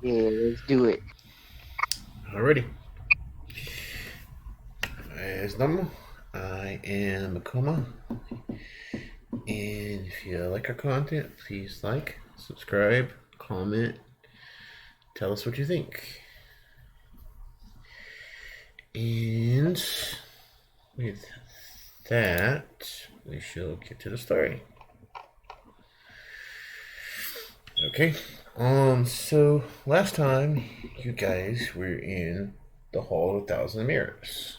Yeah, let's do it. Alrighty. As normal, I am Akuma, and if you like our content, please like, subscribe, comment, tell us what you think. And with that, we shall get to the story. Okay. So last time you guys were in the Hall of a Thousand Mirrors.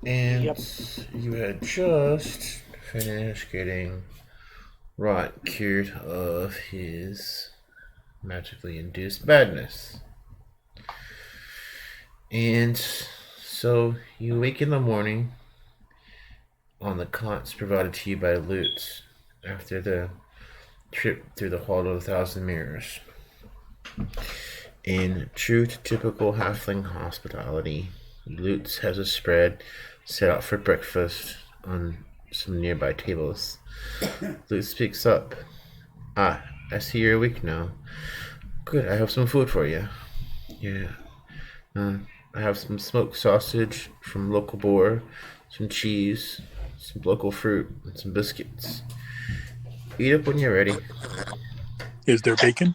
And Yep. you had just finished getting Rot cured of his magically induced badness. And so you wake in the morning on the cots provided to you by Lutz after the trip through the Hall of a Thousand Mirrors. In true to typical halfling hospitality, Lutz has a spread set out for breakfast on some nearby tables. Lutz speaks up. Ah, I see you're awake now. Good, I have some food for you. Yeah. I have some smoked sausage from local boar, some cheese, some local fruit, and some biscuits. Eat up when you're ready. Is there bacon?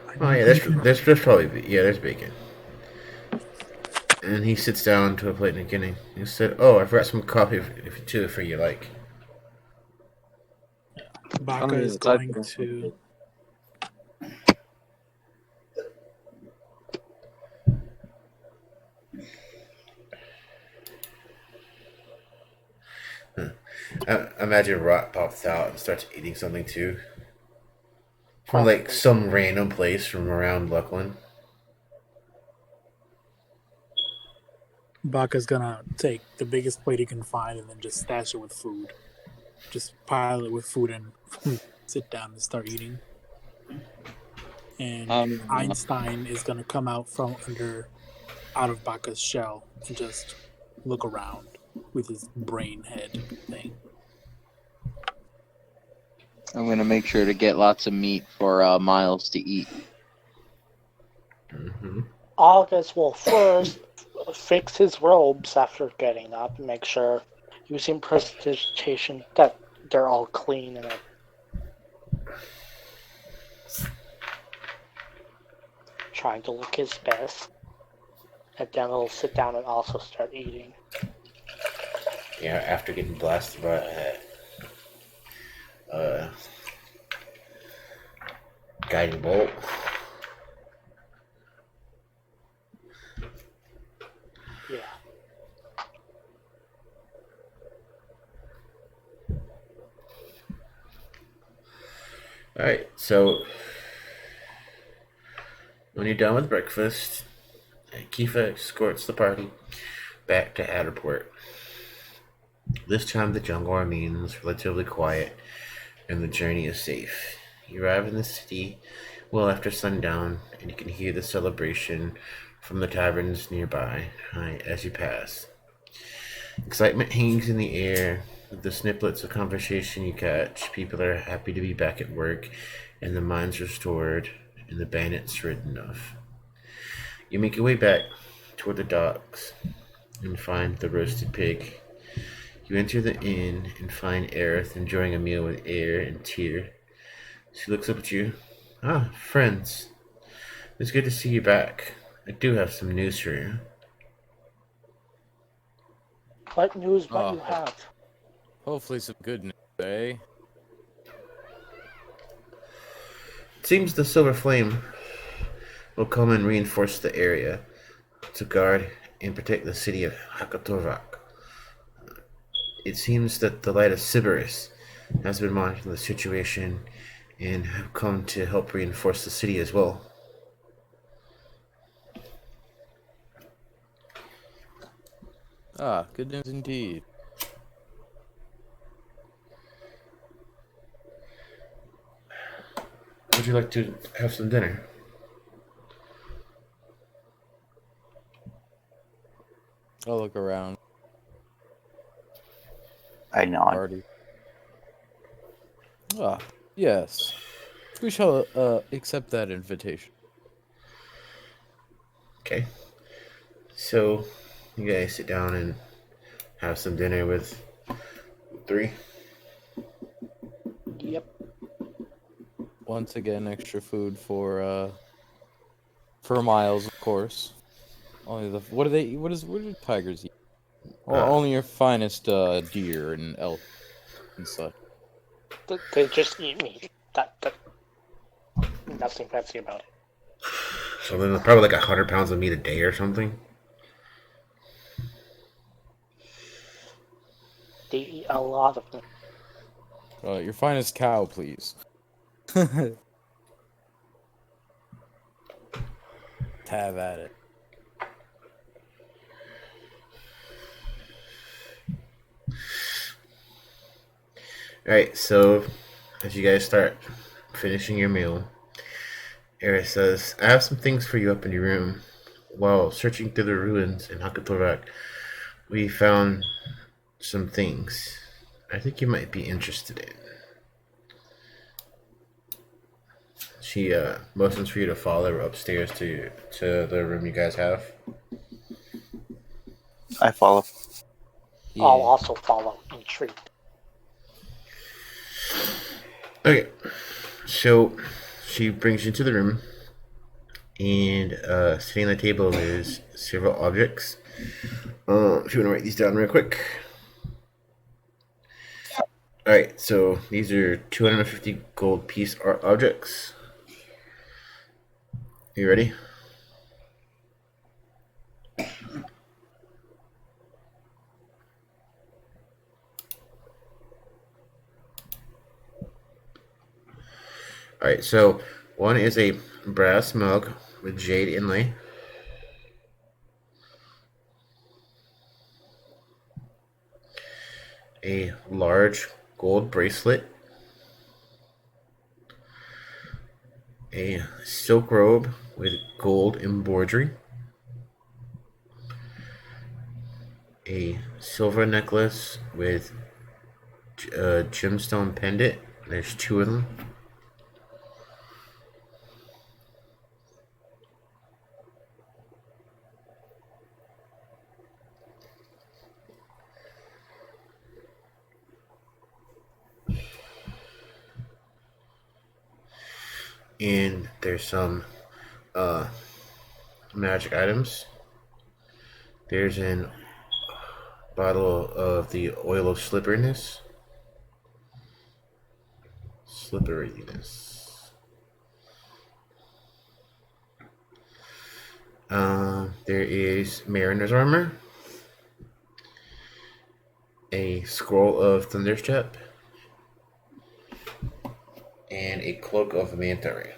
I Oh need yeah, bacon. there's probably there's bacon. And he sits down to a plate in the beginning. He said, "Oh, I forgot some coffee too, if you like." Oh Baka is yes, I going to. I imagine Rot pops out and starts eating something too, from like Probably. some random place from around Luclin. Baka's gonna take the biggest plate he can find and then just stash it with food. Just pile it with food and sit down and start eating. And um Einstein is gonna come out from out of Baka's shell and just look around with his brain head thing. I'm gonna make sure to get lots of meat for Miles to eat. Mm-hmm. August will first fix his robes after getting up and make sure, using prestidigitation, that they're all clean and trying to look his best. And then he'll sit down and also start eating. Yeah, after getting blasted by a guiding bolt. Yeah. All right, so when you're done with breakfast, Kifa escorts the party back to Adderport. This time the jungle remains relatively quiet and the journey is safe. You arrive in the city well after sundown and you can hear the celebration from the taverns nearby as you pass. Excitement hangs in the air with the snippets of conversation you catch. People are happy to be back at work and the mines restored and the bandits ridden off. You make your way back toward the docks and find the roasted pig. You enter the inn and find Aerith enjoying a meal with Air and Tyr. She looks up at you. Ah, friends. It's good to see you back. I do have some news for you. What news might you Oh, have? hopefully some good news, eh? It seems the Silver Flame will come and reinforce the area to guard and protect the city of Hakatorak. It seems that the Light of Sybaris has been monitoring the situation and have come to help reinforce the city as well. Ah, good news indeed. Would you like to have some dinner? I'll look around. I nod. Party. Ah, yes. We shall accept that invitation. Okay. So, you guys sit down and have some dinner with 3. Yep. Once again, extra food for Miles, of course. Only the what do they eat? What do tigers eat? Well, only your finest deer and elk and such. They just eat meat. That nothing fancy about it. So then probably like 100 pounds of meat a day or something. They eat a lot of meat. Your finest cow, please. Have at it. Alright, so as you guys start finishing your meal, Eris says, I have some things for you up in your room. While searching through the ruins in Hakatorak, we found some things I think you might be interested in. She motions for you to follow her upstairs to the room you guys have. I follow. Yeah. I'll also follow, intrigued. Okay, so she brings you into the room, and sitting on the table is several objects. If you want to write these down real quick. Alright, so these are 250 gold piece art objects. You ready? Alright, so one is a brass mug with jade inlay. A large gold bracelet. A silk robe with gold embroidery. A silver necklace with a gemstone pendant. There's 2 of them. And there's some magic items. There's a bottle of the oil of slipperiness. There is mariner's armor. A scroll of thunderstep. And a cloak of manta ray.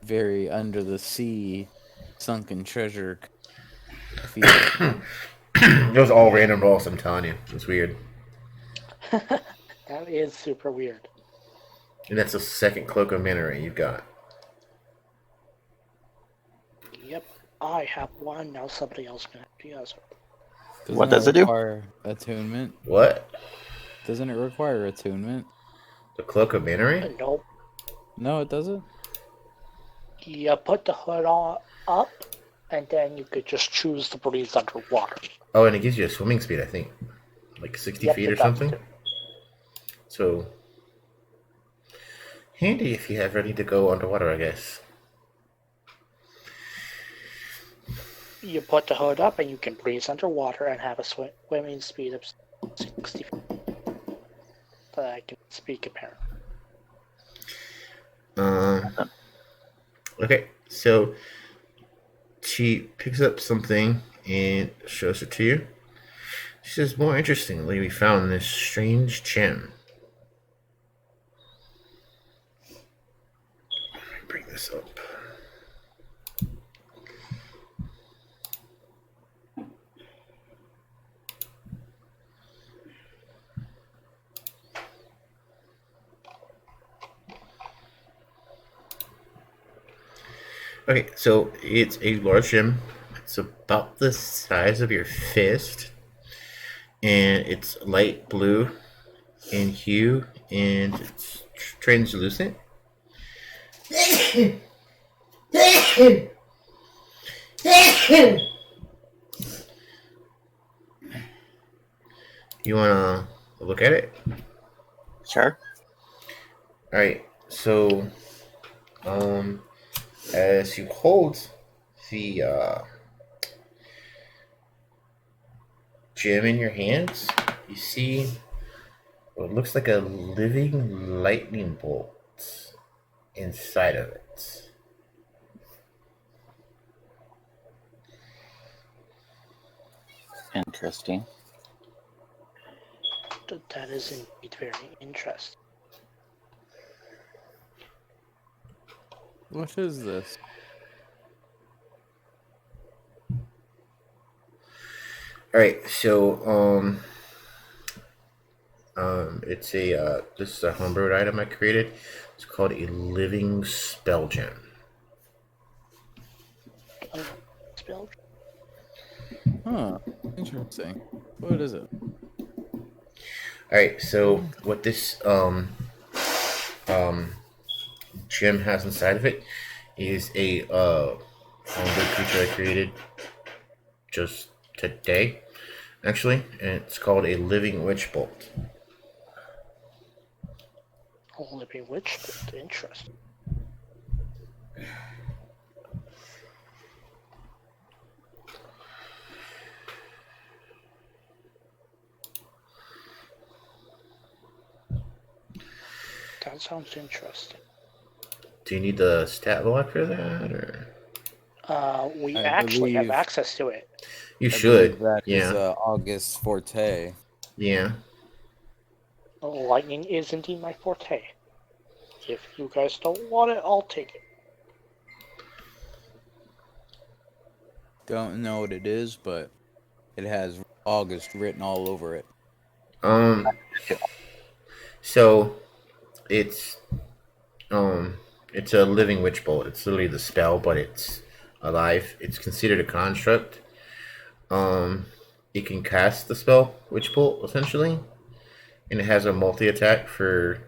Very under the sea, sunken treasure. Feel. Those all random rolls, I'm telling you. It's weird. That is super weird. And that's the second cloak of manta ray you've got. Yep, I have one. Now somebody else can have the other. What does it do? Require attunement? What? Doesn't it require attunement? The cloak of manta ray? Nope. No, it doesn't. You put the hood on up, and then you could just choose to breathe underwater. Oh, and it gives you a swimming speed, I think. Like 60 feet it or does something. too. So, handy if you have ready to go underwater, I guess. You put the hood up, and you can breathe underwater and have a swimming speed of 60 feet. That I can speak apparently. Okay, so she picks up something and shows it to you. She says, more interestingly, we found this strange gem. Let me bring this up. Okay, so it's a large gem. It's about the size of your fist, and it's light blue in hue, and it's translucent. You wanna look at it? Sure. All right. So, as you hold the gem in your hands, you see what looks like a living lightning bolt inside of it. Interesting. That is indeed very interesting. What is this? All right. So, it's a this is a homebrewed item I created. It's called a living spell gem. Spell. Huh. Interesting. What is it? All right. So what this gem has inside of it is a homebrew creature I created just today, actually, and it's called a living witch bolt. Living witch bolt. Interesting. That sounds interesting. Do you need the stat block for that, or We I actually have believe- access to it. you I should? believe that is Yeah, August forte. yeah. Lightning is indeed my forte. If you guys don't want it, I'll take it. Don't know what it is, but it has August written all over it. Um, so it's it's a living witch bolt. It's literally the spell, but it's alive. It's considered a construct. It can cast the spell witch bolt essentially, and it has a multi attack for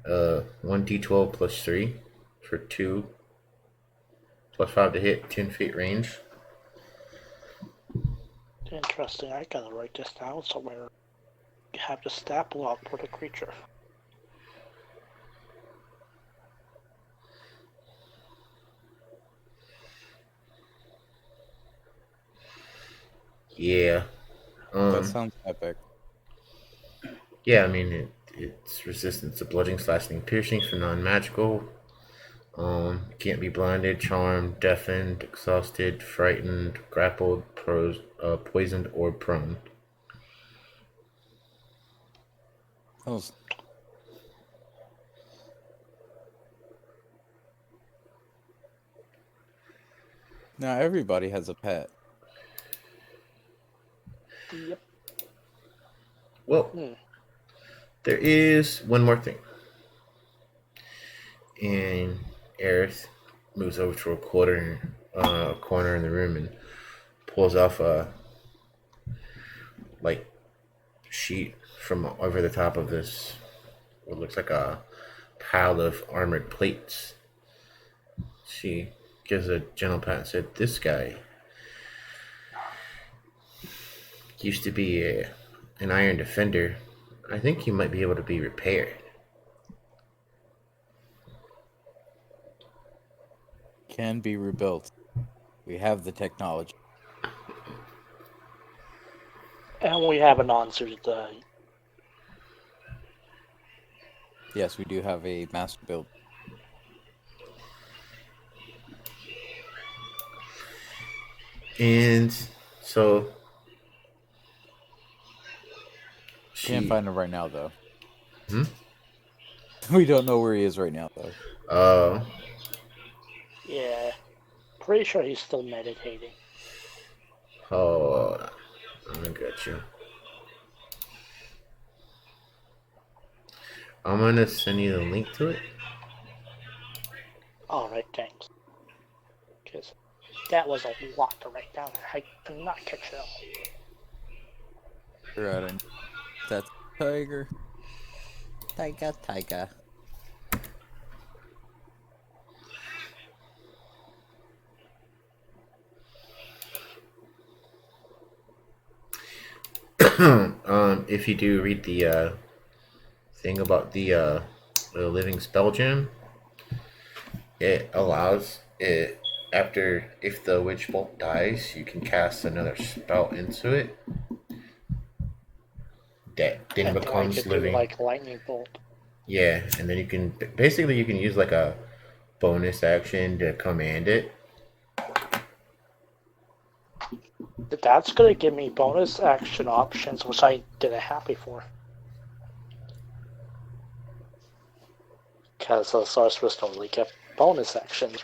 1d12 plus 3 for 2 plus 5 to hit 10 feet range. Interesting. I gotta write this down somewhere. You have the stat block for the creature. Yeah. That sounds epic. Yeah, I mean it's resistant to bludgeoning, slashing, piercing for non-magical. Can't be blinded, charmed, deafened, exhausted, frightened, grappled, poisoned, or prone. Those- Now everybody has a pet. Yep. Well, there is one more thing. And Aerith moves over to a corner in the room and pulls off a sheet from over the top of this what looks like a pile of armored plates. She gives a gentle pat and said, "This guy used to be an iron defender. I think he might be able to be repaired." Can be rebuilt. We have the technology. And we haven't answered the. Yes, we do have a master build. And so Can't find him right now, though. Hmm? We don't know where he is right now, though. Yeah. Pretty sure he's still meditating. Oh, I got you. I'm gonna send you the link to it. Alright, thanks. because that was a lot to write down. I did not catch it all. Right. That's tiger. Tiger. If you do read the thing about the living spell gem, it allows it after if the witch bolt dies, you can cast another spell into it that then And then I becomes could living. do like lightning bolt. Yeah, and then you can basically you can use like a bonus action to command it. That's gonna give me bonus action options, which I didn't have before. Because the sorceress don't really get bonus actions.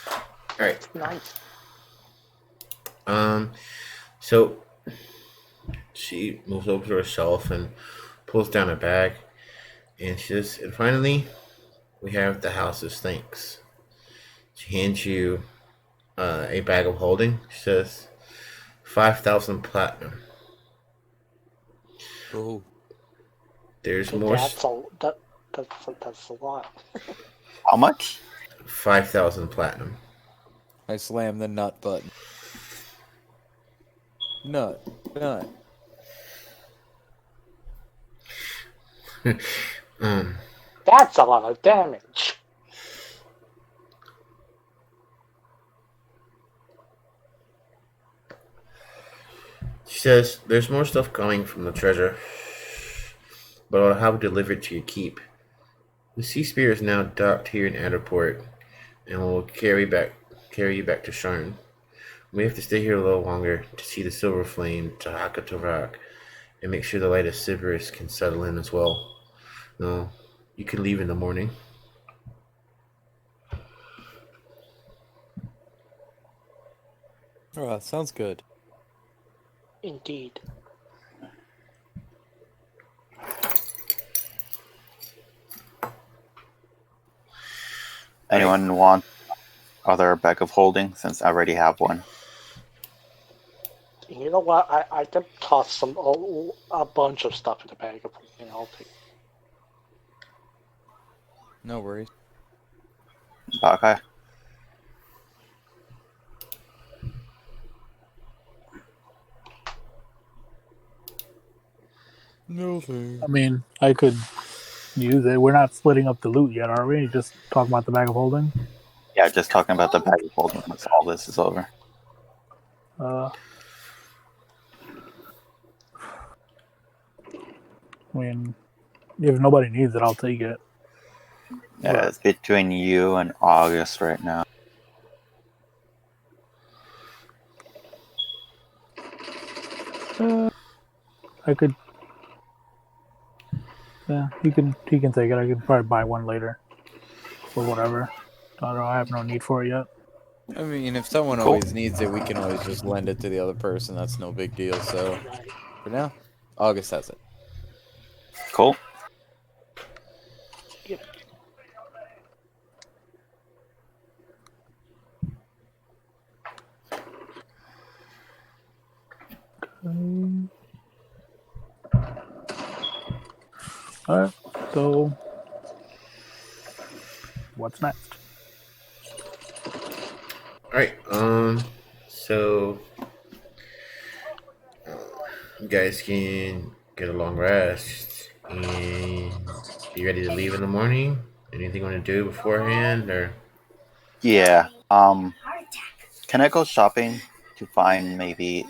All right. Nice. So she moves over to herself and pulls down a bag, and she says, and finally, we have the house's thanks. She hands you a bag of holding. She says, 5,000 platinum. Oh. There's So more. that's a lot. How much? 5,000 platinum. I slammed the nut button. Nut. That's a lot of damage. She says, there's more stuff coming from the treasure, but I'll have it delivered to your keep. The Sea Spear is now docked here in Adderport, and will carry you back to Sharn. We have to stay here a little longer to see the silver flame to Hakatorak, and make sure the light of Sybaris can settle in as well. No, you can leave in the morning. Oh, that sounds good. Indeed. Anyone want other bag of holding? Since I already have one. You know what? I could toss a bunch of stuff in the bag of holding. I'll take. No worries. Okay. No thing. I mean, I could use it. We're not splitting up the loot yet, are we? Just talking about the bag of holding. Yeah, just talking about the bag of holding once all this is over. I mean, if nobody needs it, I'll take it. Yeah, it's between you and August right now. I could. Yeah, he can take it. I can probably buy one later, or whatever. I don't know. I have no need for it yet. I mean, if someone Cool. always needs it, we can always just lend it to the other person. That's no big deal. So, for now, August has it. Cool. Yep. Alright, so what's next? Alright, so you guys can get a long rest and be ready to leave in the morning. Anything you want to do beforehand, or? Yeah. Can I go shopping to find maybe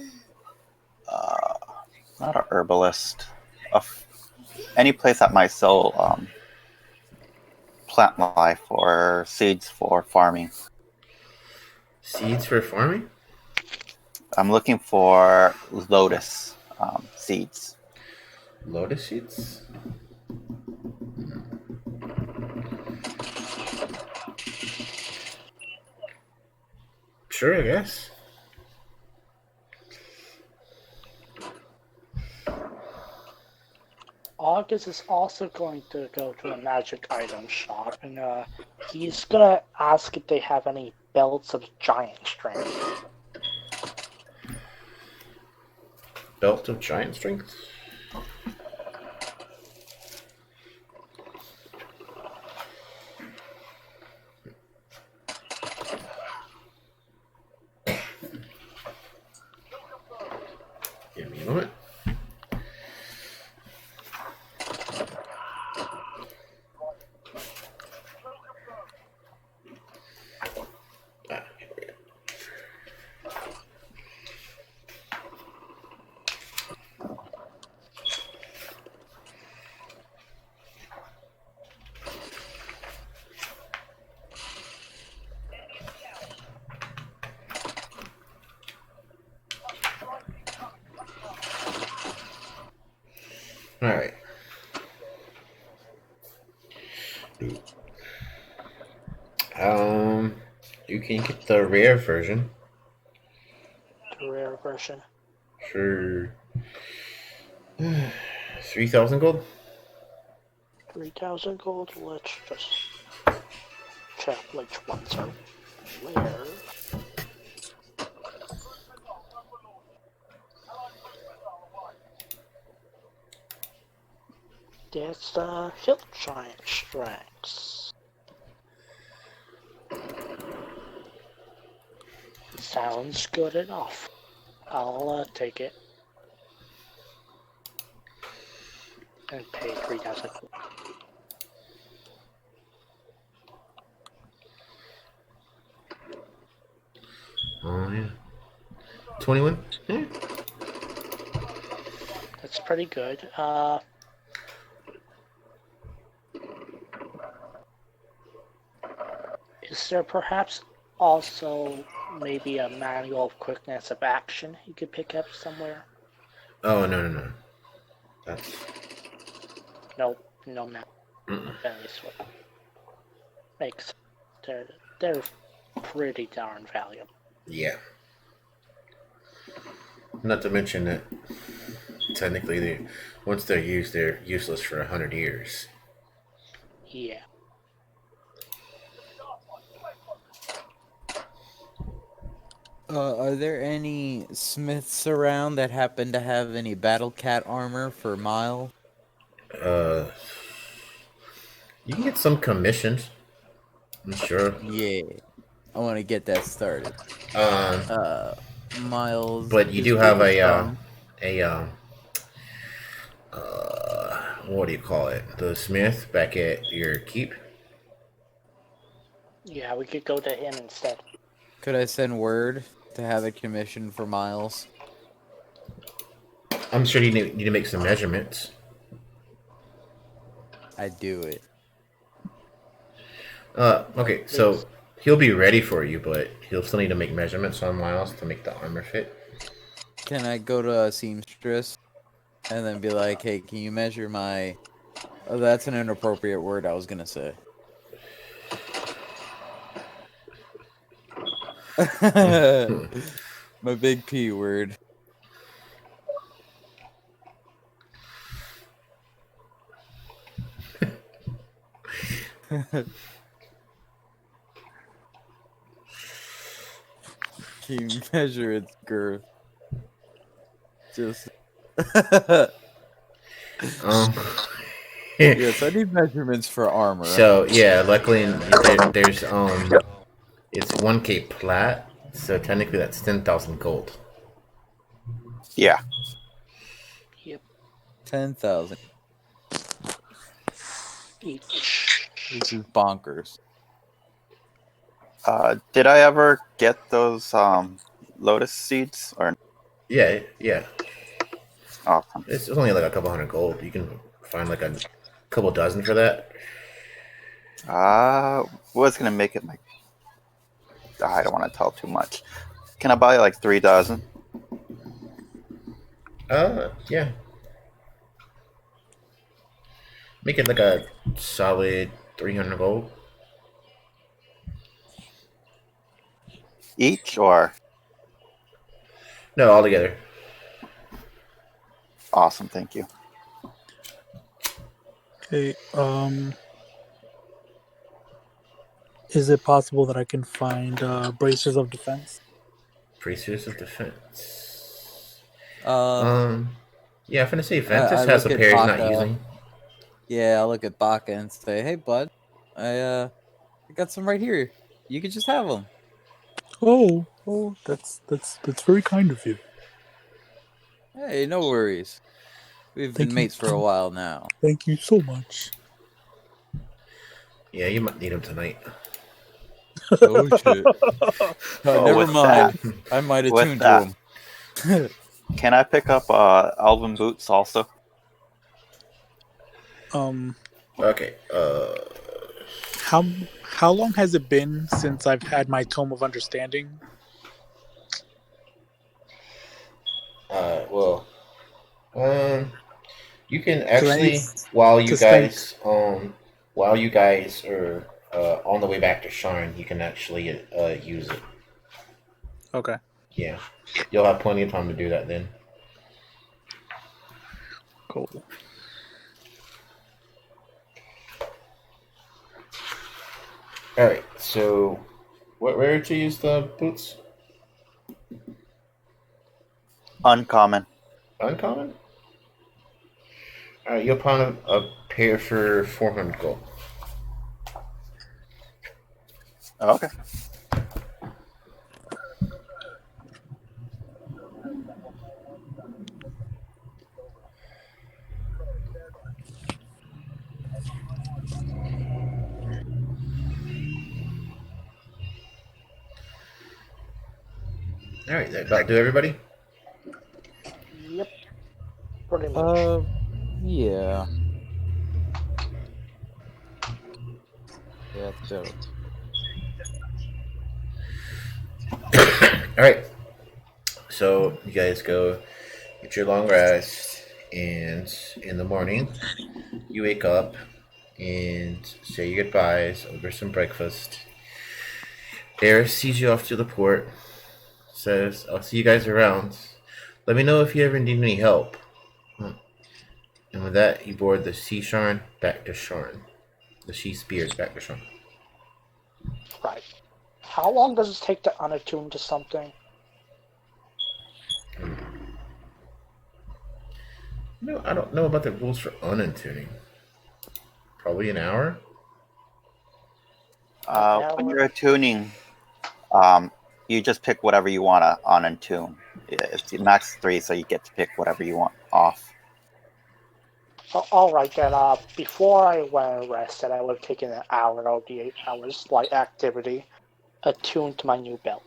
not a herbalist, any place that might sell plant life or seeds for farming? Seeds for farming? I'm looking for lotus seeds. Lotus seeds? Sure, I guess. Bacchus is also going to go to a magic item shop, and he's gonna ask if they have any belts of giant strength. Belt of giant strength? Give me a moment. Here we go. All right. You can get the rare version The rare version. for 3,000 gold. 3,000 gold. Let's just check which ones are rare. That's the hill giant strengths. Sounds good enough. I'll take it. And pay 3,000 gold. Oh yeah. 21. Yeah. That's pretty good. Is there perhaps also maybe a manual of quickness of action you could pick up somewhere? Oh no. That's Nope, no map. Very swift. Makes they're pretty darn valuable. yeah. Not to mention that technically, once they're used, they're useless for 100 years. Yeah. Are there any smiths around that happen to have any battle cat armor for Mile? You can get some commissions. I'm sure. Yeah, I want to get that started. Um, Miles. but you his do have biggest a problem- what do you call it? The smith back at your keep. Yeah, we could go to him instead. Could I send word to have a commission for Miles? I'm sure you need to make some measurements. I'd do it. Okay, so he'll be ready for you, but he'll still need to make measurements on Miles to make the armor fit. Can I go to a seamstress and then be like, hey, can you measure my... Oh, that's an inappropriate word I was going to say. My big P word. Can you measure its girth? Just... Yes, I need measurements for armor. So yeah, luckily there's it's 1K plat, so technically that's 10,000 gold. Yeah. Yep. 10,000. Each. This is bonkers. Did I ever get those lotus seeds or? Yeah. Awesome. It's only like a couple hundred gold. You can find like a couple dozen for that. Was gonna make it like. I don't want to tell too much. Can I buy like 3 dozen? Yeah. Make it like a solid 300 gold. Each or? No, all together. Awesome, thank you. Hey, is it possible that I can find braces of defense? Bracers of defense. Uh, Yeah, I'm gonna say I Ventus has look a at pair he's not Baka. using. Yeah, I look at Baka and say, "Hey, bud, I got some right here. You could just have them." Oh, that's very kind of you. Hey, no worries. We've been Thank you, mates for a while now. thank you so much. Yeah, you might need them tonight. Oh shit! Oh, Never with mind. that, I might with attune that, to him. can I pick up Elven boots also? Um, Okay. how long has it been since I've had my Tome of Understanding? Well. You can 'Cause I need actually while you to spend. guys while you guys are on the way back to Sharn, you can actually use it. Okay. Yeah, you'll have plenty of time to do that then. Cool. All right. So, where to use the boots? Uncommon. Uncommon. All right, you'll find a pair for 400 gold. Okay. All right, that about do everybody. Yep, pretty much. Yeah. Yeah, so. All right. So you guys go get your long rest, and in the morning you wake up and say your goodbyes over some breakfast. Dara sees you off to the port, says, "I'll see you guys around. Let me know if you ever need any help." And with that, you board the Sea Sharn back to Sharn. The Sea Spears back to Sharn. Right. How long does it take to unattune to something? No, I don't know about the rules for unattuning. Probably an hour. When you're attuning, you just pick whatever you want to on and tune. It's max 3, so you get to pick whatever you want off. Alright then, before I went and rested, I would have taken an hour of the 8 hours light activity attuned to my new belt.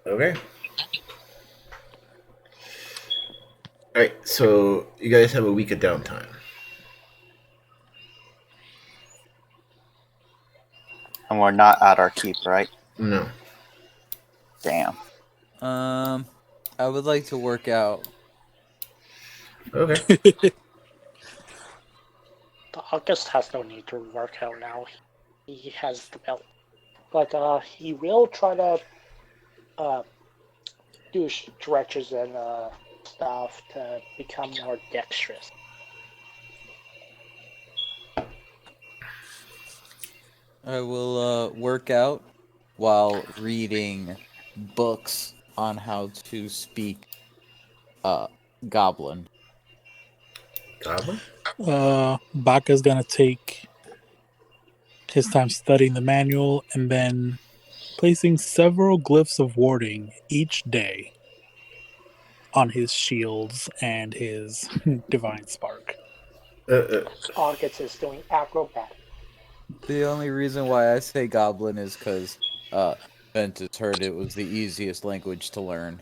Okay. Alright, so you guys have a week of downtime. And we're not at our keep, right? No. Damn. I would like to work out. Okay. The August has no need to work out now. He has the belt. But he will try to do stretches and stuff to become more dexterous. I will work out while reading books on how to speak goblin. Goblin? Baka's gonna take his time studying the manual and then placing several glyphs of warding each day on his shields and his divine spark. August is doing acrobat. The only reason why I say goblin is because Ventus heard it was the easiest language to learn.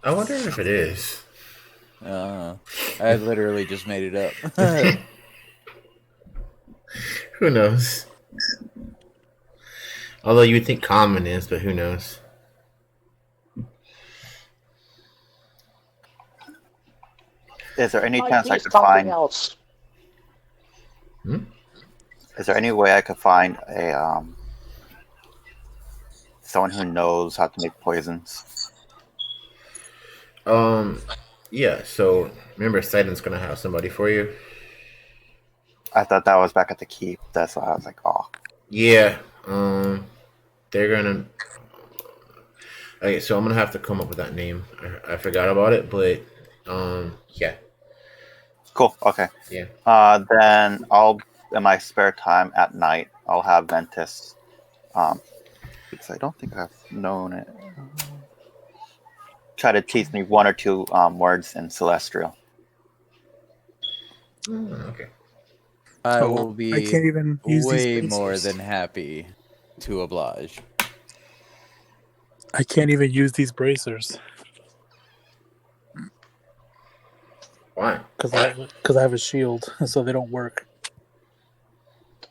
I wonder if it is. I literally just made it up. Who knows? Although you would think common is, but who knows? Is there any Might chance be I could something find? else. Is there any way I could find a someone who knows how to make poisons? Yeah, so remember Sidon's gonna have somebody for you? I thought that was back at the keep. That's why I was like, oh. Yeah. They're gonna. Okay, so I'm gonna have to come up with that name. I forgot about it, but yeah, Cool. Okay. yeah. Then I'll in my spare time at night I'll have Ventus. Because I don't think I've known it. Try to teach me one or two words in Celestial. Okay. I Oh, will I be can't even use these way more bracers. than happy to oblige. I can't even use these bracers Why? because I have a shield, so they don't work.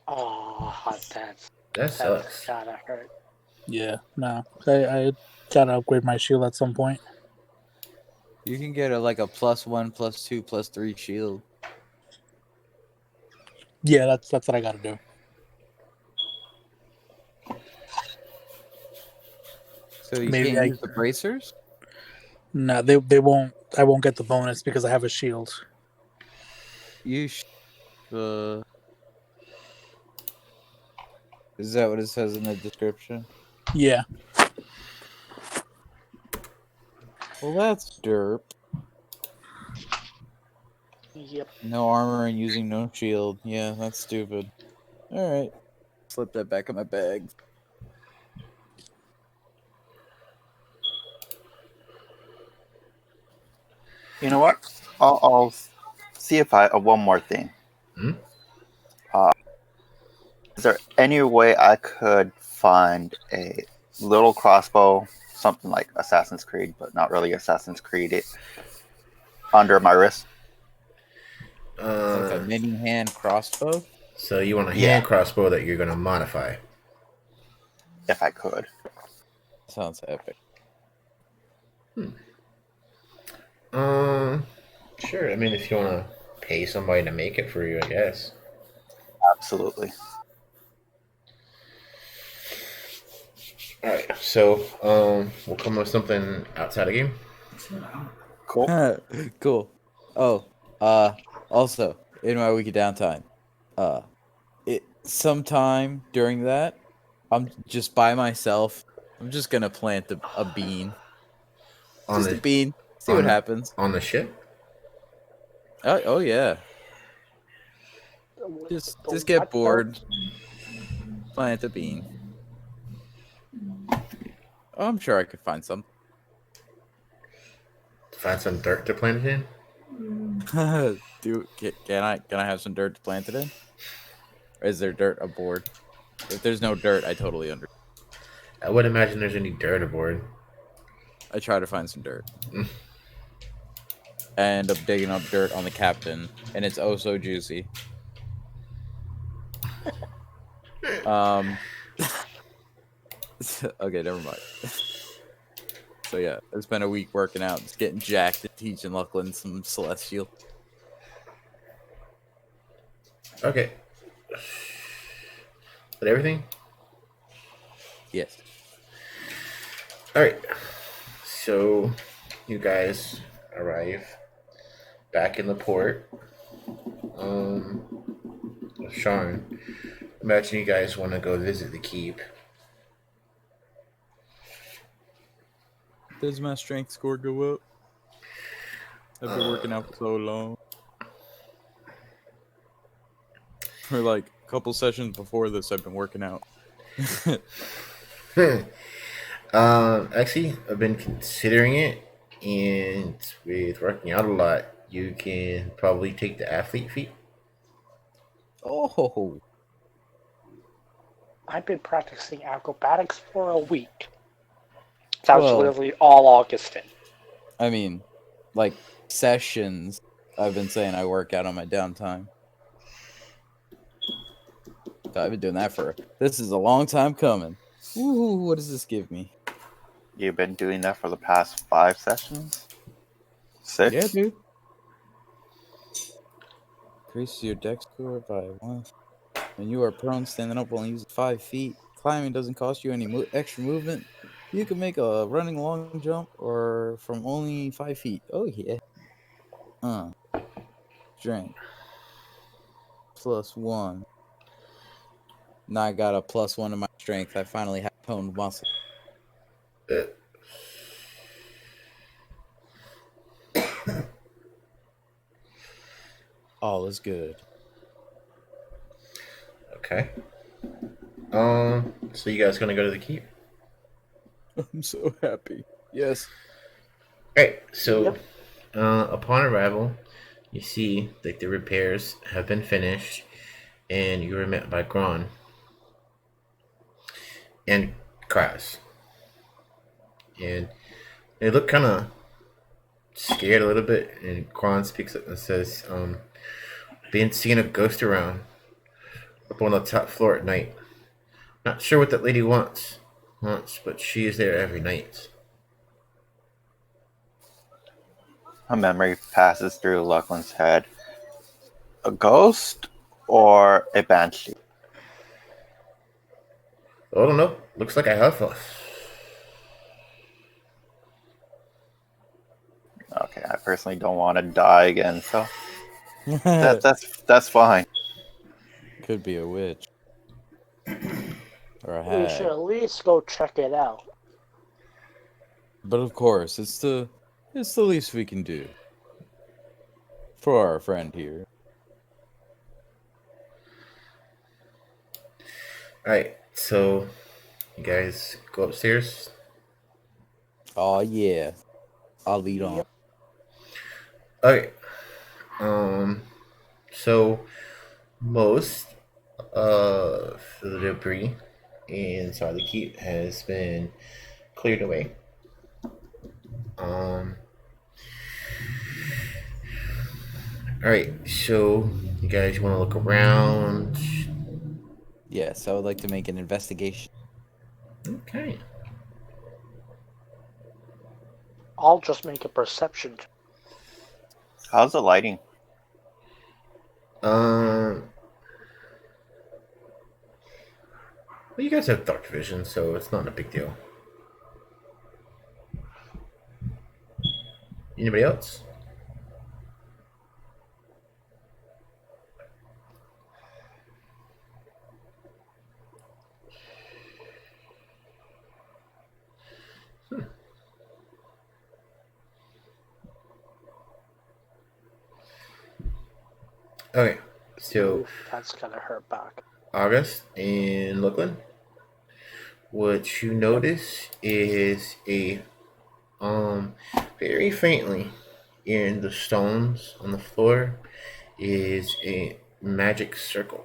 Oh, That that's sucks. gotta hurt. Yeah, no. I gotta upgrade my shield at some point. You can get like a +1, +2, +3 shield. Yeah, that's what I gotta do. So you Maybe can't use the bracers? no, they won't. I won't get the bonus because I have a shield. You is that what it says in the description? Yeah. Well, that's derp. Yep. No armor and using no shield. Yeah, that's stupid. All right, slip that back in my bag. You know what? I'll see if I one more thing. Hmm? Is there any way I could find a little crossbow, something like Assassin's Creed, but not really Assassin's Creed, it under my wrist? Like a mini hand crossbow. So you want a Yeah. hand crossbow that you're gonna modify? If I could. Sounds epic. Sure. I mean, if you want to pay somebody to make it for you, I guess. Absolutely. All right. So, we'll come up with something outside of game. Cool. Cool. Oh, also in my week of downtime, sometime during that, I'm just by myself. I'm just gonna plant a bean. On Just the a bean. See what happens. on the ship. Oh yeah. Just get bored. Plant a bean. Oh, I'm sure I could find some. Find some dirt to plant it in. Can I have some dirt to plant it in? Or is there dirt aboard? If there's no dirt, I totally understand. I wouldn't imagine there's any dirt aboard. I try to find some dirt. I end up digging up dirt on the captain, and it's oh so juicy. Okay, never mind. So yeah, it's been a week working out, just getting jacked and teaching Luclin some Celestial. Okay. But everything? Yes. Alright. So, you guys arrive back in the port. Sean, imagine you guys want to go visit the keep. Does my strength score go up? I've been working out for so long. For like a couple sessions before this, I've been working out. Actually, I've been considering it, and with working out a lot, you can probably take the athlete feat. Oh, I've been practicing acrobatics for a week. That was Well- literally all August in. I mean, like sessions. I've been saying I work out on my downtime. So I've been doing that for. This is a long time coming. Ooh, what does this give me? You've been doing that for the past 5 sessions? 6? Yeah, dude. Increase your dex score by 1. When you are prone, standing up only uses 5 feet. Climbing doesn't cost you any extra movement. You can make a running long jump or from only 5 feet. Oh yeah. Strength. +1. Now I got a +1 to my strength. I finally have toned muscle. Uh, All is good. okay. So you guys gonna go to the keep? I'm so happy. Yes. Alright, so Yep. upon arrival, you see that the repairs have been finished, and you were met by Gron and Kraz. And they look kind of scared a little bit, and Gron speaks up and says, been seeing a ghost around up on the top floor at night. Not sure what that lady wants, but she is there every night. A memory passes through Luclin's head. A ghost or a banshee? I don't know. Looks like a Hufflepuff. Okay, I personally don't want to die again, so that's fine. Could be a witch. Or a We should hag. at least go check it out. But of course, it's the least we can do. For our friend here. Alright, so you guys go upstairs. Oh yeah. I'll lead on. Yep. Okay. So most of the debris inside the keep has been cleared away. Alright, so you guys want to look around? Yes, I would like to make an investigation. Okay. I'll just make a perception. How's the lighting? Well, you guys have dark vision, so it's not a big deal. Anybody else? Okay, so Oof, that's gonna hurt back. August and Luclin, what you notice is a very faintly in the stones on the floor is a magic circle.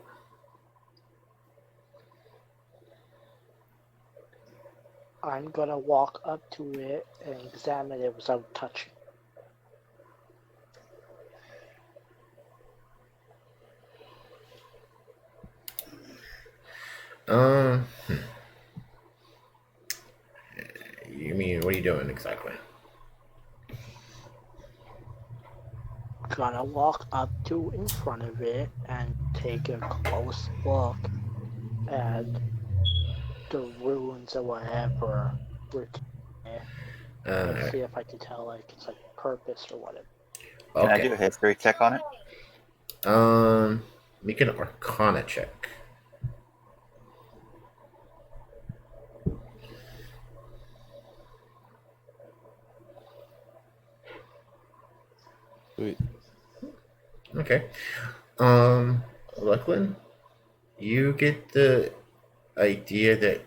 I'm gonna walk up to it and examine it without touching. Um, hmm. You mean, what are you doing exactly? Gonna walk up to in front of it and take a close look at the ruins or whatever written there. And see if I can tell like it's like purpose or whatever. Can I do a history check on it? Make an Arcana check. Sweet. Okay. Luclin, you get the idea that,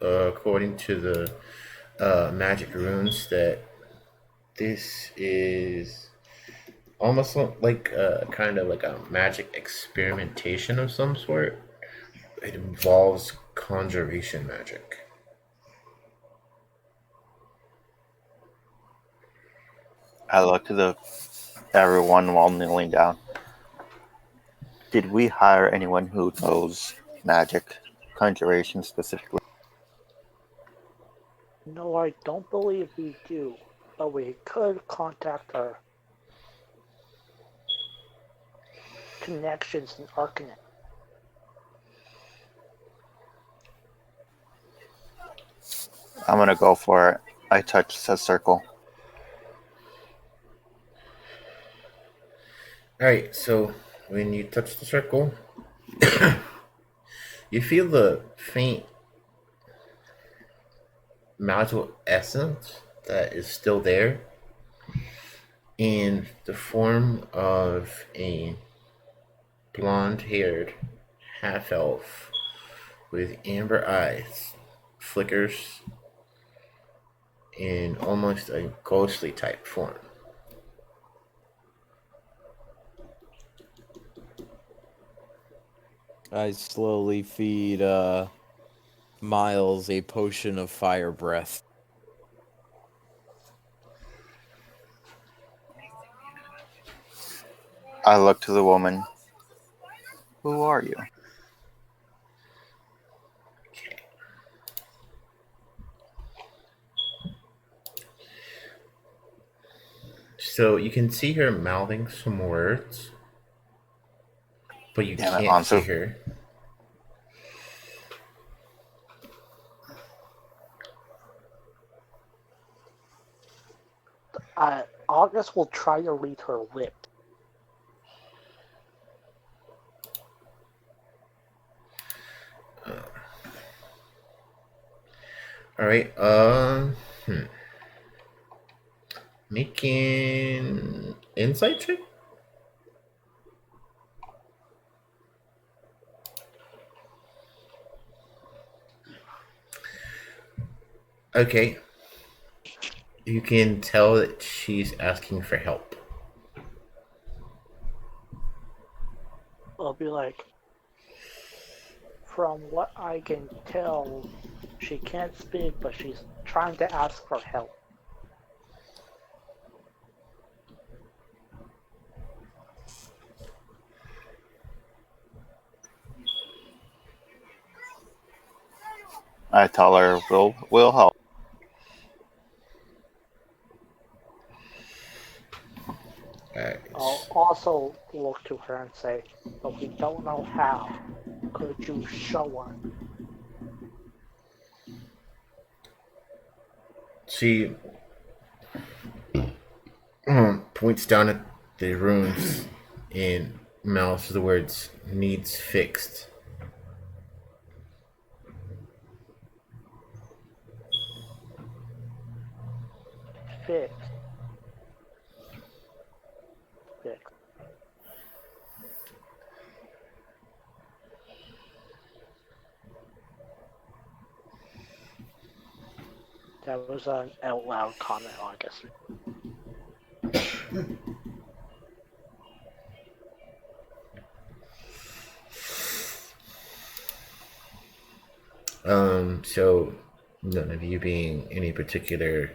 according to the magic runes, that this is almost like kind of like a magic experimentation of some sort. It involves conjuration magic. I look to everyone while kneeling down. Did we hire anyone who knows magic, conjuration specifically? No, I don't believe we do, but we could contact our connections in Arcane. I'm gonna go for it. I touch the circle. Alright, so when you touch the circle, you feel the faint magical essence that is still there in the form of a blonde-haired half-elf with amber eyes, flickers in almost a ghostly type form. I slowly feed Miles a potion of fire breath. I look to the woman. Who are you? So you can see her mouthing some words, but you Damn it, can't Mom. see her. August will try to read her lips. Alright, making insight check? Okay. You can tell that she's asking for help. I'll be like, from what I can tell, she can't speak, but she's trying to ask for help. I tell her we'll help. Alright. I'll also look to her and say, but we don't know how. Could you show us? She points down at the runes and mouths the words "needs fixed." Fix. Fix. That was an out loud comment, August. So none of you being any particularly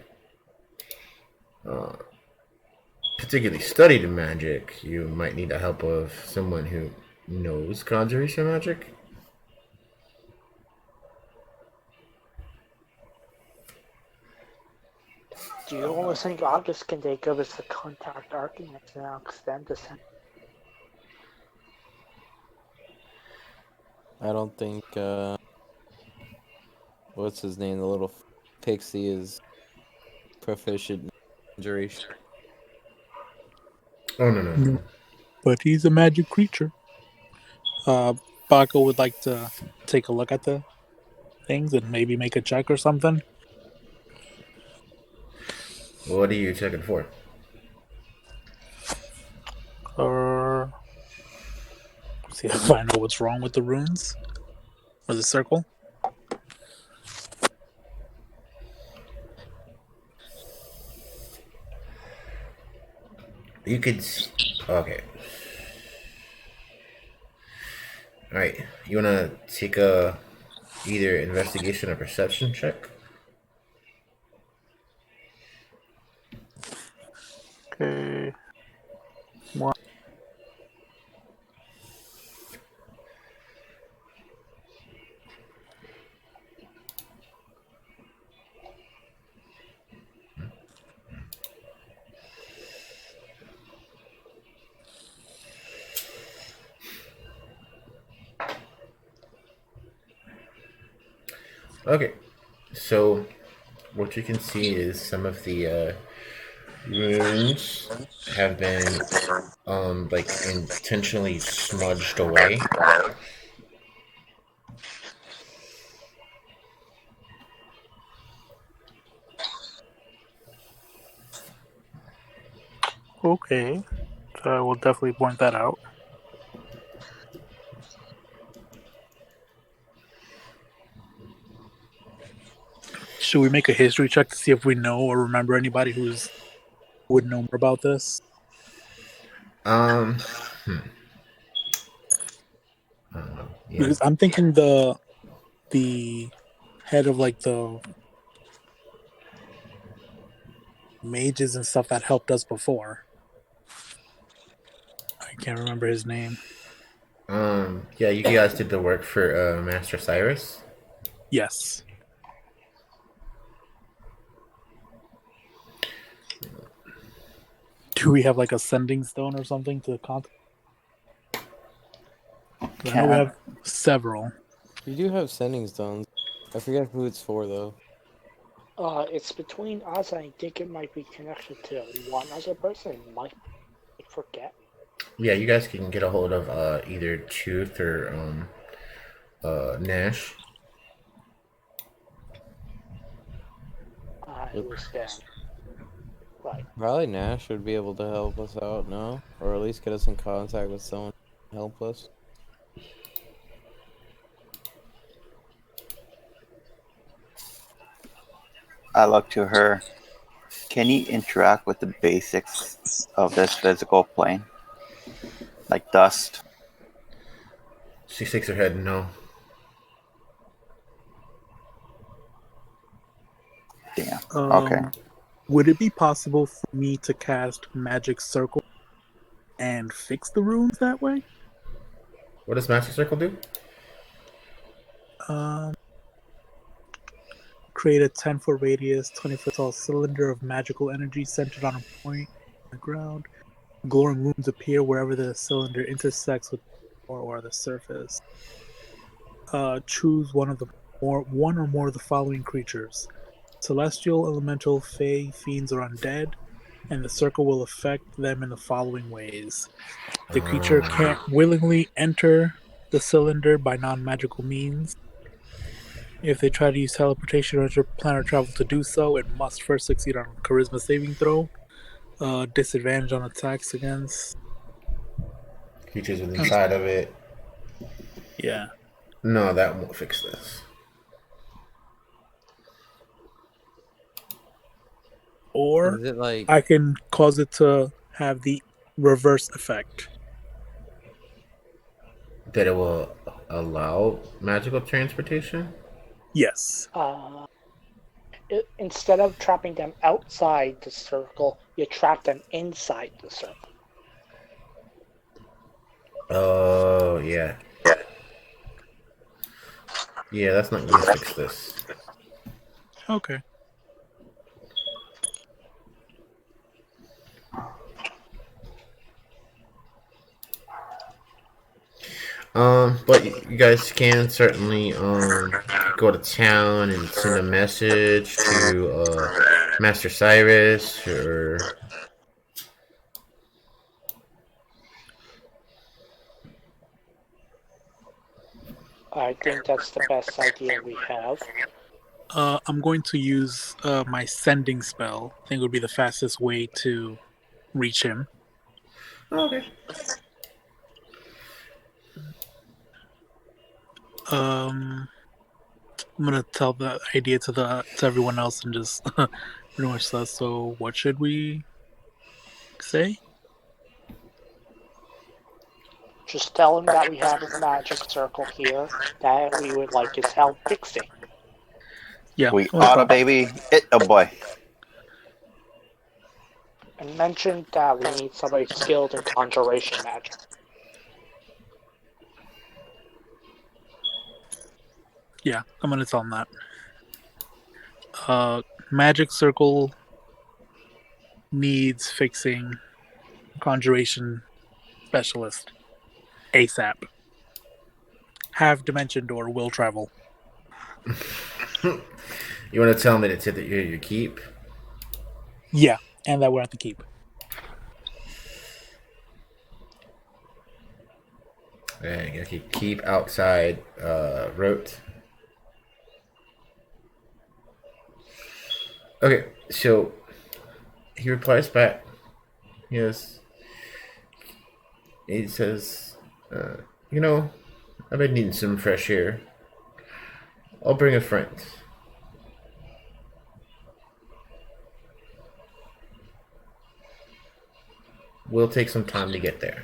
studied in magic, you might need the help of someone who knows conjuration magic. Do you only think August can take of us to contact Arcane Winds and now extend the sentence? I don't think what's his name, the little pixie, is proficient in conjuration. Oh no. But he's a magic creature. Baka would like to take a look at the things and maybe make a check or something. What are you checking for? Or see if I know what's wrong with the runes or the circle. You could. Okay. All right. You wanna take a either investigation or perception check? Okay. One. Okay. So what you can see is some of the runes have been like intentionally smudged away. Okay. So I will definitely point that out. Should we make a history check to see if we know or remember anybody who would know more about this? Yeah. Because I'm thinking the head of like the mages and stuff that helped us before. I can't remember his name. Yeah, you guys did the work for Master Cyrus. Yes. Do we have like a sending stone or something to contact? I know we have several. You do have sending stones. I forget who it's for though. It's between us, and I think it might be connected to one other person. Might forget. Yeah, you guys can get a hold of either Tooth or Nash. I understand. Right. Probably Nash would be able to help us out, no? Or at least get us in contact with someone to help us. I look to her. Can you interact with the basics of this physical plane? Like dust? She shakes her head no. Damn. Okay. Would it be possible for me to cast Magic Circle and fix the runes that way? What does Magic Circle do? Create a 10-foot radius, 20-foot tall cylinder of magical energy centered on a point on the ground. Glowing runes appear wherever the cylinder intersects with the floor or the surface. Choose one or more of the following creatures: celestial, elemental, fey, fiends, or undead, and the circle will affect them in the following ways. The creature can't willingly enter the cylinder by non-magical means. If they try to use teleportation or interplanar travel to do so, it must first succeed on a charisma saving throw. Disadvantage on attacks against creatures inside of it. Yeah. No, that won't fix this. Or Is it like I can cause it to have the reverse effect. That it will allow magical transportation? Yes. Instead of trapping them outside the circle, you trap them inside the circle. Oh, yeah. Yeah, that's not going to fix this. Okay. But you guys can certainly go to town and send a message to Master Cyrus or I think that's the best idea we have. I'm going to use my sending spell. I think it would be the fastest way to reach him. okay. I'm gonna tell the idea to everyone else and just pretty much that. So, what should we say? Just tell him that we have a magic circle here that we would like his help fixing. Yeah, We oughta, baby. Oh boy. And mention that we need somebody skilled in conjuration magic. Yeah, I'm gonna tell him that. Magic circle needs fixing. Conjuration specialist ASAP. Have dimension door will travel. You want to tell me that you're your keep? Yeah, and that we're at the keep. And you can keep outside Rote. Okay, so he replies back. Yes. He says, you know, I've been needing some fresh air. I'll bring a friend. We'll take some time to get there.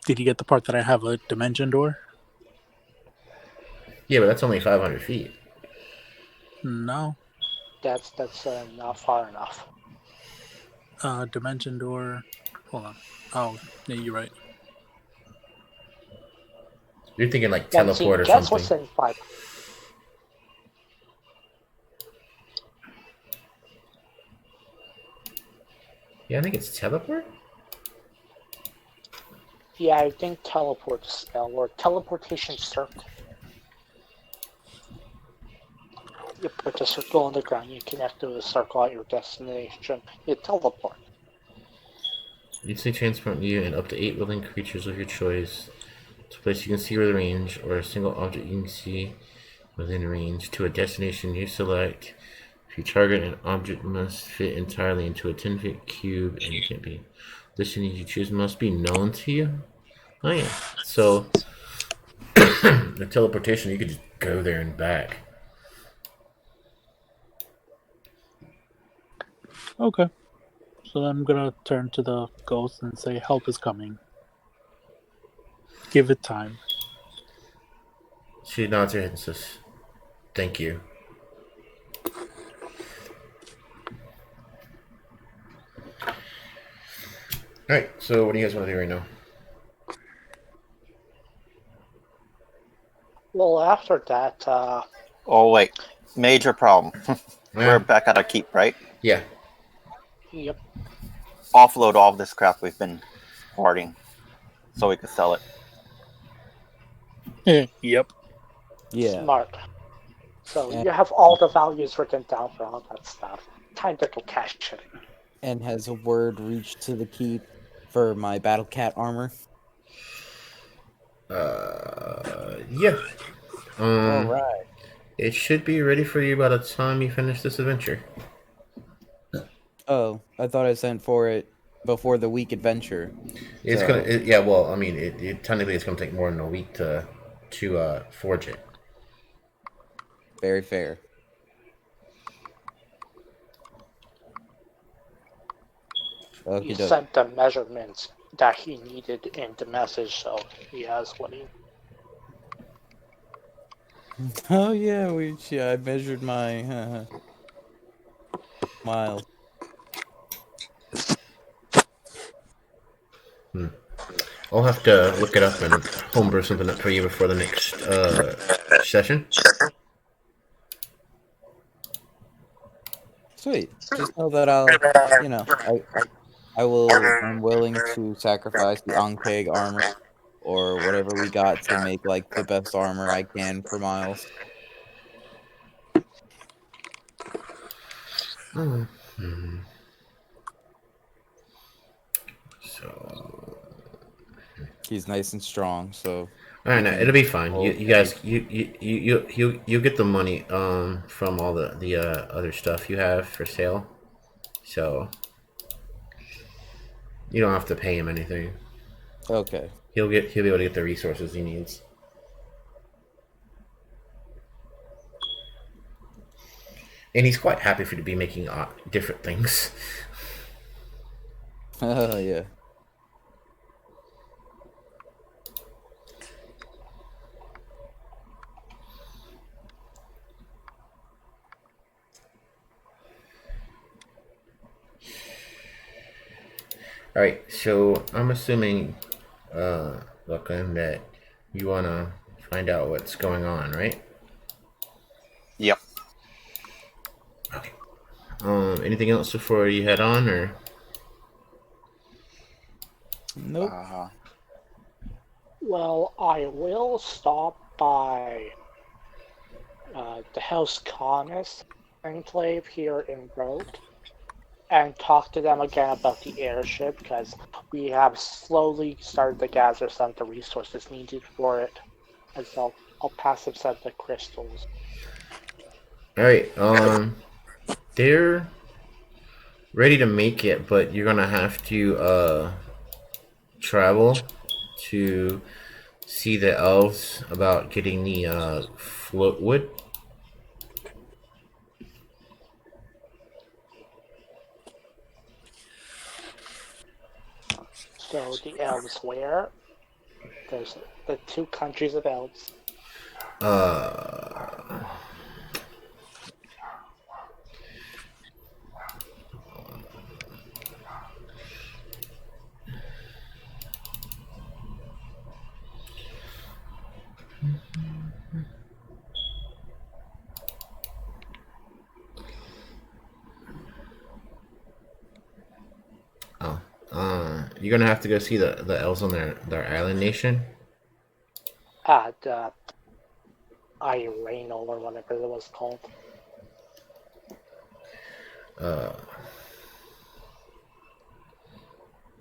Did you get the part that I have a dimension door? Yeah, but that's only 500 feet. No. That's not far enough. Dimension door. Hold on. Oh, yeah, you're right. You're thinking like And see, teleport or guess something. what's in 5? Yeah, I think it's teleport. Yeah, I think teleport spell or teleportation circle. You put a circle on the ground, you connect to the circle at your destination, you teleport. You'd say transport you and up to 8 willing creatures of your choice to a place you can see within range, or a single object you can see within range to a destination you select. If you target an object, must fit entirely into a 10-foot cube, and it can't be. Destination you choose must be known to you. Oh yeah. So the teleportation, you could just go there and back. Okay. So then I'm gonna turn to the ghost and say, help is coming. Give it time. She nods her head and says, "Thank you." Alright, so what do you guys want to do right now? Well, after that, Oh wait, major problem. We're back at our keep, right? Yeah. yep, Offload all of this crap we've been hoarding, so we can sell it. Yep. Yeah. smart. So And- you have all the values written down for all that stuff. Time to go cash it. And has a word reached to the keep for my battle cat armor? Yeah. All right. It should be ready for you by the time you finish this adventure. Oh, I thought I sent for it before the week adventure. It's So- gonna, yeah. Well, I mean, it technically it's gonna take more than a week to forge it. Very fair. You Okey-doke. sent the measurements that he needed in the message, so he has what he. Oh yeah, I measured my miles. I'll have to look it up and homebrew something up for you before the next session. Sweet. Just know that I'm willing to sacrifice the Ankeg armor or whatever we got to make like the best armor I can for Miles. So, He's nice and strong, so all right, no, it'll be fine. You guys, you get the money from all the other stuff you have for sale, so you don't have to pay him anything. okay. He'll be able to get the resources he needs. And he's quite happy for you to be making different things. Yeah. All right, so I'm assuming, Luclin, that you want to find out what's going on, right? Yep. Okay. Anything else before you head on, or? Nope. Well, I will stop by the House Connus enclave here in Rogue and talk to them again about the airship, because we have slowly started to gather some of the resources needed for it. And so I'll pass them some of the crystals. Alright, they're ready to make it, but you're gonna have to travel to see the elves about getting the float wood. So the elves where? There's the 2 countries of elves. You're gonna have to go see the elves on their island nation. The Irene or whatever it was called.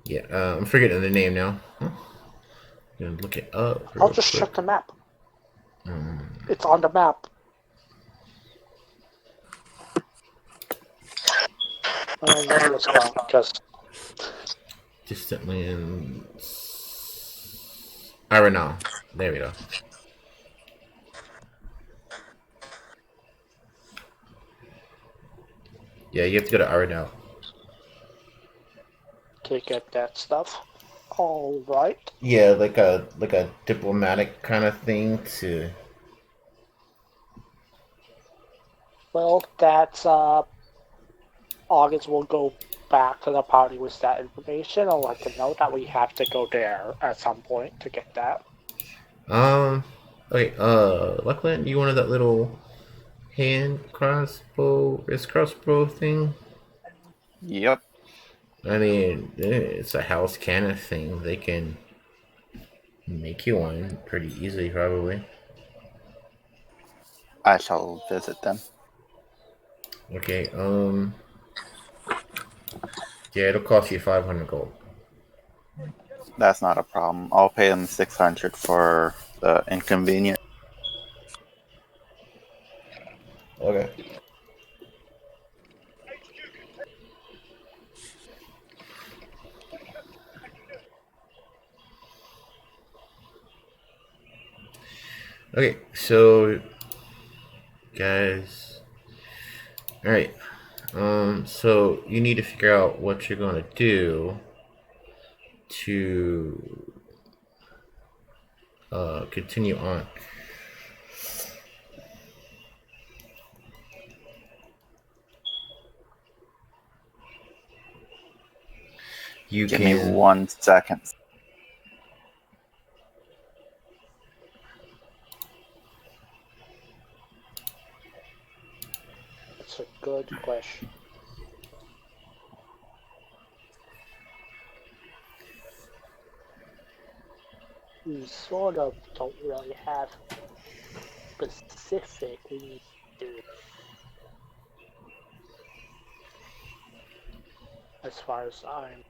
Yeah, I'm forgetting the name now. I'm gonna look it up. I'll just check the map. It's on the map. I know it's wrong, because Distant lands. Arenal. There we go. Yeah, you have to go to Arenal. to get that stuff. Alright. Yeah, like a diplomatic kind of thing to. Well, that's August will go back to the party with that information. I'll let them know that we have to go there at some point to get that. Okay, Luclin, you wanted that little wrist crossbow thing? Yep. I mean, it's a house cannon thing. They can make you one pretty easily, probably. I shall visit them. Okay, yeah, it'll cost you 500 gold. That's not a problem. I'll pay them 600 for the inconvenience. Okay. Okay, so guys, all right. So you need to figure out what you're gonna do to continue on. You Give can me 1 second. That's a good question. We sort of don't really have specific we need to do as far as I'm.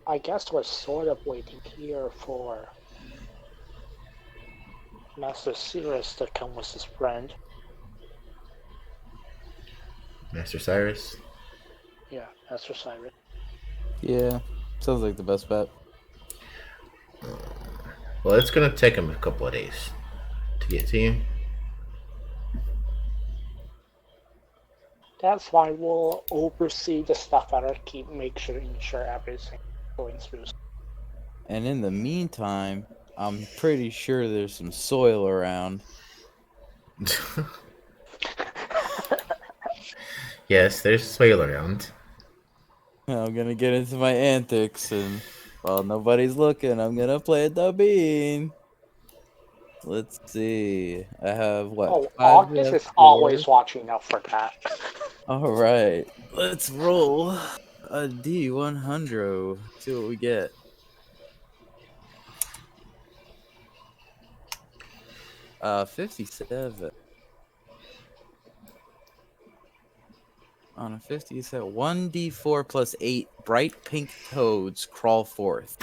I guess we're sort of waiting here for Master Cyre to come with his friend. Master Cyrus. Yeah, Master Cyre. Yeah, sounds like the best bet. Well, it's gonna take him a couple of days to get to you. That's why we'll oversee the stuff at our keep, ensure everything's going through. And in the meantime, I'm pretty sure there's some soil around. Yes, there's soil around. I'm gonna get into my antics, and while nobody's looking, I'm gonna play the bean. Let's see. I have what? Oh, 5, August we is have 4. always watching out for that. All right. Let's roll a D100. See what we get. Uh, 57. On a 50, you said 1d4 plus 8 bright pink toads crawl forth.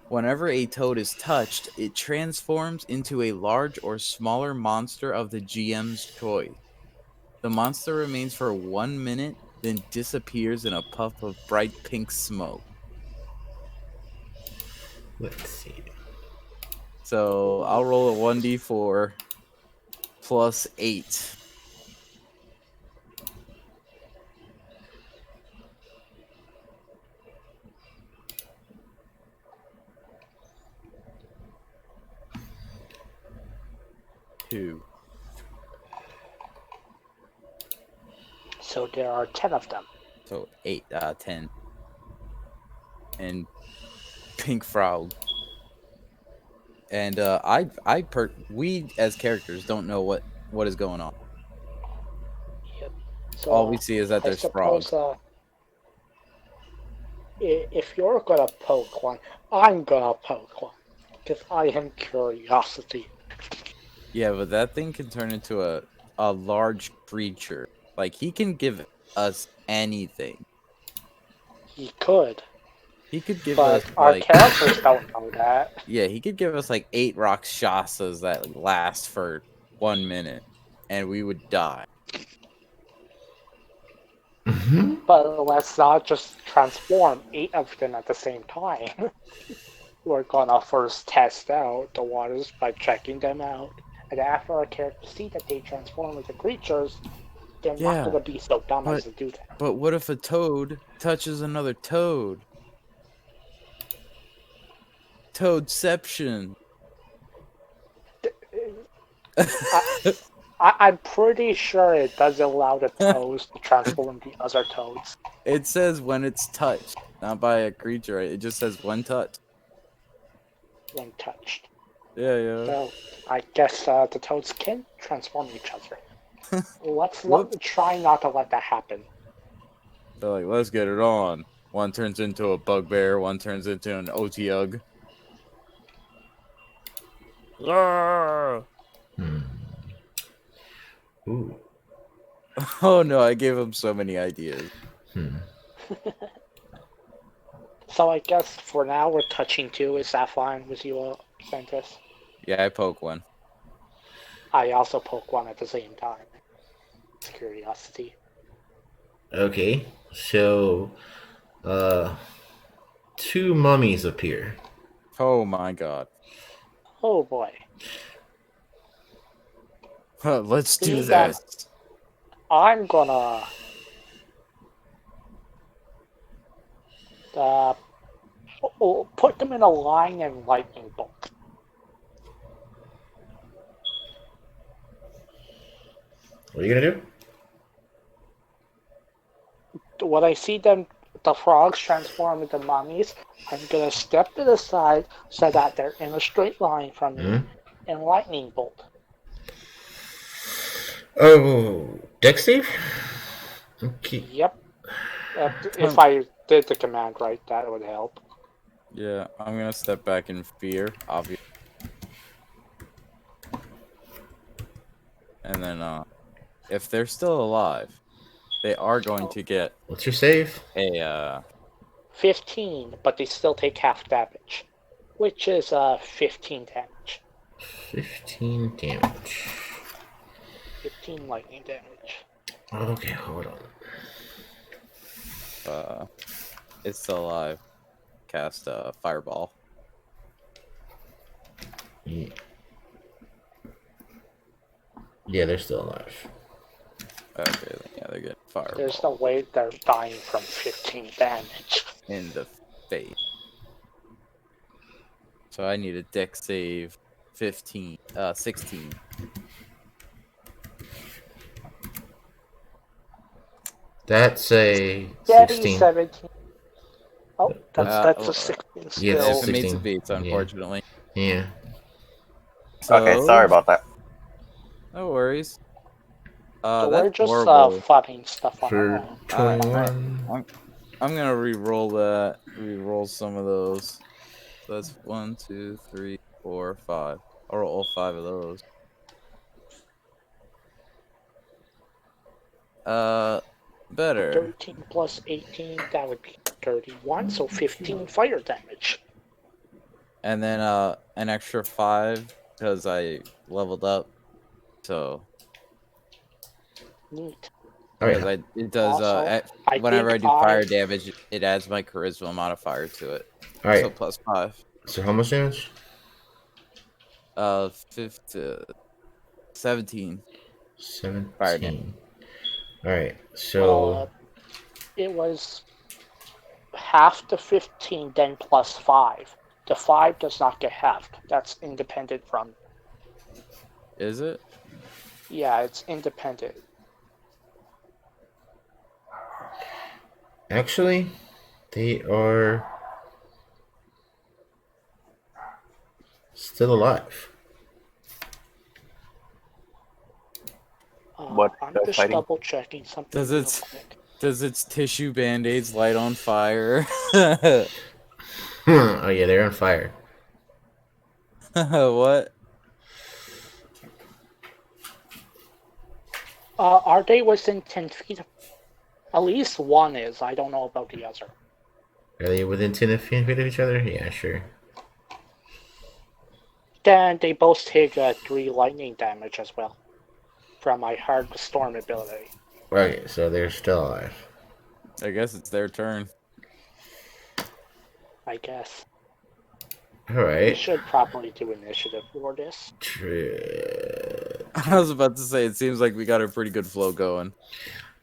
Whenever a toad is touched, it transforms into a large or smaller monster of the GM's choice. The monster remains for 1 minute, then disappears in a puff of bright pink smoke. Let's see. So I'll roll a 1d4 plus 8. Two. So there are 10 of them. So 8, 10. And pink frog. And we as characters don't know what is going on. Yep. So, All we see is that I there's frogs. suppose, if you're gonna poke one, I'm gonna poke one. Because I am curiosity. Yeah, but that thing can turn into a large creature. Like, he can give us anything. He could. He could give But us, our like... characters don't know that. Yeah, he could give us, like, 8 Rakshasas that last for 1 minute. And we would die. But let's not just transform 8 of them at the same time. We're gonna first test out the waters by checking them out. And after our characters see that they transform into creatures, they're not gonna be so dumb as to do that. But what if a toad touches another toad? Toadception. I'm pretty sure it doesn't allow the toads to transform into other toads. It says when it's touched, not by a creature. It just says when touched. When touched. Yeah. So I guess the toads can transform each other. Let's try not to let that happen. They're like, let's get it on. One turns into a bugbear, one turns into an Otyugh. Ooh. Oh no, I gave him so many ideas. So I guess for now we're touching 2. Is that fine with you, Santos? Yeah, I poke one. I also poke one at the same time. It's curiosity. Okay, so 2 mummies appear. Oh my god. Oh boy. Let's do See that? this. I'm gonna put them in a line and lightning bolt. What are you gonna do? When I see them, the frogs transform into mummies, I'm gonna step to the side so that they're in a straight line from me and lightning bolt. Oh, dex save? Okay. Yep. If I did the command right, that would help. Yeah, I'm gonna step back in fear, obviously. And then, if they're still alive, they are going to get... What's your save? A, 15, but they still take half damage, which is 15 damage. 15 damage. 15 lightning damage. Okay, hold on. It's still alive. Cast Fireball. Yeah, they're still alive. Okay, yeah, they're getting Fireball. There's no way they're dying from 15 damage. In the face. So I need a dex save 16. That's a Daddy 16. 17. Oh, that's a 16 still. Yeah, If that's it meets 16. it beats, unfortunately. Yeah. Okay, sorry about that. No worries. So That's we're just horrible. fighting stuff on our For own. 21. I'm gonna re-roll that. Re-roll some of those. So that's 1, 2, 3, 4, 5. I'll roll all 5 of those. Better. 13 plus 18, that would be 31, so 15 fire damage. And then an extra 5 because I leveled up. So Neat. All because right. it does Also, I whenever I think do fire damage, it adds my charisma modifier to it. All right. So plus 5. So how much damage? 15, 17. 17. All right. So it was half the 15, then plus 5. The 5 does not get halved. That's independent from. Is it? Yeah, it's independent. actually, they are still alive. What I'm they're just fighting? double checking something Does real it- quick. Does its tissue band-aids light on fire? Oh yeah, they're on fire. What? Are they within 10 feet? At least one is. I don't know about the other. Are they within 10 feet of each other? Yeah, sure. Then they both take 3 lightning damage as well from my hard storm ability. Okay, so they're still alive. I guess it's their turn. I guess. All We right. should probably do initiative for this. I was about to say, it seems like we got a pretty good flow going.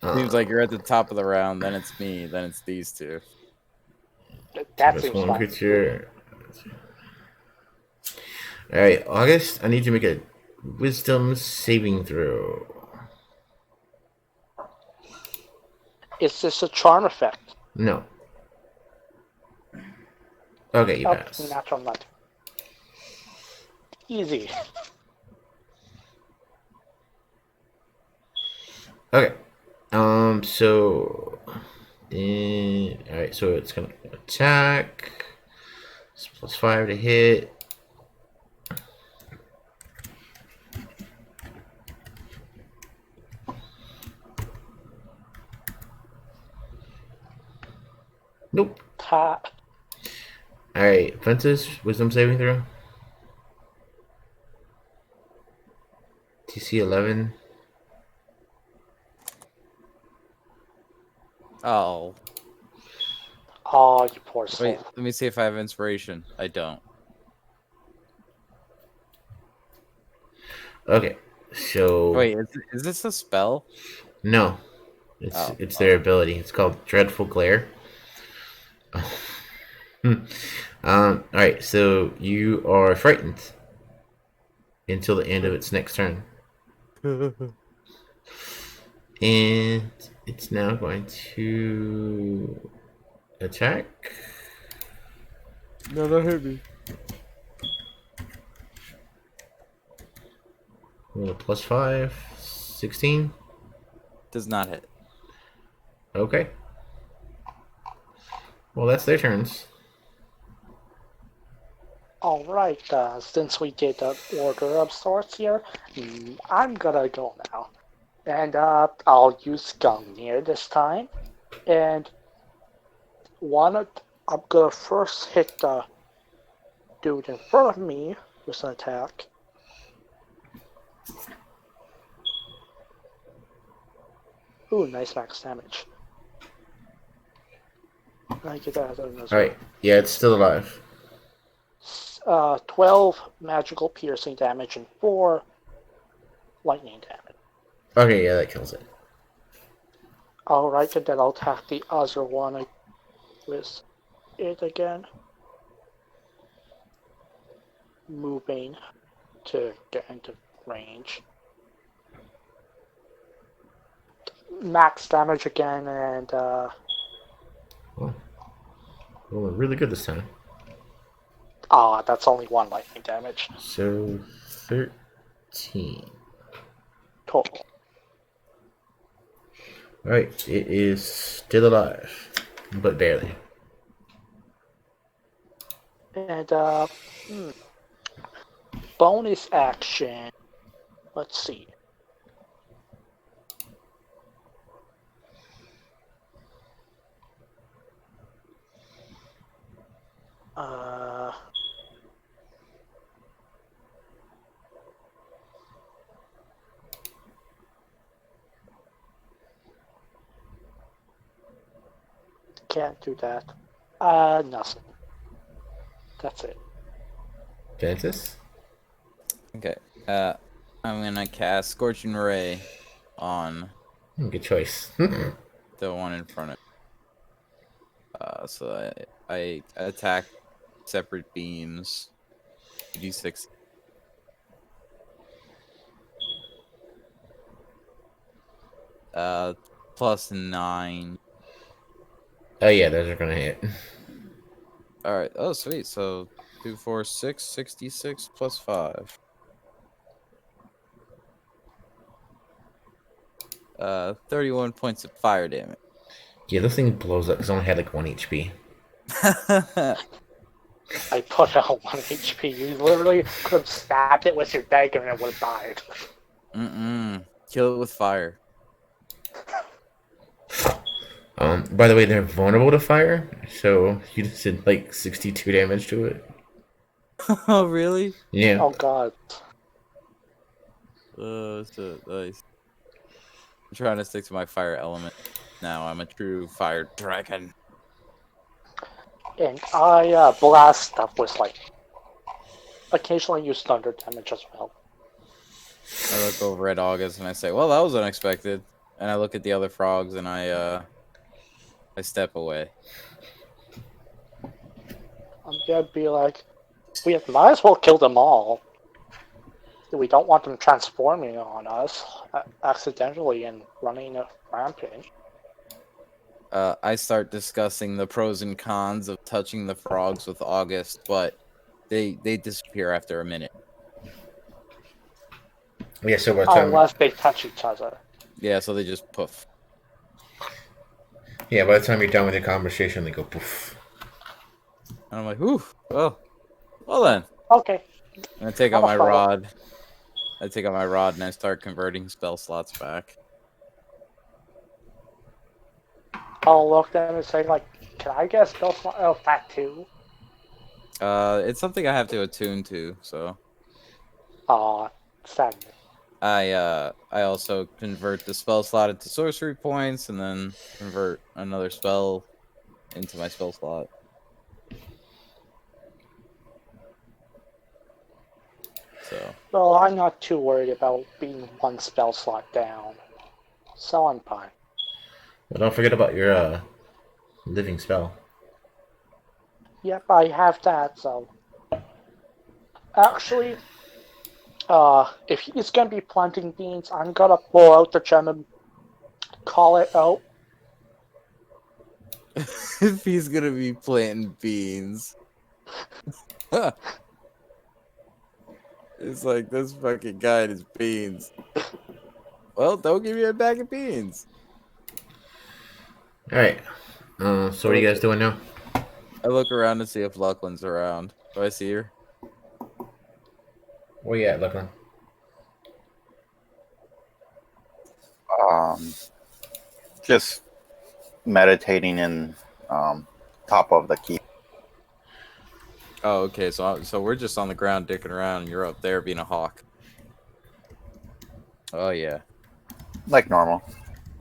Seems like you're at the top of the round, then it's me, then it's these two. That seems one fine. creature. All right, August. I need you to make a Wisdom saving throw. Is this a charm effect? No. Okay, you Oh, pass. natural nut. Easy. Okay. So, all right. So it's gonna attack. It's +5 to hit. Nope. Ha. All right, Fences, Wisdom saving throw. TC 11. Oh. Oh, you poor soul. Wait, let me see if I have inspiration. I don't. Okay, so Wait, is this a spell? no, it's their ability. It's called Dreadful Glare. All right, so you are frightened until the end of its next turn, and it's now going to attack. No, don't hit me. Roll a +5, 16. Does not hit. Okay. Well, that's their turns. Alright, since we did the order of sorts here, I'm gonna go now. And I'll use Gungnir this time. And I'm gonna first hit the dude in front of me with an attack. Ooh, nice max damage. I get that as well. Alright, yeah, it's still alive. 12 magical piercing damage and 4 lightning damage. Okay, yeah, that kills it. Alright, and then I'll attack the other one with it again. Moving to get into range. Max damage again, and Rolling really good this time. that's only 1 lightning damage. So 13. Total. Alright, it is still alive, but barely. And bonus action. Let's see. Can't do that. Nothing. That's it. Genesis? Okay. I'm gonna cast Scorching Ray on Good choice. the one in front of. So I attack separate beams. D6. +9. Oh yeah, those are gonna hit. All right. Oh, sweet. So 2, 4, 6, 66 +5. 31 points of fire damage. Yeah, this thing blows up because I only had like 1 HP. I put out 1 HP. You literally could have stabbed it with your dagger and it would have died. Kill it with fire. By the way, they're vulnerable to fire, so you just did like 62 damage to it. Oh, really? Yeah. Oh god. So nice. I'm trying to stick to my fire element. Now I'm a true fire dragon. And I blast stuff with like occasionally use thunder damage as well. I look over at August and I say, "Well, that was unexpected." And I look at the other frogs and I step away. I'm gonna be like, we might as well kill them all. We don't want them transforming on us accidentally and running a rampage. I start discussing the pros and cons of touching the frogs with August, but they disappear after a minute. Yeah, so by the time, Unless they touch each other. Yeah, so they just poof. yeah, by the time you're done with the conversation, they go poof. And I'm like, "Whew, well then." Okay. And I take out I'm a my follow. rod. I take out my rod and I start converting spell slots back. I'll look at them and say, like, can I get a spell slot of that too? It's something I have to attune to, so Sadness. I also convert the spell slot into sorcery points and then convert another spell into my spell slot. So Well, I'm not too worried about being one spell slot down. So I'm fine. But don't forget about your living spell. Yep, I have that, so. Actually, if he's gonna be planting beans, I'm gonna pull out the gem and call it out. if he's gonna be planting beans. It's like this fucking guy and his beans. Well, don't give me a bag of beans. Alright. So what are you guys doing now? I look around to see if Luclin's around. Do I see her? Where you at, Luclin? Just meditating in top of the keep. Oh, okay. So we're just on the ground dicking around, and you're up there being a hawk. Oh yeah. Like normal.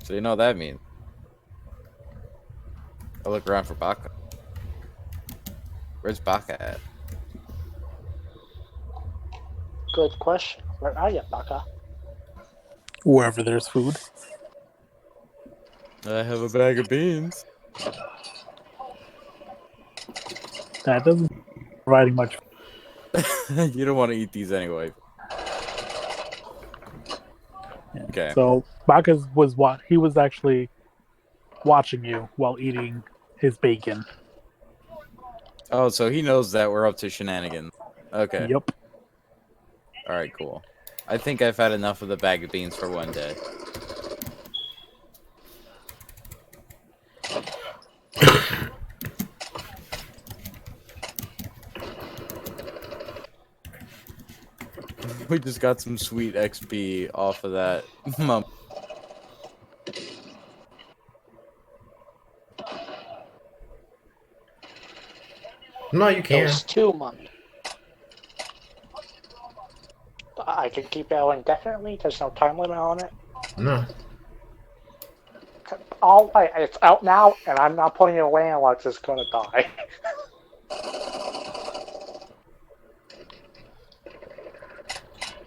So you know what that means. I look around for Baka. Where's Baka at? Good question. Where are you, Baka? Wherever there's food. I have a bag of beans. That doesn't providing much. You don't want to eat these anyway. Yeah. Okay. So Bacchus was he was actually watching you while eating his bacon. Oh, so he knows that we're up to shenanigans. Okay. Yep. Alright, cool. I think I've had enough of the bag of beans for one day. We just got some sweet XP off of that. No, you It can. was 2 months. I can keep it indefinitely. There's no time limit on it. No. It's out now, and I'm not putting it away unless it's gonna die.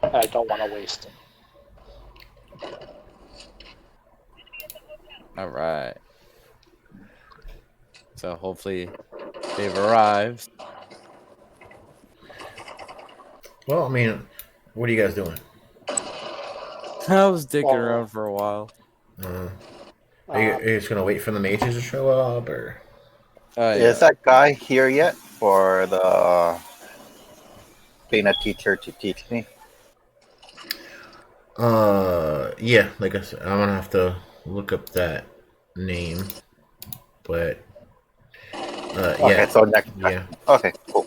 I don't want to waste it. Alright. So hopefully they've arrived. Well, I mean, what are you guys doing? I was dicking around for a while. Are you just gonna wait for the mages to show up, or? Yeah. Is that guy here yet for the being a teacher to teach me? Yeah. Like I said, I'm gonna have to look up that name, but yeah. Okay, so next. Yeah. Okay, cool.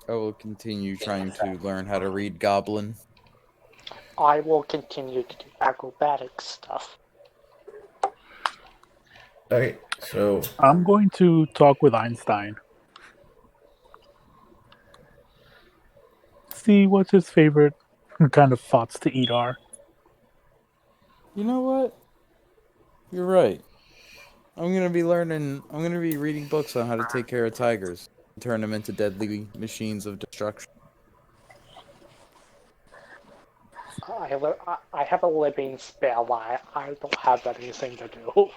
I will continue trying to learn how to read Goblin. I will continue to do acrobatic stuff. Okay. So I'm going to talk with Einstein. See what his favorite kind of thoughts to eat are. You know what? You're right. I'm gonna be reading books on how to take care of tigers and turn them into deadly machines of destruction. I have a living spell. I don't have anything to do.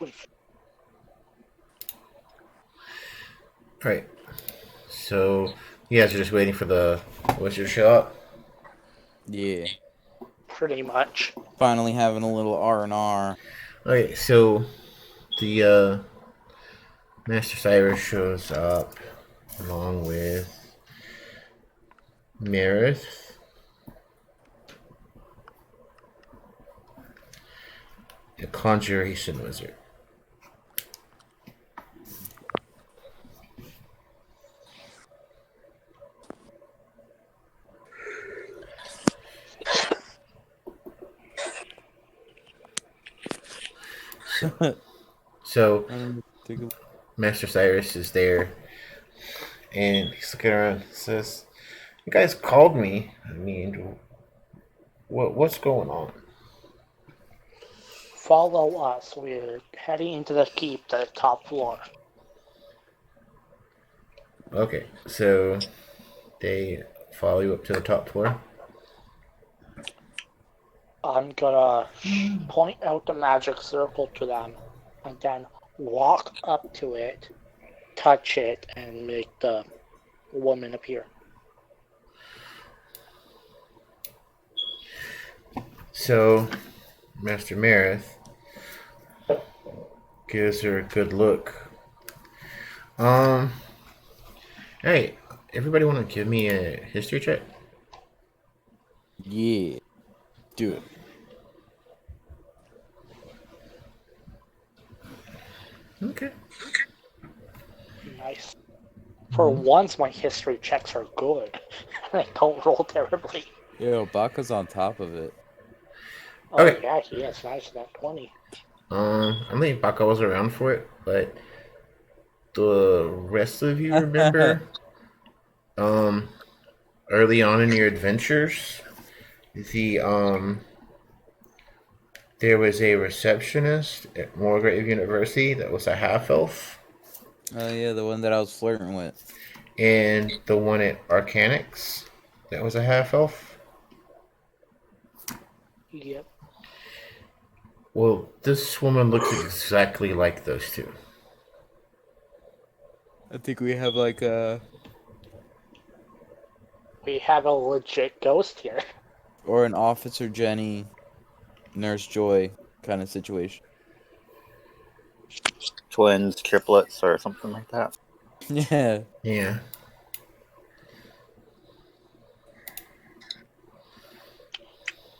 Right. So you guys are just waiting for the wizard to show up. Yeah. Pretty much. Finally having a little R&R. Okay. So the Master Cyre shows up along with Marith. A conjuration wizard. So Master Cyrus is there, and he's looking around and says, "You guys called me. I mean, what's going on?" Follow us. We're heading into the keep, the top floor. Okay, so they follow you up to the top floor. I'm gonna point out the magic circle to them, and then walk up to it, touch it, and make the woman appear. So Master Marith gives her a good look. Hey, everybody want to give me a history check? Yeah. Do it. Okay. Nice. For once, my history checks are good. I don't roll terribly. Yo, Baka's on top of it. Oh, Okay. yeah, he is nice. That 20. I don't think Baka was around for it, but the rest of you remember, early on in your adventures, there was a receptionist at Morgrave University that was a half-elf. Oh yeah, the one that I was flirting with. And the one at Arcanix that was a half-elf. Yep. Well, this woman looks exactly like those two. I think we have like a... We have a legit ghost here. Or an Officer Jenny, Nurse Joy kind of situation. Twins, triplets, or something like that. Yeah. Yeah.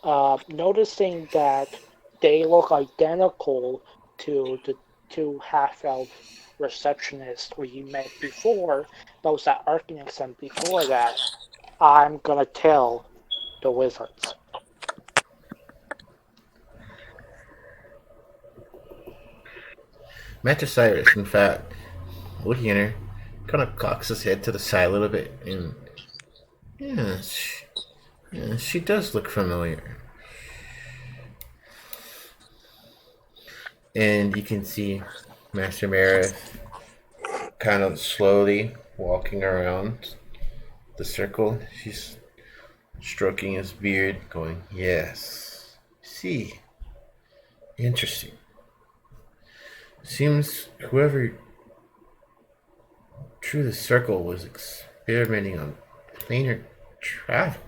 noticing that they look identical to the two half-elf receptionists who you met before, those at Arcane and before that, I'm gonna tell the wizards. Master Cyrus, in fact, looking at her, kind of cocks his head to the side a little bit, and she does look familiar. And you can see Master Marith kind of slowly walking around the circle. She's stroking his beard, going, "Yes. See. Interesting. Seems whoever drew the circle was experimenting on planar travel."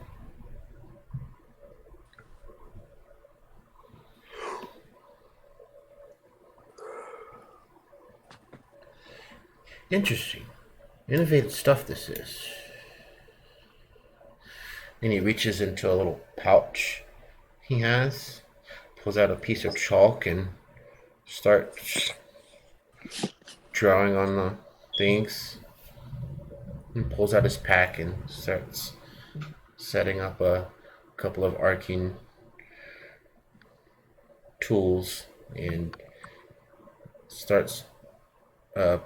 Interesting. Innovative stuff this is. And he reaches into a little pouch he has, pulls out a piece of chalk and starts drawing on the things. And pulls out his pack and starts setting up a couple of arcane tools and starts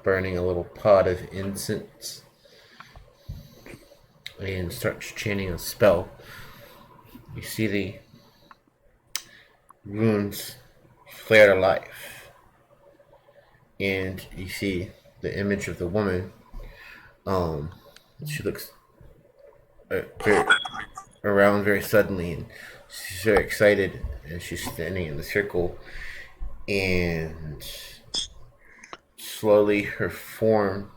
burning a little pot of incense and starts chanting a spell. You see the runes flare to life, and you see the image of the woman. She looks around very suddenly, and she's very excited, and she's standing in the circle, and slowly her form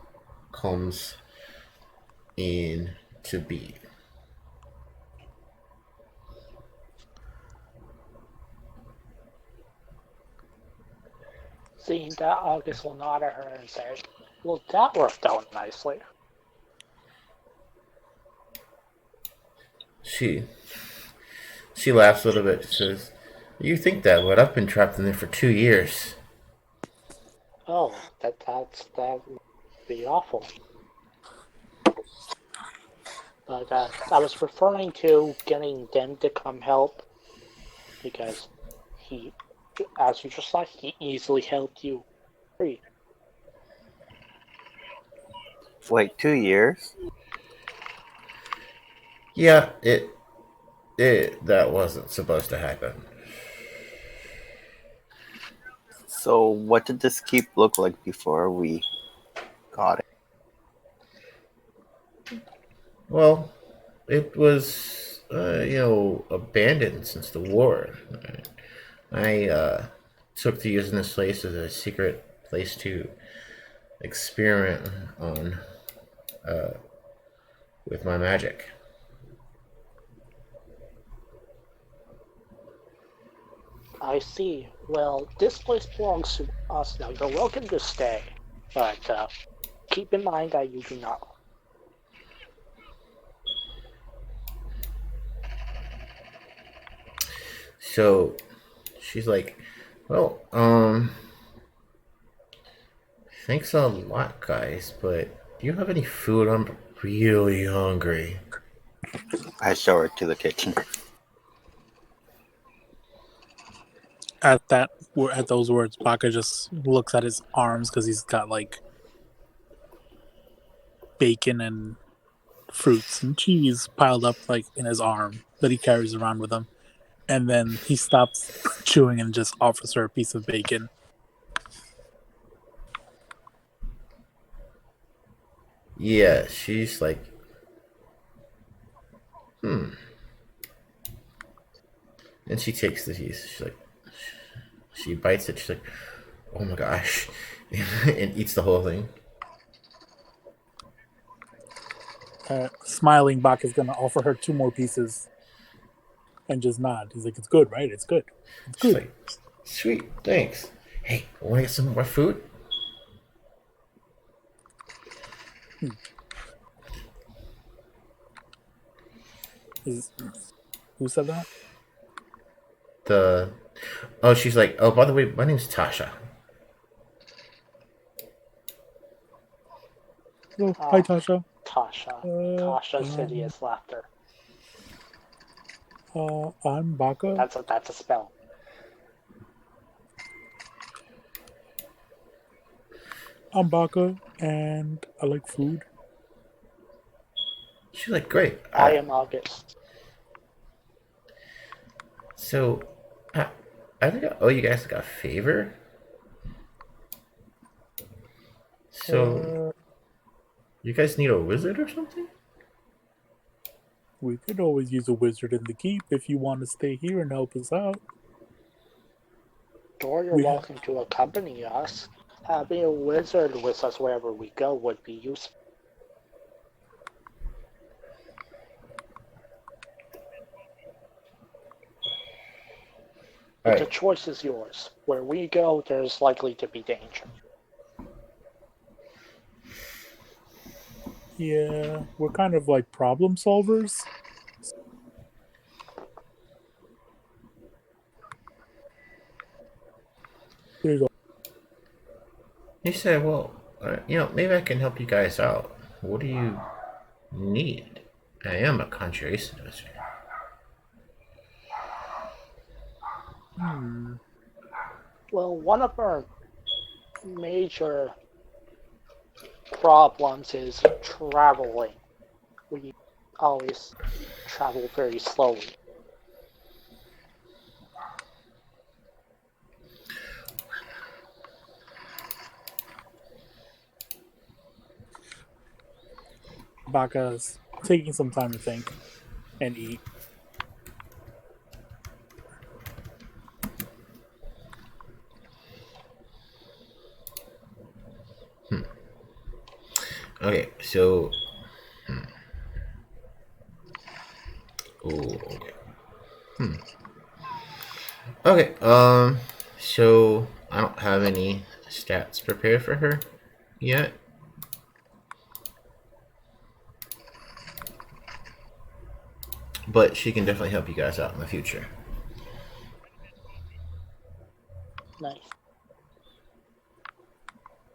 comes into being. Seeing that, August will nod at her and say, "Well, that worked out nicely." She laughs a little bit. She says, "You think that, but I've been trapped in there for 2 years." Oh, that would be awful. But I was referring to getting them to come help, because he, as you just saw, he easily helped you free. Wait, 2 years? Yeah, it that wasn't supposed to happen. So what did this keep look like before we got it? Well, it was abandoned since the war. I took to using this place as a secret place to experiment on with my magic. I see. Well, this place belongs to us now. You're welcome to stay, but keep in mind that you do not. So she's like, "Well, thanks a lot, guys, but do you have any food? I'm really hungry." I show her to the kitchen. At those words, Baka just looks at his arms because he's got like bacon and fruits and cheese piled up like in his arm that he carries around with him, and then he stops chewing and just offers her a piece of bacon. Yeah, she's like, and she takes the piece. She's like, she bites it. She's like, "Oh my gosh," and eats the whole thing. Smiling, Baka's gonna offer her 2 more pieces and just nod. He's like, "It's good, right? It's good. It's She's good." like, "Sweet, thanks. Hey, want to get some more food?" Who said that? Oh, she's like, oh, by the way, my name's Tasha. Oh, hi, Tasha. Tasha. Tasha's hideous laughter. I'm Baka. That's a spell. I'm Baka, and I like food. She's like, great. I am August. So, I think I owe you guys like a favor. So, you guys need a wizard or something? We could always use a wizard in the keep if you want to stay here and help us out. Sure, you're welcome to accompany us. Having a wizard with us wherever we go would be useful. But the choice is yours. Where we go, there's likely to be danger. Yeah, we're kind of like problem solvers. He said, well, maybe I can help you guys out. What do you need? I am a conjuration wizard. Well, one of our major problems is traveling. We always travel very slowly. Baka's taking some time to think and eat. Okay, so. Oh, okay. Okay, so I don't have any stats prepared for her yet. But she can definitely help you guys out in the future. Nice.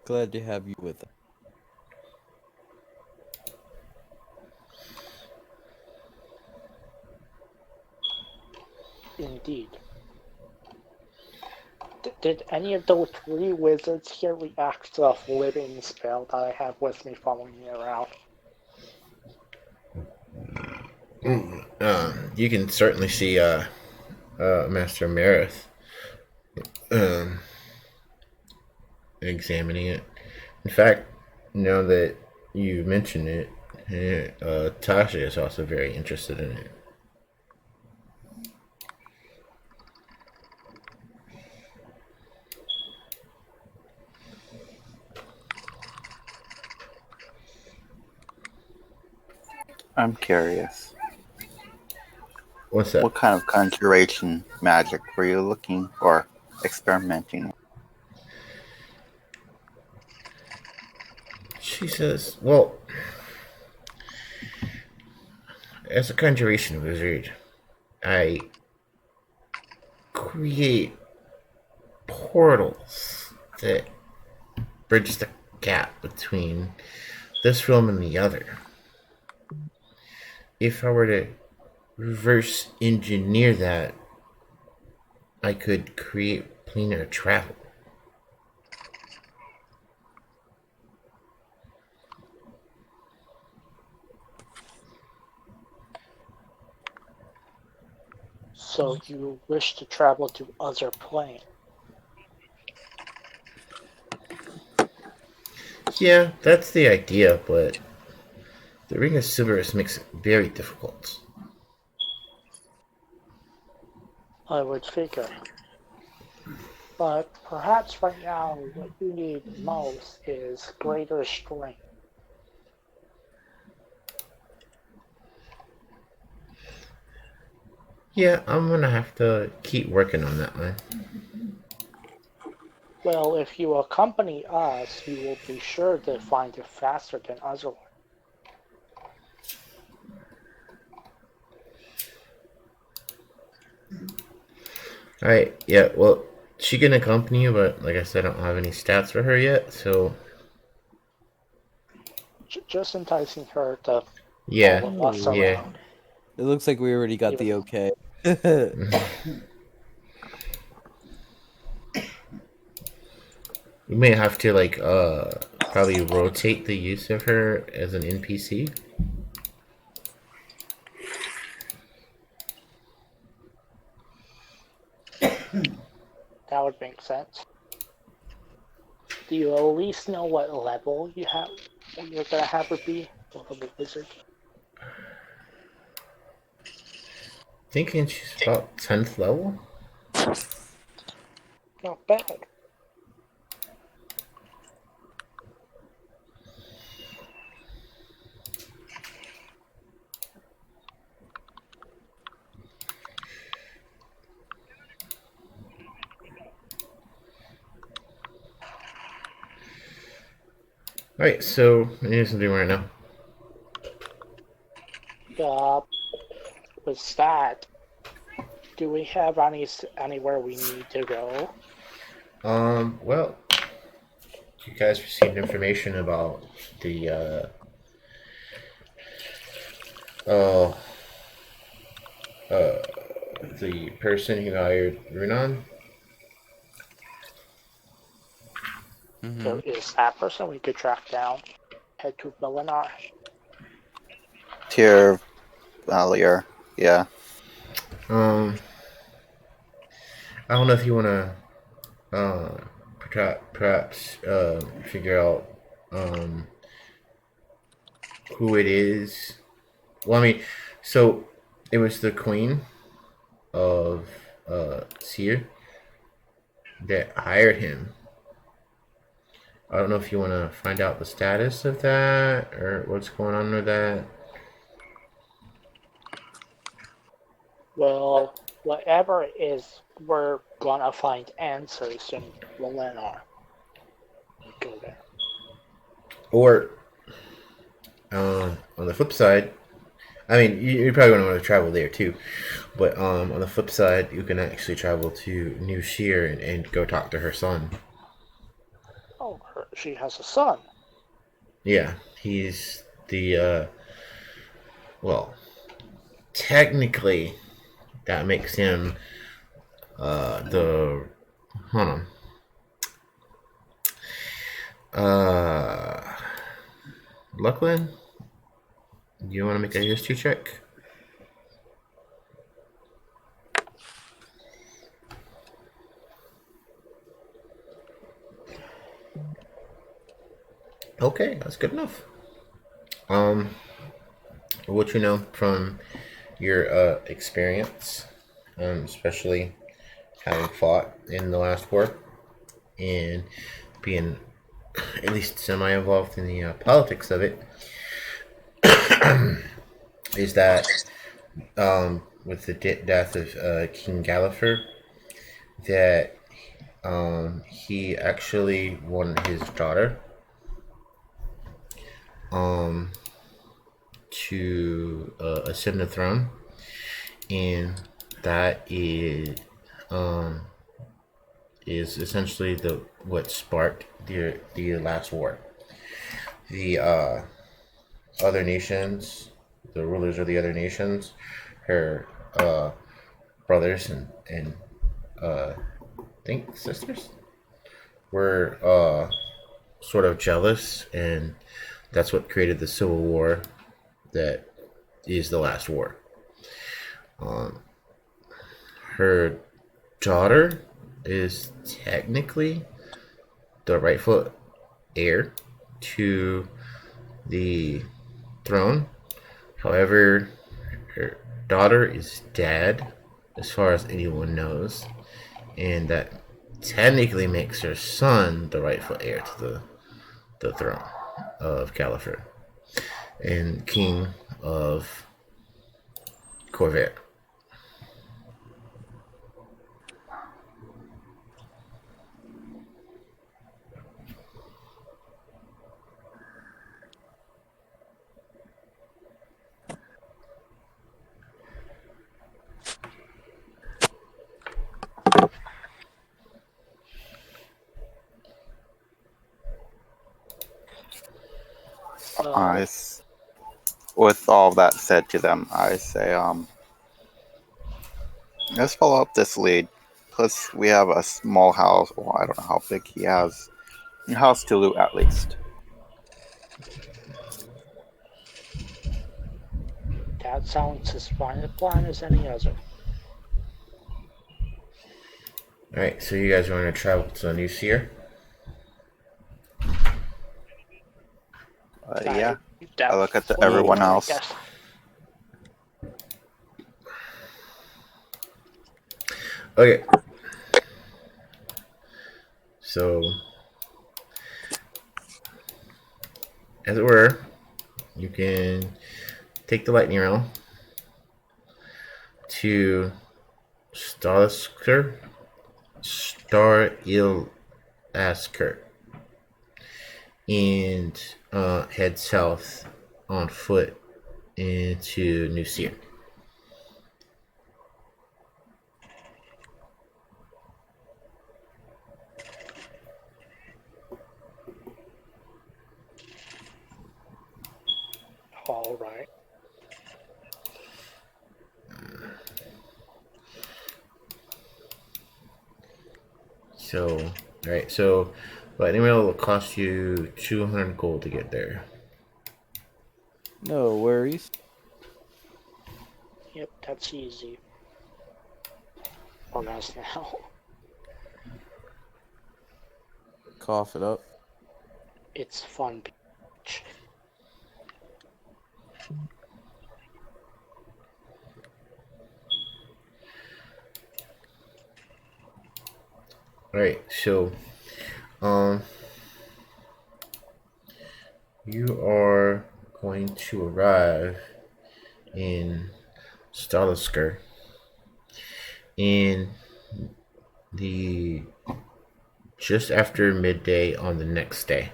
Glad to have you with us. Indeed. Did any of those 3 wizards hear the act of living spell that I have with me following me around? You can certainly see Master Marith examining it. In fact, now that you mention it, Tasha is also very interested in it. I'm curious. What's that? What kind of conjuration magic were you looking or experimenting? She says, well, as a conjuration wizard, I create portals that bridge the gap between this realm and the other. If I were to reverse engineer that, I could create planar travel. So you wish to travel to other planes? Yeah, that's the idea, but the Ring of Silverus makes it very difficult. I would figure. But perhaps right now what you need most is greater strength. Yeah, I'm gonna have to keep working on that one. Well, if you accompany us, you will be sure to find it faster than otherwise. Alright, yeah, well, she can accompany you, but like I said, I don't have any stats for her yet, so Just enticing her to yeah, follow us yeah. around. It looks like we already got Even the though- okay. We may have to like probably rotate the use of her as an NPC. That would make sense. Do you at least know what level you're gonna have her be? What level wizard? Thinking she's about 10th level. Not bad. Alright, so I need something right now. With that, do we have anywhere we need to go? Well, you guys received information about the the person who hired Runan. So is that person we could track down? Head to Melinar? Tier Valier. Yeah. I don't know if you want to perhaps figure out who it is. Well, I mean, so it was the Queen of Cyre that hired him. I don't know if you want to find out the status of that or what's going on with that. Well, whatever it is, we're gonna find answers in Melinar. Go there. Or on the flip side, I mean, you're probably going to want to travel there too. But on the flip side, you can actually travel to New Sheer and go talk to her son. Oh, she has a son. Yeah, he's the well, technically, that makes him the hold on. Luclin, do you want to make a history check? Okay, that's good enough. What you know from your experience, especially having fought in the last war and being at least semi-involved in the politics of it, is that with the death of King Gallifrey, that he actually wanted his daughter to ascend the throne, and that is essentially the what sparked the last war. The other nations, the rulers of the other nations, her brothers and I think sisters, were sort of jealous, and that's what created the civil war that is the last war. Her daughter is technically the rightful heir to the throne. However, her daughter is dead, as far as anyone knows, and that technically makes her son the rightful heir to the throne of Gallifrey and king of Corvair. With all that said to them, I say, let's follow up this lead. Plus, we have a small house. Well, I don't know how big he has. A house to loot, at least. That sounds as fine a plan as any other. Alright, so you guys are going to travel to New Cyre? Yeah. That's I look at what everyone I else. guess. Okay. So, as it were, you can take the lightning round to Starilasker, and head south on foot into New Cyre. All right. So, alright, so lightning round will cost you 200 gold to get there. No worries. Yep, that's easy. For us now. Cough it up. It's fun. Alright, so you are going to arrive in Stalisker in the just after midday on the next day.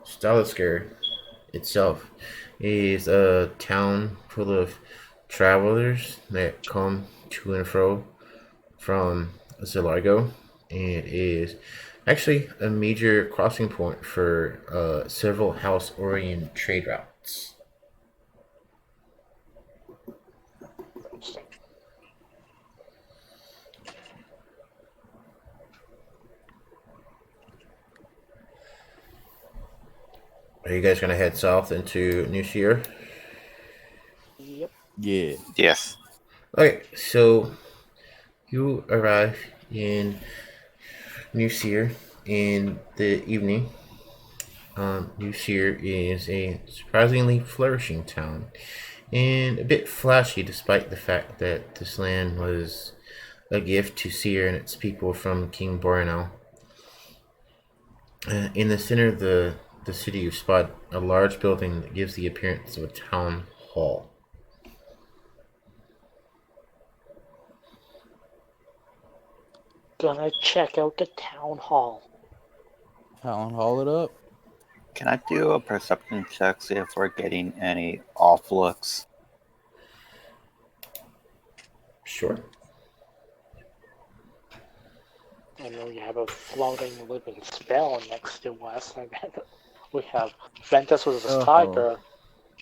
Stalisker itself is a town full of travelers that come to and fro from Zilargo, and is actually a major crossing point for several house-oriented trade routes. Are you guys going to head south into New Cyre? Yep. Yeah. Yes. Okay, so you arrive in New Cyre in the evening. New Cyre is a surprisingly flourishing town and a bit flashy, despite the fact that this land was a gift to Cyre and its people from King Borenal. In the center of the city, you spot a large building that gives the appearance of a town hall. Gonna check out the town hall. Town hall it up. Can I do a perception check, see if we're getting any off looks? Sure. I know we have a floating living spell next to us. I bet we have Ventus was a tiger.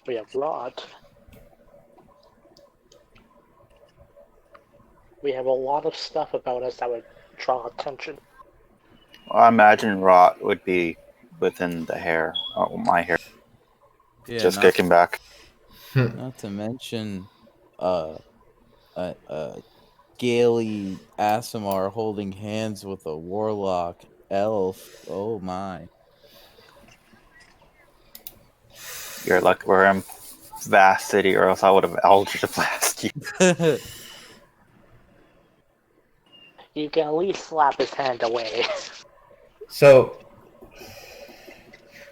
We have Rod. We have a lot of stuff about us that would draw attention. Well, I imagine rot would be within the hair. Oh, my hair. Yeah, Just kicking back. Not to mention, Gaily Asimar holding hands with a warlock elf. Oh my! You're lucky we're in Vast City, or else I would have Eldritch Blast you. You can at least slap his hand away. So,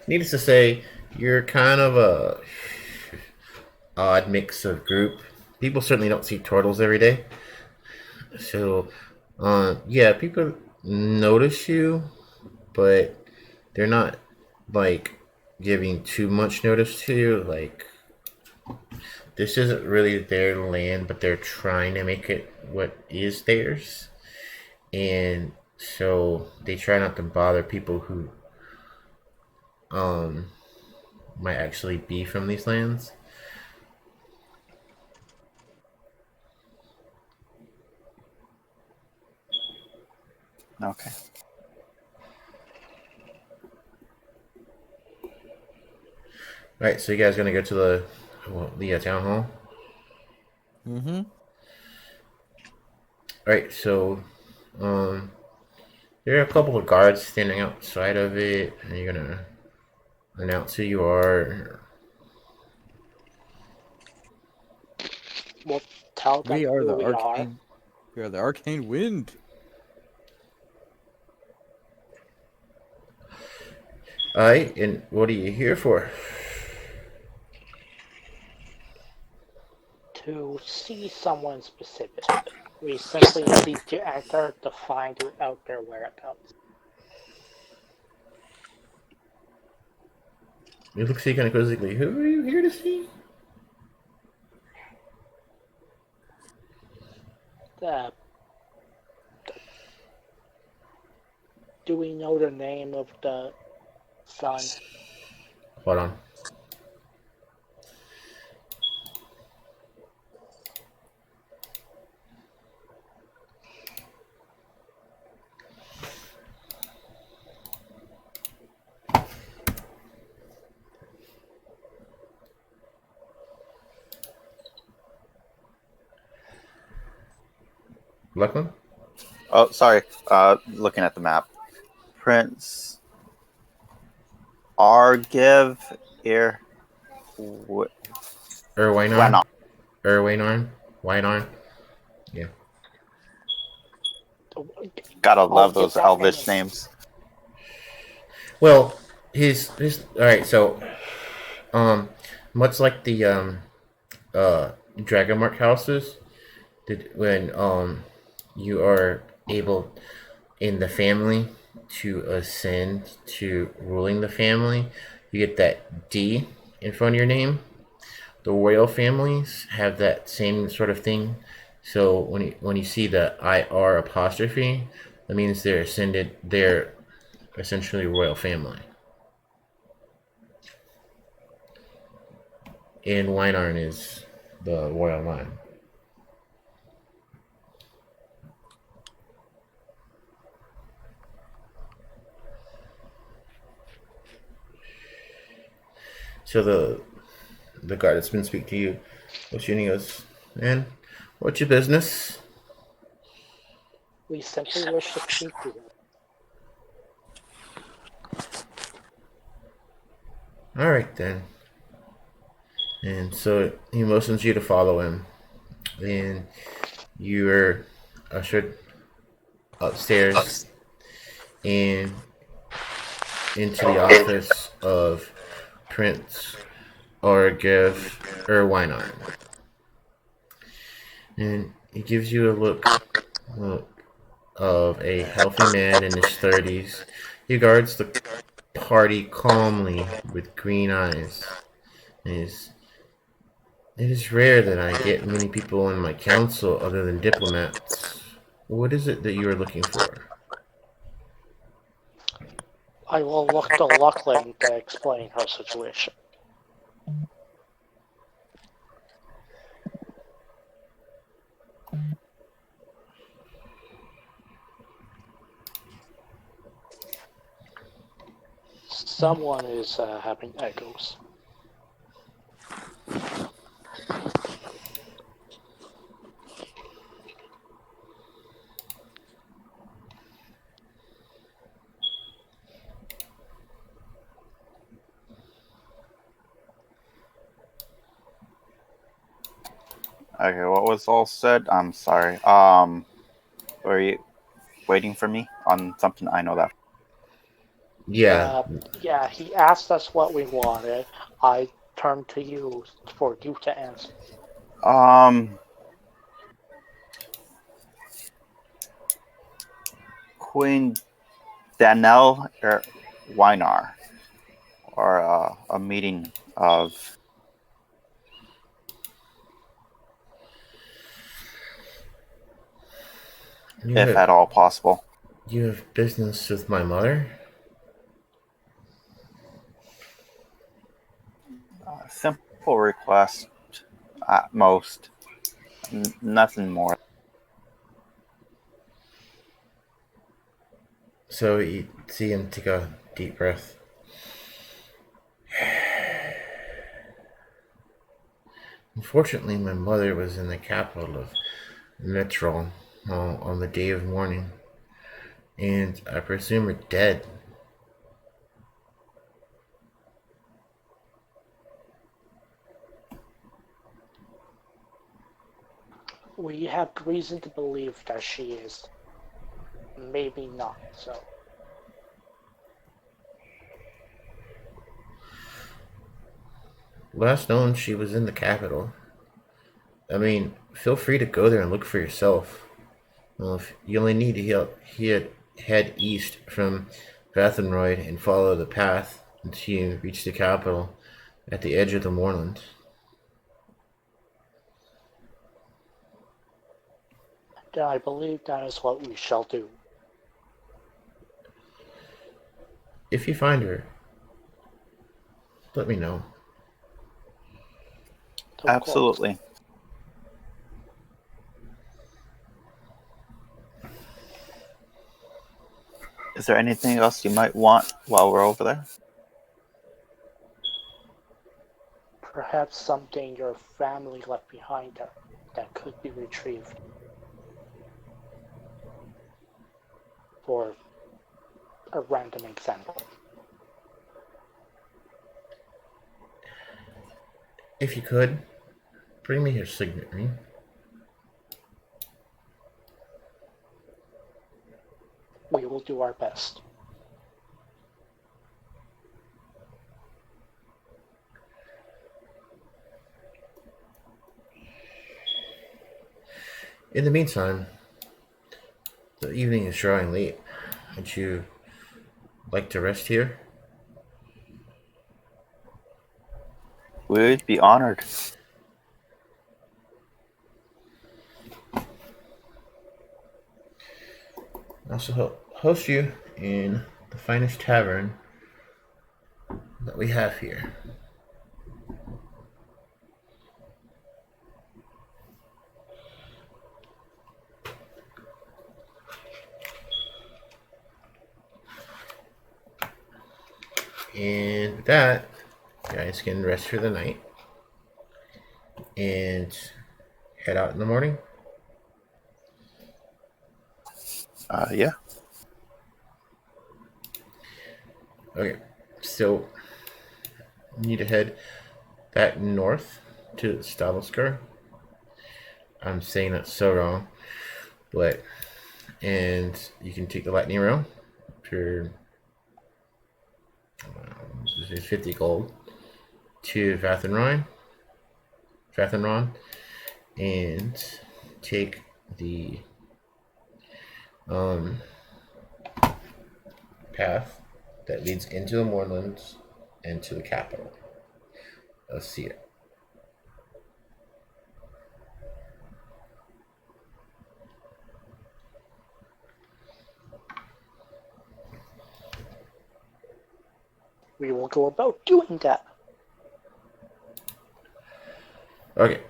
needless to say, you're kind of a odd mix of group. People certainly don't see turtles every day. So, yeah, people notice you, but they're not, like, giving too much notice to you. Like, this isn't really their land, but they're trying to make it what is theirs. And so they try not to bother people who might actually be from these lands. Okay. Right, so you guys gonna go to the town hall? Mm-hmm. Right, so there are a couple of guards standing outside of it, and you're gonna announce who you are. We'll tell them We are who the we are. arcane. We are the Arcane Wind. Alright, and what are you here for? To see someone specific. We simply need to enter to find out their whereabouts. You look kind of quizzically. Who are you here to see? Do we know the name of the son? Hold on. Luclin? Oh, sorry. Looking at the map. Prince Argiv here. Erwainar? Wainar? Yeah. Gotta love get those that elvish name. names. Well, his alright, so much like the Dragon Mark houses, when you are able in the family to ascend to ruling the family, you get that D in front of your name. The royal families have that same sort of thing. So when you see the IR apostrophe, that means they're ascended. They're essentially royal family. And Weinarn is the royal line. So the guard that's been speaking to you, he goes, "Man, what's your business?" We simply wish to speak to him. All right then. And so he motions you to follow him, and you are ushered upstairs and into the office of Prince Orgev Erwinar. And he gives you a look of a healthy man in his 30s. He guards the party calmly with green eyes. It is rare that I get many people in my council other than diplomats. What is it that you are looking for? I will look to Luclin to explain her situation. Someone is having echoes. Okay, what was all said? I'm sorry. Were you waiting for me on something? I know that. Yeah. Yeah, he asked us what we wanted. I turned to you for you to answer. Queen Dannel or Weinar, or a meeting of if at all possible. You have business with my mother? Simple request at most. Nothing more. So you see him take a deep breath. Unfortunately, my mother was in the capital of Metro on the day of mourning, and I presume her dead. We have reason to believe that she is. Maybe not so. Last known, she was in the capital. I mean, feel free to go there and look for yourself. Well, if you only need to head east from Vathenroyd and follow the path until you reach the capital at the edge of the Mournland. Then I believe that is what we shall do. If you find her, let me know. Of Absolutely. course. Is there anything else you might want while we're over there? Perhaps something your family left behind that could be retrieved. For a random example. If you could, bring me your signet ring. We will do our best. In the meantime, the evening is drawing late. Would you like to rest here? We'd be honored. I also host you in the finest tavern that we have here. And with that, you guys can rest for the night and head out in the morning. Yeah. Okay, so you need to head back north to Stavelskar. I'm saying that so wrong, but and you can take the lightning rail for 50 gold to Vathenron, and take the path that leads into the Mournlands and to the capital of Cyre. We will go about doing that. Okay.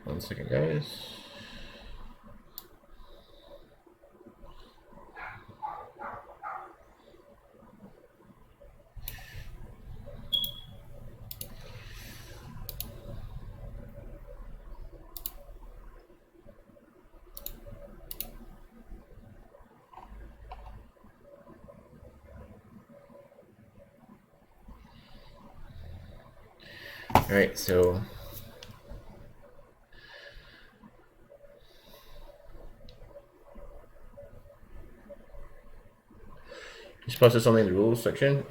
One second, guys. Alright, so just post this only in the rules section.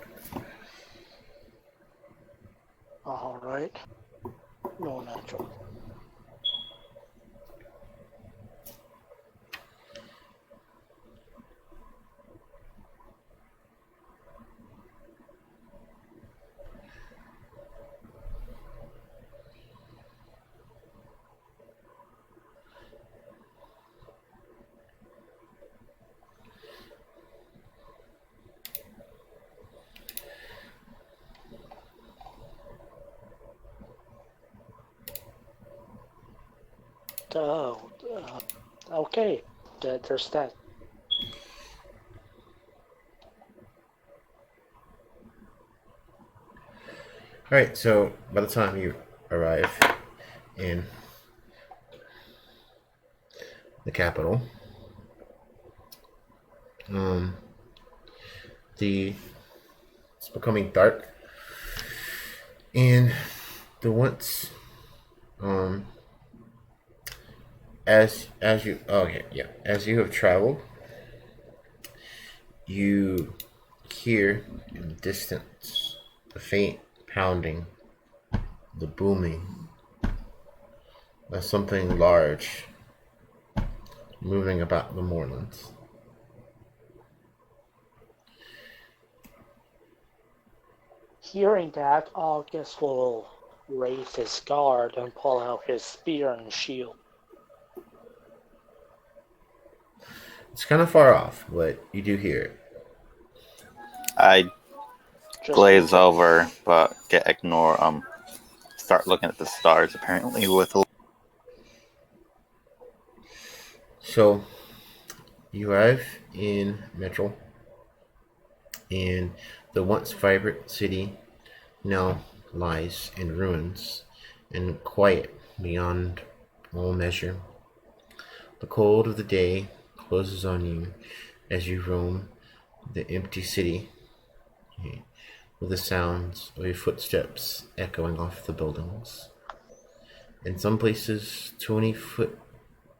They're dead. Alright, so by the time you arrive in the capital, it's becoming dark, and the once as you have traveled, you hear in the distance the faint pounding, the booming of something large moving about the moorlands. Hearing that, August will raise his guard and pull out his spear and shield. It's kind of far off, but you do hear it. I Just glaze over, but ignore. Start looking at the stars. Apparently, with So you arrive in Metro, and the once vibrant city now lies in ruins and quiet beyond all measure. The cold of the day closes on you as you roam the empty city, with the sounds of your footsteps echoing off the buildings. In some places, 20-foot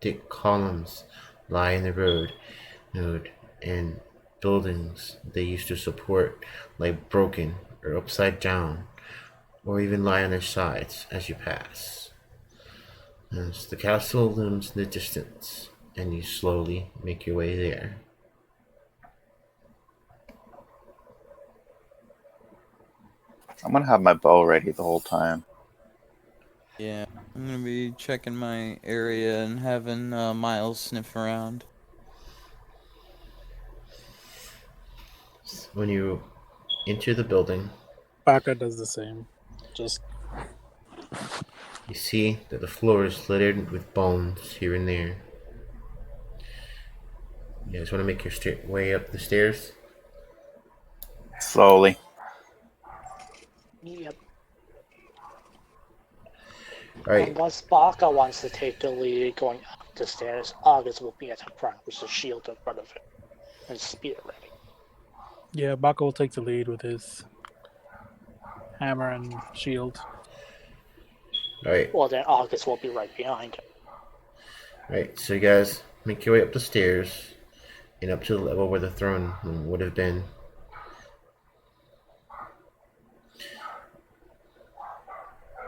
thick columns lie in the road node, and buildings they used to support lie broken or upside down, or even lie on their sides as you pass. As the castle looms in the distance, and you slowly make your way there. I'm gonna have my bow ready the whole time. Yeah, I'm gonna be checking my area and having Miles sniff around. When you enter the building, Baka does the same. Just you see that the floor is littered with bones here and there. You guys want to make your way up the stairs? Slowly. Yep. Alright, Unless Baka wants to take the lead going up the stairs, August will be at the front with a shield in front of it and spear ready. yeah, Baka will take the lead with his hammer and shield. alright, Well, then August will be right behind him. alright. So you guys make your way up the stairs and up to the level where the throne room would have been.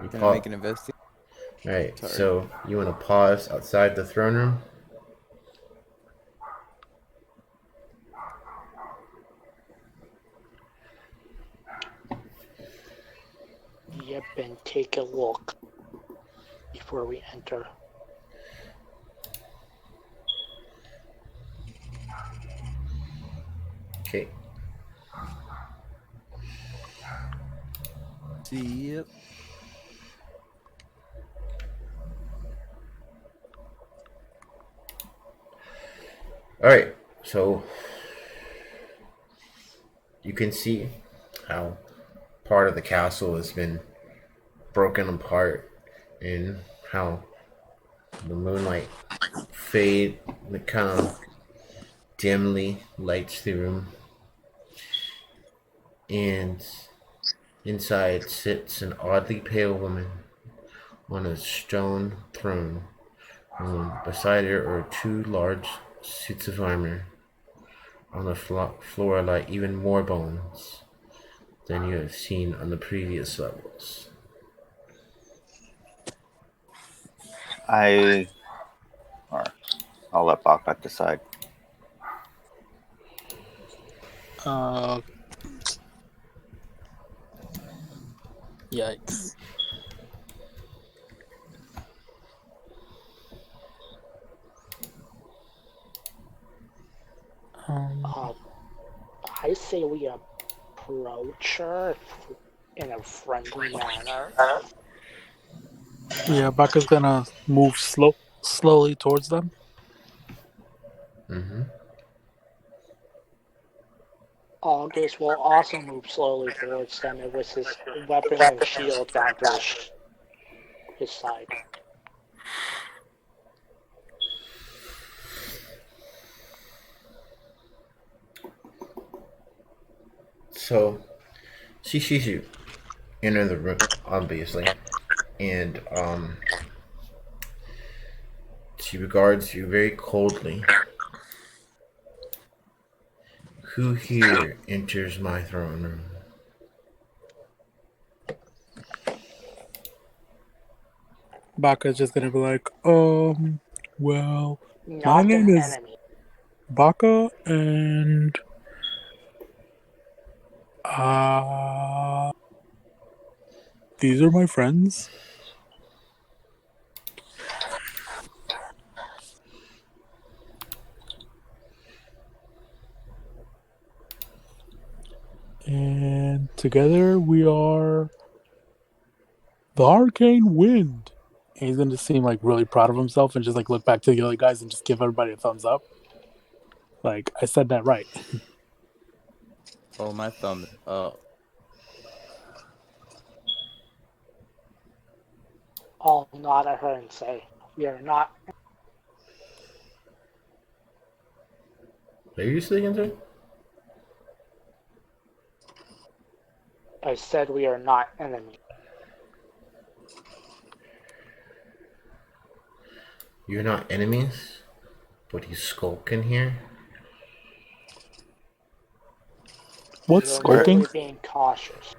You Can I make an investigation? Alright, Sorry. so you want to pause outside the throne room? Yep, and take a look before we enter. Okay. Yep. Alright, so you can see how part of the castle has been broken apart and how the moonlight fade and kind of dimly lights the room. And inside sits an oddly pale woman on a stone throne. Beside her are two large suits of armor. On the floor lie even more bones than you have seen on the previous levels. I'll let Baka decide. Yikes. I say we approach her in a friendly manner. Yeah, Baka's gonna move slowly towards them. Mm-hmm. August will also move slowly towards them with his weapon and shield down to his side. So she sees you enter the room, obviously, and she regards you very coldly. Who here enters my throne room? Baka's just gonna be like, well, my Not name an is enemy. Baka, and these are my friends. And together we are the Arcane Wind. And he's gonna seem like really proud of himself and just like look back to the other guys and just give everybody a thumbs up. Like, I said that right. Oh, my thumb up. I'll nod at her and say, we are not. Are you speaking to? I said we are not enemies. You're not enemies, but you skulk in here. What's We're skulking? merely being cautious.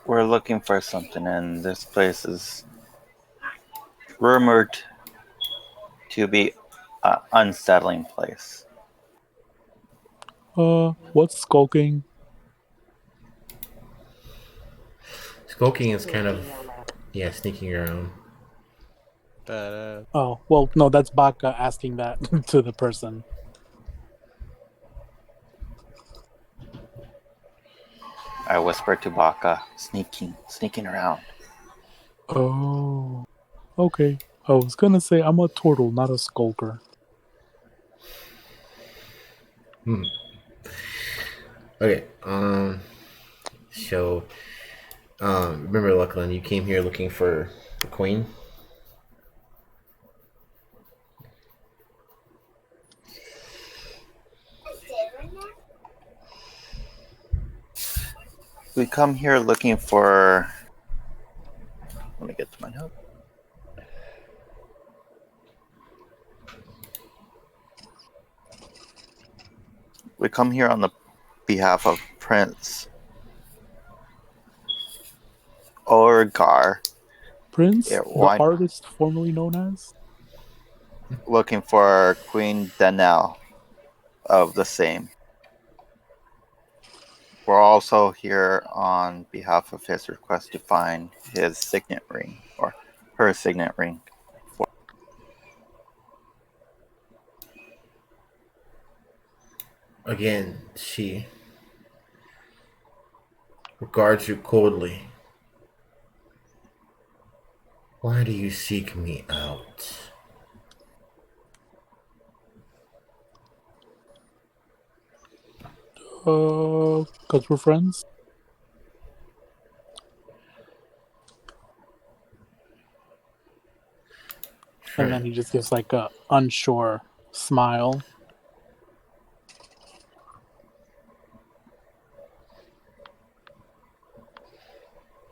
We're looking for something, and this place is rumored to be an unsettling place. What's skulking? Skulking is kind of, Sneaking around. yeah, sneaking around. Badass. Oh, well, no, that's Baka asking that to the person. I whispered to Baka, sneaking around. Oh, okay. I was gonna say I'm a turtle, not a skulker. Okay. So, remember, Luclin, you came here looking for the queen. We come here looking for. Let me get to my note. We come here on the behalf of Prince Orgar, Prince, Yeah, the why- artist formerly known as? looking for Queen Dannel of the same. We're also here on behalf of his request to find his signet ring, or her signet ring. Again, she regards you coldly. Why do you seek me out? Cause we're friends. And then he just gives like a unsure smile.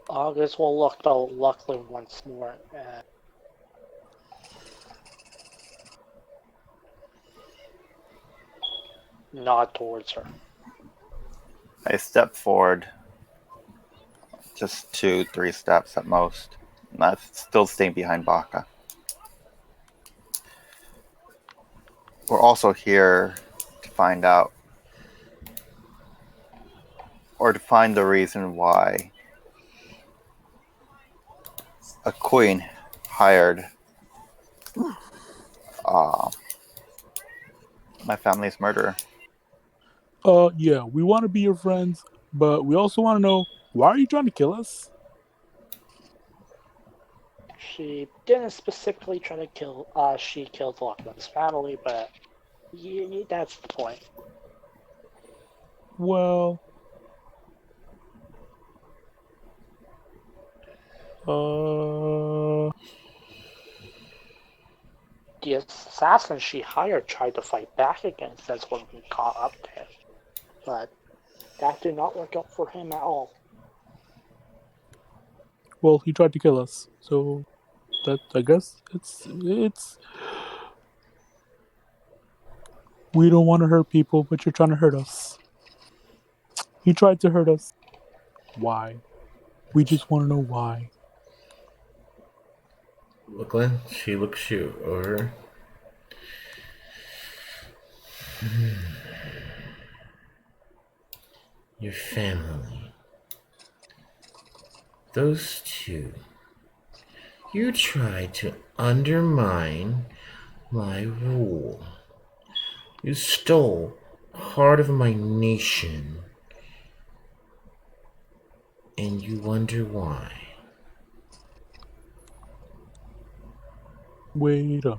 August will look to Luclin once more and nod towards her. I step forward, just 2-3 steps at most. And I'm still staying behind Baka. We're also here to find out, or to find the reason why a queen hired my family's murderer. Yeah, we want to be your friends, but we also want to know, why are you trying to kill us? She didn't specifically try to kill, she killed Luclin's family, but That's the point. Well, The assassin she hired tried to fight back against us when we caught up to him, but that did not work out for him at all. well, he tried to kill us, so that I guess it's. We don't want to hurt people, but you're trying to hurt us. He tried to hurt us. Why? We just want to know why. Luclin, she looks you over. Your family. Those two. You tried to undermine my rule. You stole part of my nation. And you wonder why. Wait a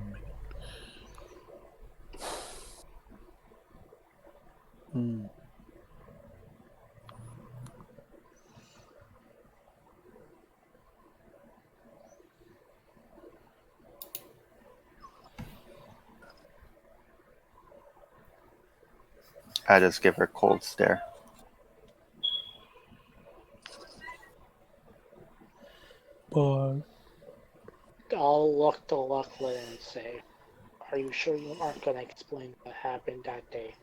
minute. I just give her a cold stare. But I'll look to Luclin and say, "Are you sure you aren't going to explain what happened that day?"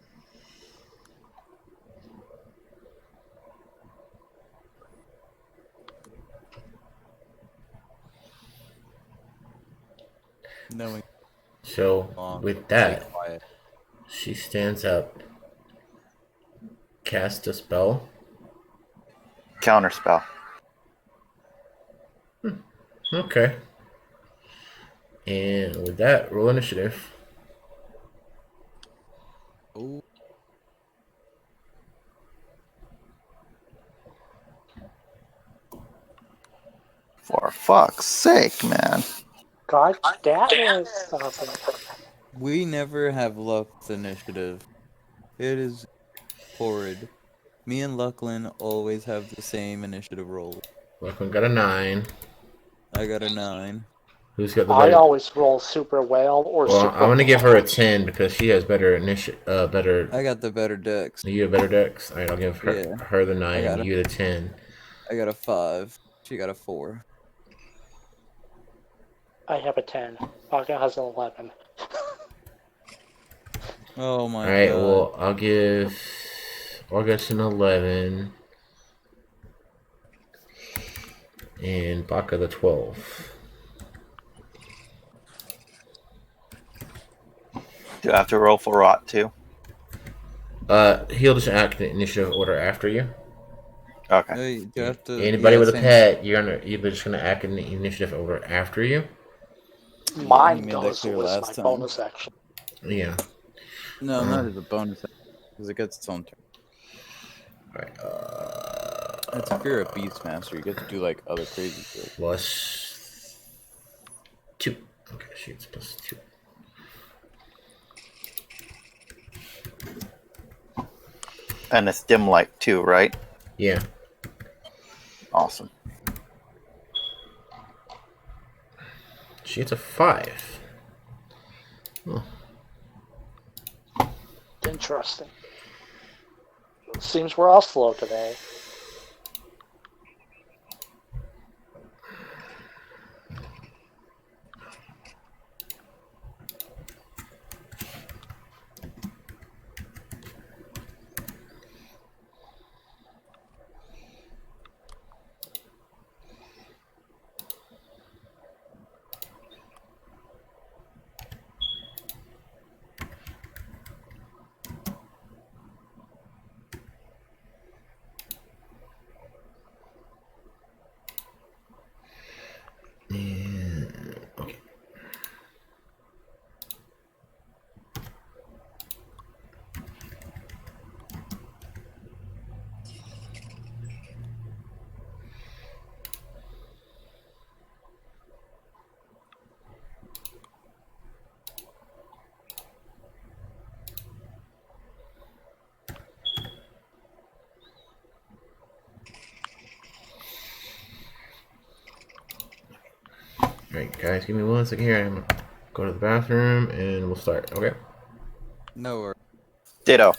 Knowing So, long, with stay that, quiet. she stands up, casts a spell. Counterspell. Okay. And with that, roll initiative. Oh, For fuck's sake, man. God, that was something. we never have luck with initiative. It is horrid. Me and Luclin always have the same initiative roll. Luclin got a 9. I got a 9. Who's got the I better? always roll super well or Well, super I'm gonna give bad. her a 10 because she has better better. I got the better dex. You have better decks. All right, I'll give her Yeah. her the 9 got and it. you the 10. I got a 5. She got a 4. I have a 10. Baka has an 11. Oh my All right. god. Well, I'll give August an 11 and Baka the 12. Do I have to roll for rot too? He'll just act in initiative order after you. Okay. Hey, you have to, Anybody with a same- pet, you're just gonna act in the initiative order after you. Yeah, he Mine made that does clear was last my time. bonus action. Yeah. No, not as a bonus because it gets its own turn. All right. It's if you're a Beastmaster, you get to do like other crazy shit. Plus 2. Okay, shoots plus 2. And it's dim light too, right? Yeah. Awesome. She gets a 5. Oh. Interesting. Seems we're all slow today. guys, give me 1 second here. I'm gonna go to the bathroom and we'll start. Okay. No worries. Ditto.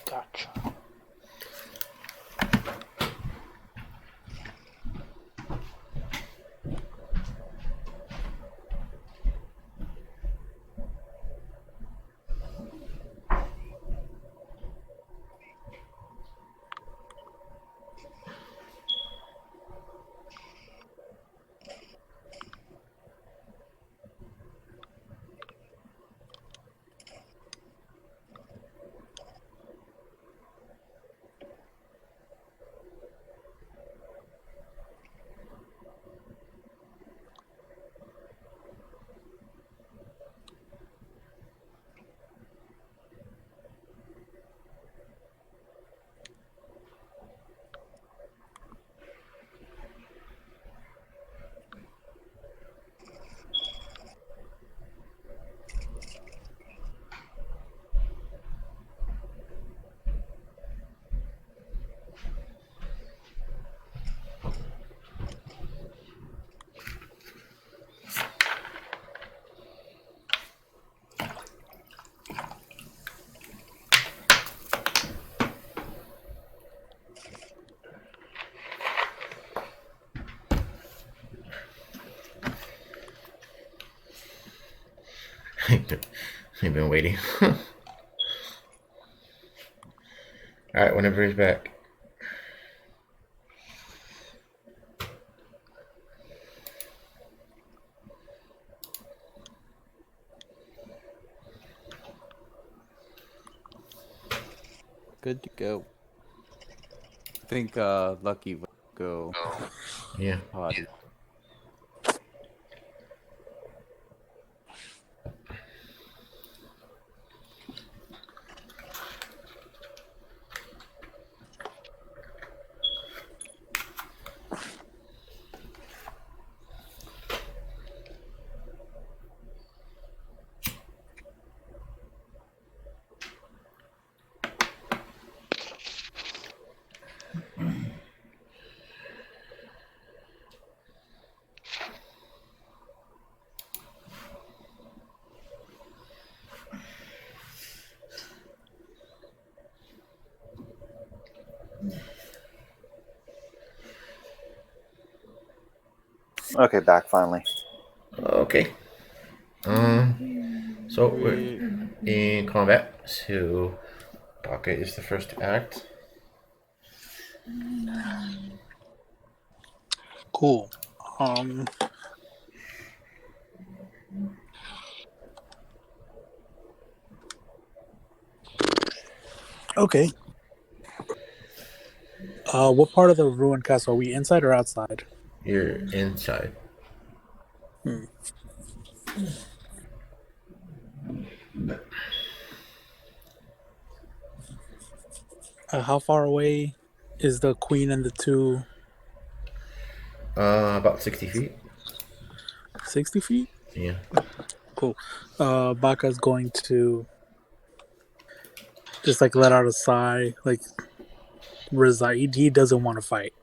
Gotcha. I've been waiting. Alright, whenever he's back. Good to go. I think Lucky will go Yeah. potty. Okay, back finally. Okay. So we're in combat. So Baka is the first to act. Cool. Okay. What part of the ruined castle are we, inside or outside? You're inside. How far away is the queen and the two? About 60 feet. 60 feet? Yeah. Cool. Baka's going to just like let out a sigh, like resign. He doesn't want to fight,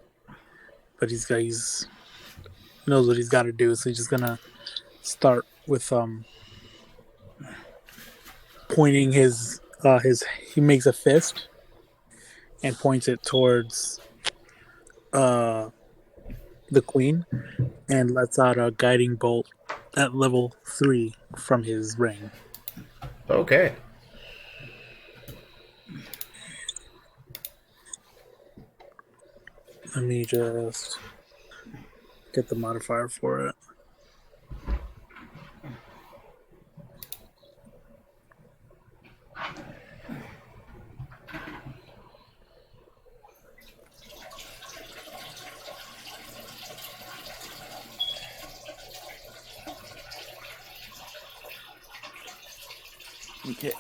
but he knows what he's got to do. So he's just gonna start with pointing his he makes a fist and points it towards the queen and lets out a guiding bolt at level 3 from his ring. Okay. Let me just get the modifier for it. Okay.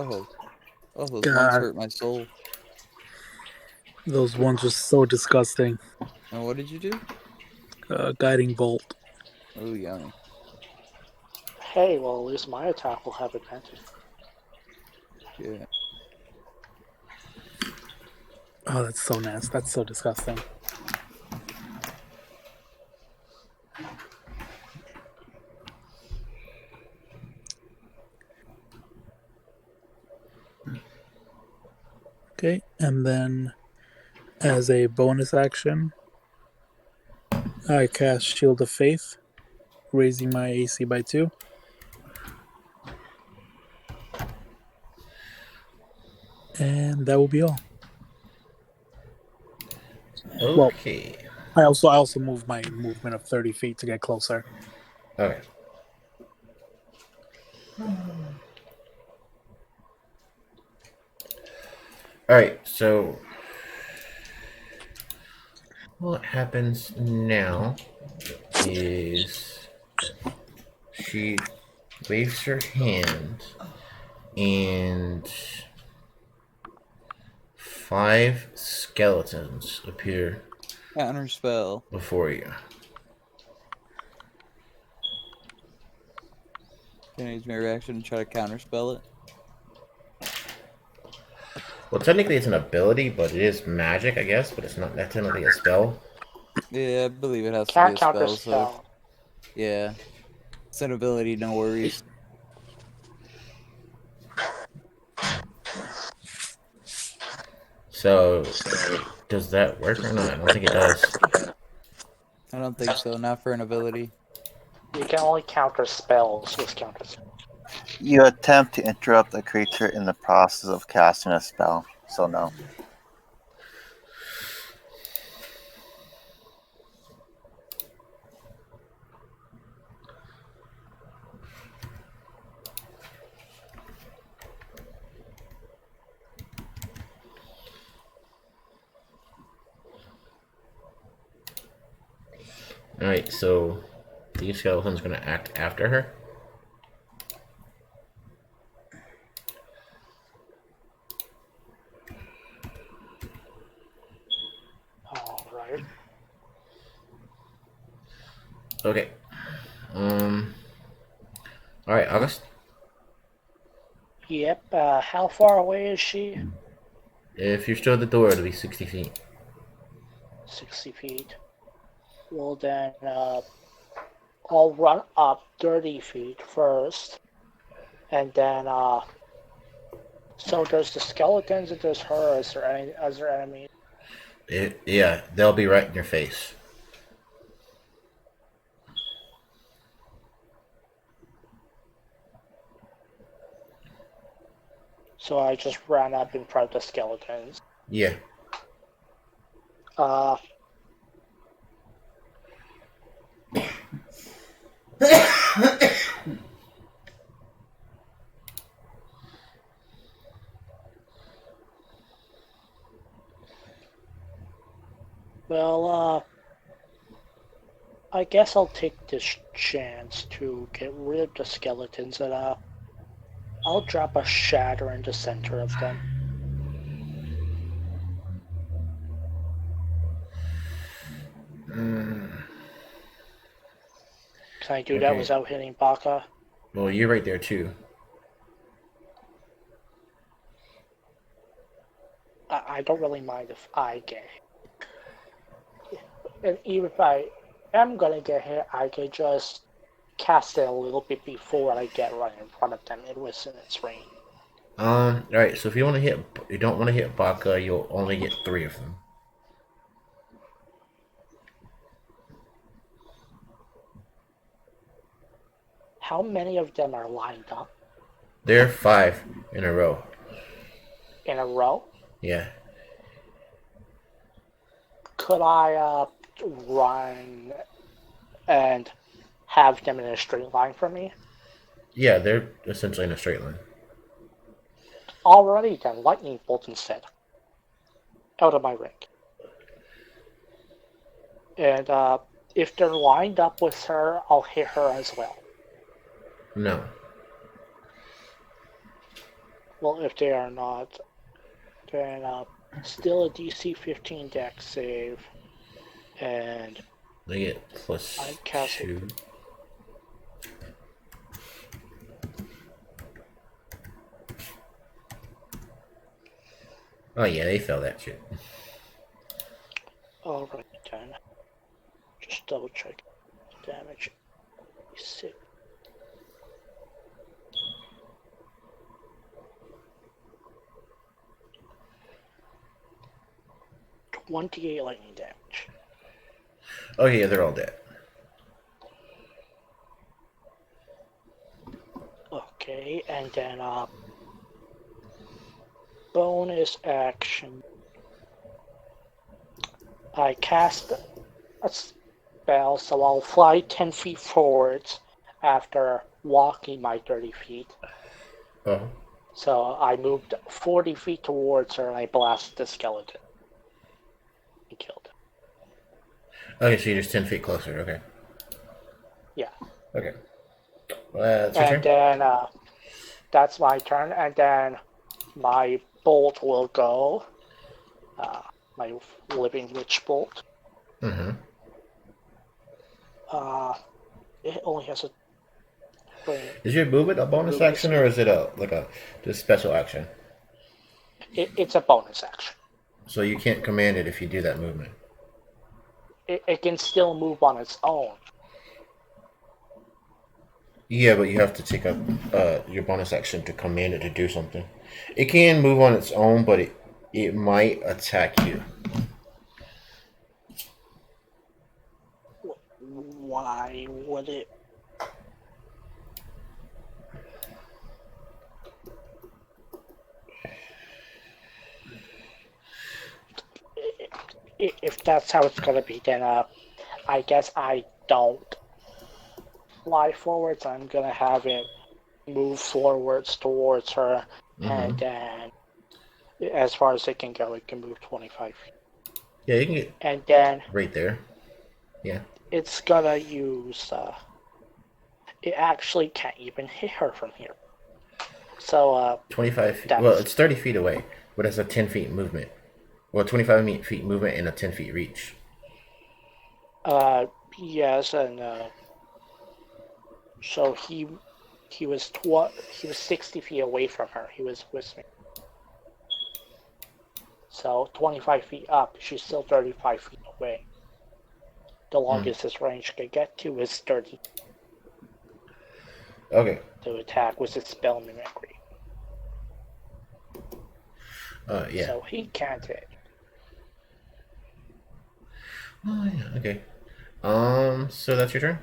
Oh, those ones God. hurt my soul. Those ones are so disgusting. And what did you do? Guiding bolt. Oh, yummy. Hey, well, at least my attack will have advantage. Yeah. Oh, that's so nasty. That's so disgusting. Okay, and then as a bonus action, I cast Shield of Faith, raising my AC by 2. And that will be all. Okay. Well, I also moved my movement of 30 feet to get closer. Okay. Alright, so what happens now is she waves her hand and 5 skeletons appear Counter spell. before you. Can I use my reaction and try to counter spell it? Well, technically it's an ability, but it is magic, I guess, but it's not technically a spell. Yeah, I believe it has to Can't be a counter spell, so spell. yeah. It's an ability, no worries. So, does that work or not? I don't think it does. I don't think so, not for an ability. You can only counter spells with counter spell. You attempt to interrupt a creature in the process of casting a spell, so no. Alright, so these skeletons are going to act after her. Alright. Okay. Alright, August. Yep, how far away is she? If you're still at the door, it'll be 60 feet. 60 feet. Well then, I'll run up 30 feet first. And then, so there's the skeletons and there's her as her enemy. Yeah, they'll be right in your face. So I just ran up in front of the skeletons. Yeah. Well, I guess I'll take this chance to get rid of the skeletons and I'll drop a shatter in the center of them. Can I do that Okay. without hitting Baka? Well, you're right there too. I don't really mind if I get hit. And even if I am gonna get hit, I can just cast it a little bit before I get right in front of them. It was in its range. Alright, so if you don't want to hit Baka, you'll only get 3 of them. How many of them are lined up? There are 5 in a row. In a row? Yeah. Could I run and have them in a straight line for me? Yeah, they're essentially in a straight line. Alrighty then, lightning bolt instead. Out of my ring. And if they're lined up with her, I'll hit her as well. No. Well, if they are not, then still a DC 15 dex save. And They get plus I'm casting. 2. Oh yeah, they fell that shit. Alright then. Just double check damage. 6. 28 lightning damage. Oh yeah, they're all dead. Okay, and then bonus action. I cast a spell, so I'll fly 10 feet forwards after walking my 30 feet. Oh. So I moved 40 feet towards her and I blasted the skeleton. And killed him. Okay, so you're just 10 feet closer. Okay. Yeah. Okay. Well, that's your And turn. then that's my turn, and then my bolt will go. My living witch bolt. Mm-hmm. It only has a. Is your movement a bonus action, or is it just special action? It's a bonus action. So you can't command it if you do that movement. It can still move on its own. Yeah, but you have to take up your bonus action to command it to do something. It can move on its own, but it might attack you. Why would it? If that's how it's gonna be, then I guess I don't fly forwards. I'm gonna have it move forwards towards her, and then as far as it can go, it can move 25 feet. Yeah, you can get. And then right there. Yeah. It's gonna use. It actually can't even hit her from here. So 25 feet. Well, it's 30 feet away, but it's a 10 feet movement. Well, 25 feet movement and a 10 feet reach. Yes, and so he was 60 feet away from her. He was with me. So 25 feet up, she's still 35 feet away. The longest his range could get to is 30. Okay. To attack with its spell mimicry. Yeah. So he can't hit. Oh, yeah. Okay. So that's your turn?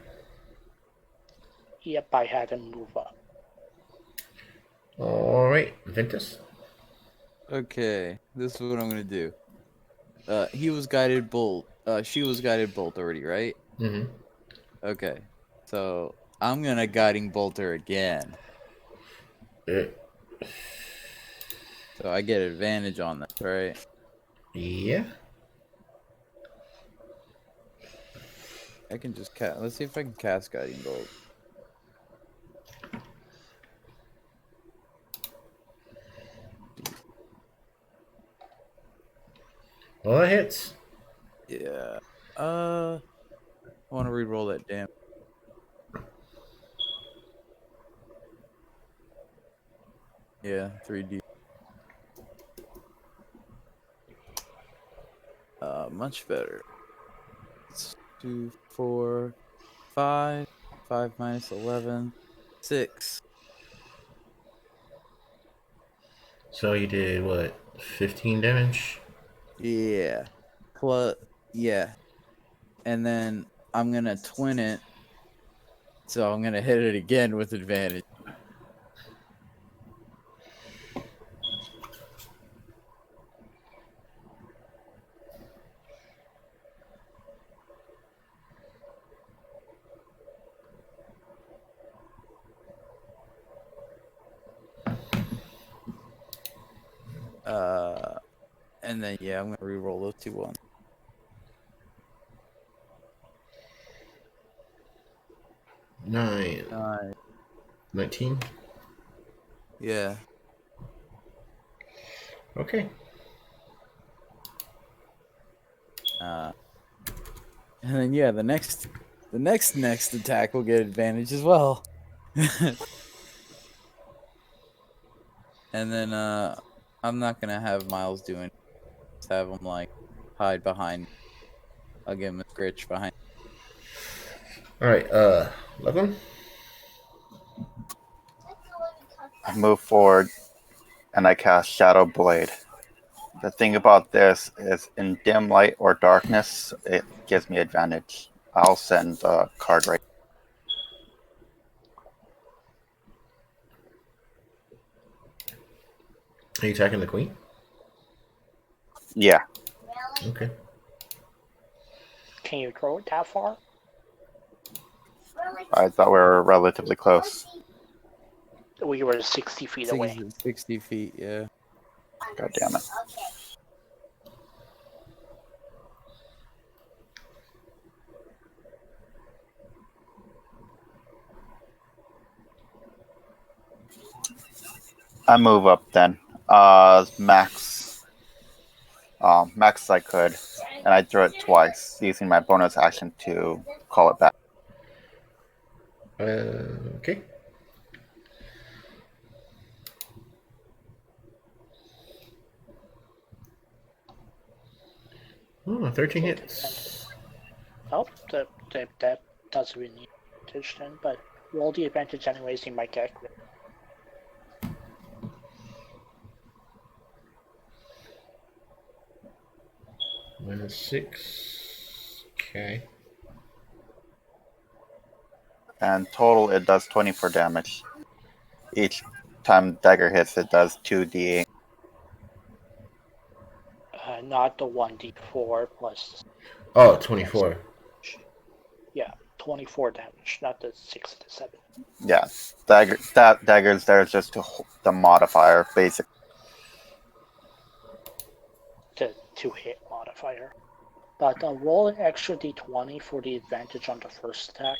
Yep, I had him move up. Alright, Ventus. Okay, this is what I'm gonna do. He was guided bolt. She was guided bolt already, right? Mm-hmm. Okay, so I'm gonna guiding bolt her again. So I get advantage on that, right? Yeah. I can just cast. Let's see if I can cast guiding bolt. Well, that hits. Yeah. I want to re-roll that damn. Yeah, 3D. Much better. It's 2, 4, 5. 5 minus 11. 6. So you did what? 15 damage? Yeah. Plus, yeah. And then I'm gonna twin it. So I'm gonna hit it again with advantage. And then yeah, I'm gonna re-roll those 2 ones. Nine. 19? Yeah. Okay. And then yeah, the next attack will get advantage as well. And then I'm not gonna have Miles do anything. Just have him like hide behind. I'll give him a scritch behind. All right, Luclin. I move forward and I cast Shadow Blade. The thing about this is in dim light or darkness, it gives me advantage. I'll send the card right. Are you attacking the queen? Yeah. Okay. Can you throw it that far? I thought we were relatively close. We were 60 feet away. 60 feet, yeah. God damn it. I move up then. Max. Max I could. And I throw it twice, using my bonus action to call it back. Okay. Oh, 13 hits. Oh, that doesn't really need advantage then, but roll the advantage anyways, you might get crit. -6. Okay. And total, it does 24 damage. Each time dagger hits, it does 2d8. Not the 1d4 plus. Oh, 24. Yeah, 24 damage, not the 6 to 7. Yeah, daggers there is just the modifier, basic. The 2-hit modifier. But roll an extra d20 for the advantage on the first attack.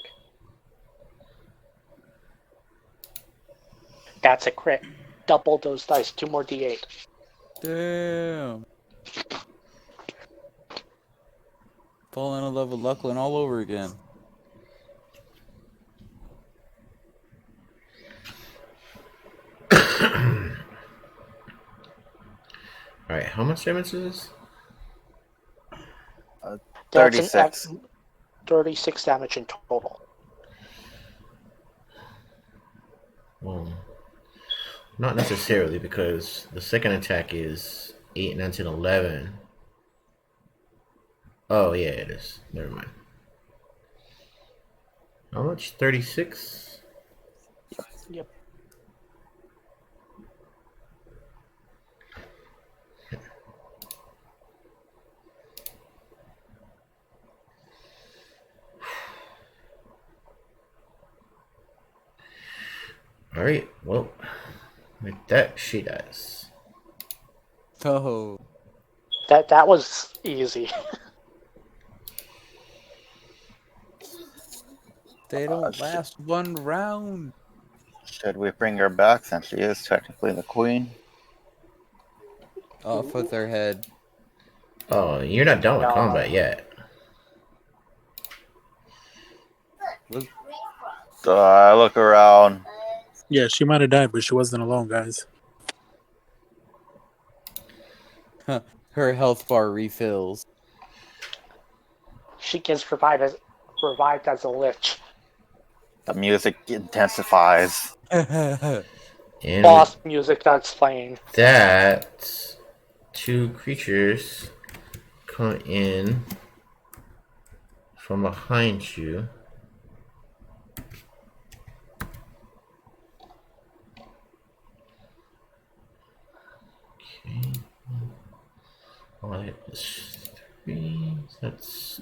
That's a crit. Double those dice, 2 more d8. Damn. Falling in love with Luclin all over again. Alright, how much damage is this? 36. 36 damage in total. Well, not necessarily, because the second attack is 8, 9, 10, 11. Oh, yeah, it is. Never mind. How much? 36? Yep. Alright, well, with that, she dies. Oh. That was easy. They don't last one round. Should we bring her back since she is technically the queen? Off with their head. Oh, you're not done with No. combat yet. So I look around. Yeah, she might have died, but she wasn't alone, guys. Her health bar refills. She gets revived as a lich. The music intensifies. And Boss music that's playing. that, 2 creatures come in from behind you. Okay. All I is 3. That's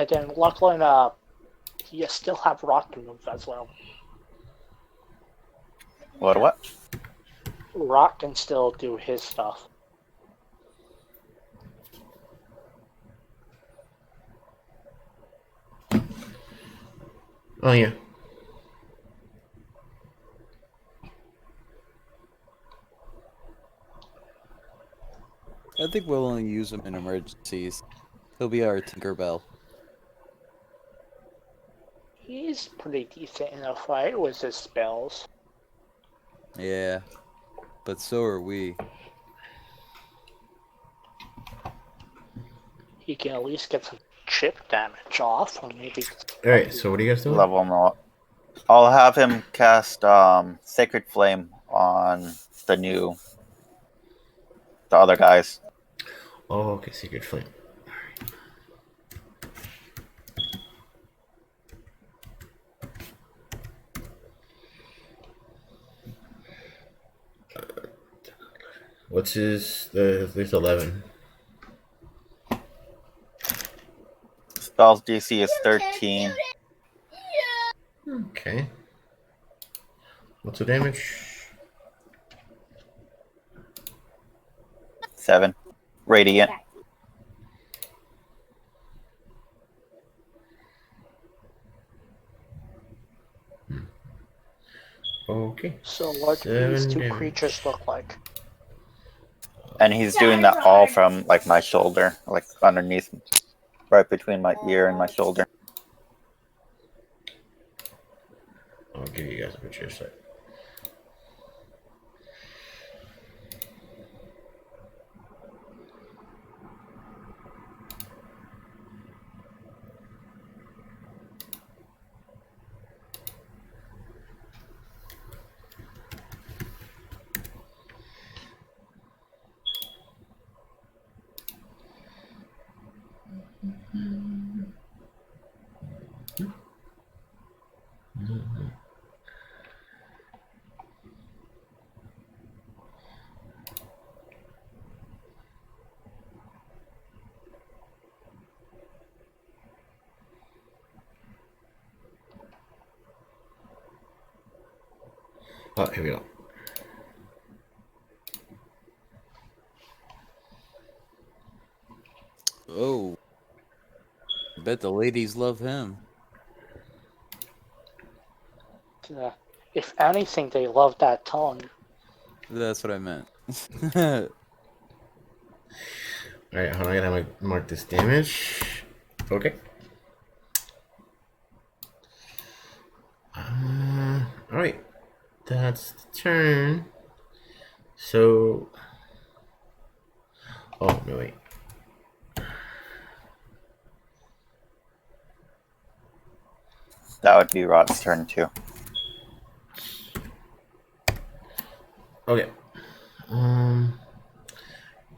And then Luclin, you still have rock move as well. What? Rock can still do his stuff. Oh, yeah. I think we'll only use him in emergencies. He'll be our Tinkerbell. He's pretty decent in a fight with his spells. Yeah, but so are we. He can at least get some chip damage off, or maybe. Alright, so what are you guys doing? Level him up. I'll have him cast Sacred Flame on the other guys. Oh, okay, Secret Flame. What's his? There's 11. Spell's DC is 13. Okay. What's the damage? 7. Radiant. Okay. So what do these two creatures look like? And he's doing that all from like my shoulder, like underneath, right between my ear and my shoulder. I'll give you guys a picture of it. Oh, here we go. Oh. I bet the ladies love him. If anything, they love that tongue. That's what I meant. Alright, hold on, I gotta mark this damage. Okay. Alright. That's the turn. So. Oh, no, wait. That would be Rod's turn too. Okay.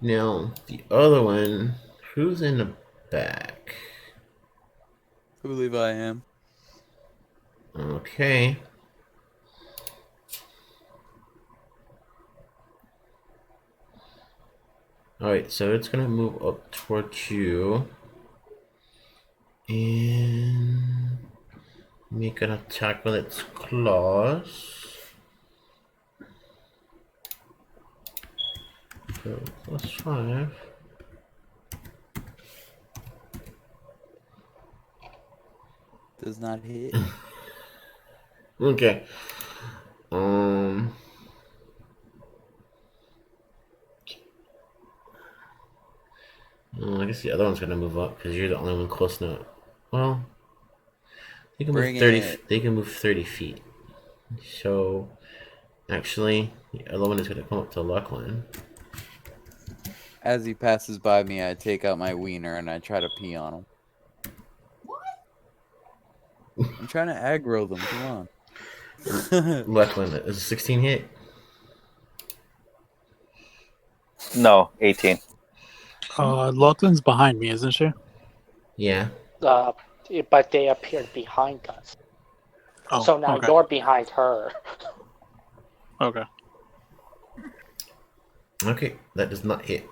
Now, the other one, who's in the back? I believe I am. Okay. Alright, so it's gonna move up towards you. And make an attack with its claws. So +5. Does not hit. Okay. I guess the other one's gonna move up because you're the only one close enough. Well, they can Bring move 30. it. They can move 30 feet. So, actually, the other one is gonna come up to Luclin. As he passes by me, I take out my wiener and I try to pee on him. I'm trying to aggro them. Come on. Luclin is a 16 hit. No, 18. Lachlan's behind me, isn't she? Yeah. But they appeared behind us. Oh, So now okay. you're behind her. Okay. Okay, that does not hit.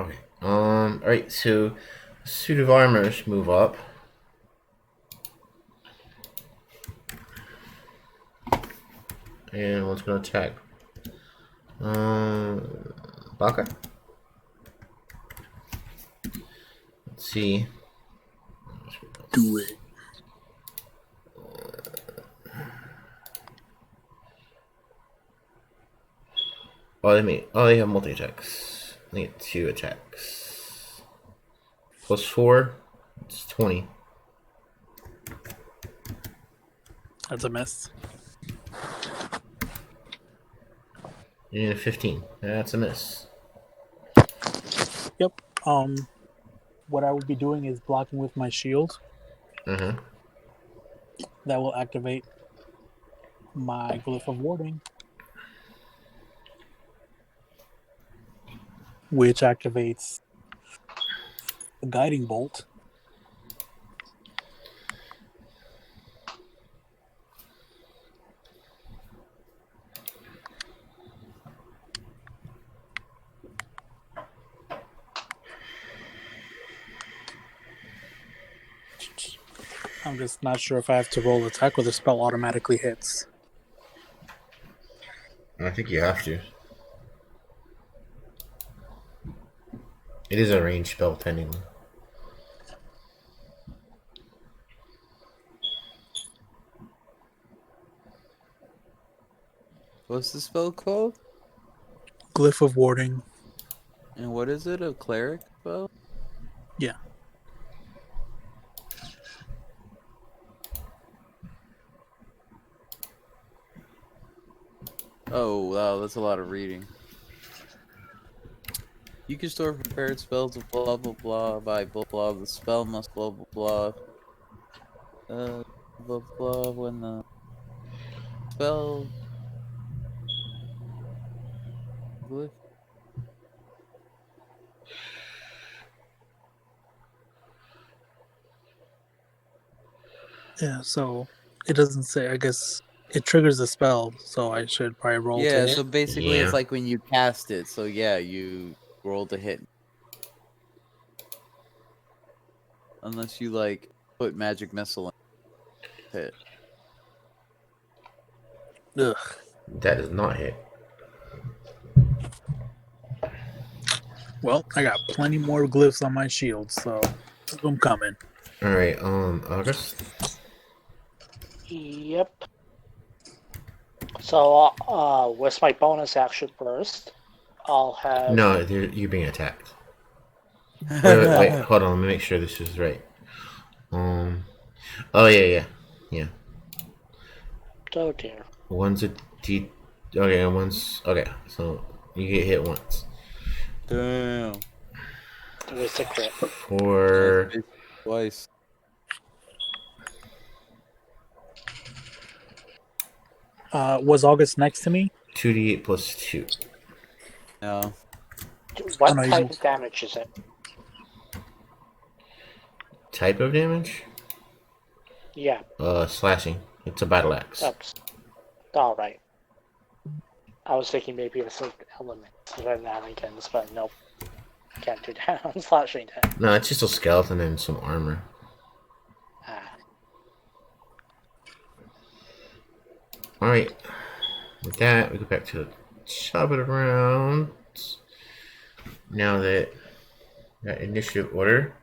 Okay. Alright, so suit of armors move up. And one's gonna attack. Baka? Let's see. Do it. They have multi attacks. They get 2 attacks. Plus 4, it's 20. That's a miss. And 15. That's a miss. Yep. What I will be doing is blocking with my shield. Uh-huh. That will activate my glyph of warding, which activates the guiding bolt. I'm just not sure if I have to roll attack or the spell automatically hits. I think you have to. It is a ranged spell, technically. What's the spell called? Glyph of warding. And what is it? A cleric spell? Yeah. Oh, wow, that's a lot of reading. You can store prepared spells of blah blah blah by blah blah. The spell must blah blah blah. Blah blah when the spell. Glyph. Yeah, so it doesn't say. I guess it triggers the spell, so I should probably roll to Yeah, hit. so basically Yeah. it's like when you cast it. So yeah, you roll to hit. Unless you like put magic missile in hit. Ugh. That does not hit. Well, I got plenty more glyphs on my shield, so I'm coming. Alright, August? Yep. So, with my bonus action first, I'll have. No, you're being attacked. Wait, hold on, let me make sure this is right. Oh, yeah. Oh dear. One's a D. Okay, and one's. Okay, so you get hit once. Damn. It was a crit. For. Twice. Was August next to me? 2d8 plus 2. No. What Oh, no, type of damage is it? Type of damage? Yeah, Slashing. It's a battle axe. that's alright. I was thinking maybe it's an element shenanigans, but nope. Can't do that on slashing that. No, it's just a skeleton and some armor. Ah. Alright. With that, we go back to the top of the round. Now that initiative order.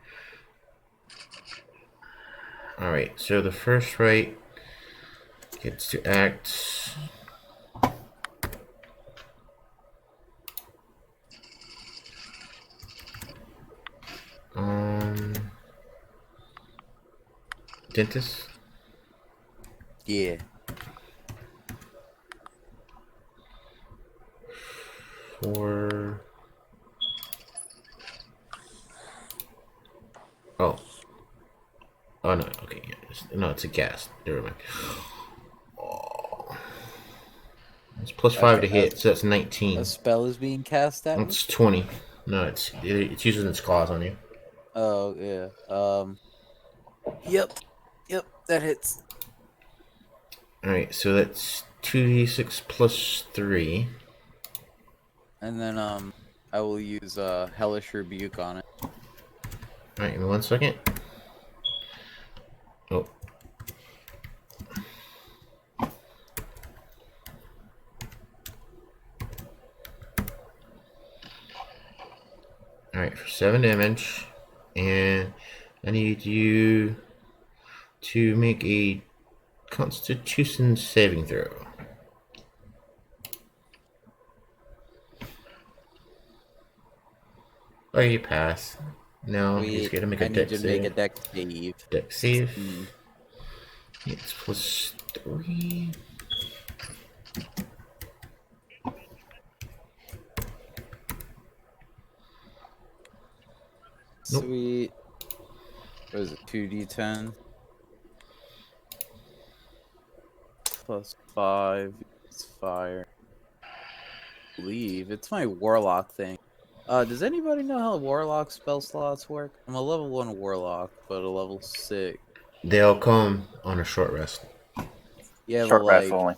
Alright, so the first right gets to act. Dentist? Yeah. For. Oh no, okay, yeah. No, it's a gas. Never mind. Oh. It's plus 5 to hit, so that's 19. A spell is being cast at me? It's 20. No, it's using its claws on you. Oh, yeah. Yep, that hits. Alright, so that's 2d6 plus 3. And then, I will use Hellish Rebuke on it. Alright, give me 1 second. Oh. Alright, for 7 damage. And I need you to make a Constitution saving throw. Oh, you pass. No, he's gonna make a dex save. Make a dex save. Dex save. It's plus 3. Nope. Sweet. What is it? 2d10 plus 5. It's fire. I believe it's my warlock thing. Does anybody know how warlock spell slots work? I'm a level 1 warlock, but a level 6. They'll come on a short rest. Yeah, Short but rest like, only.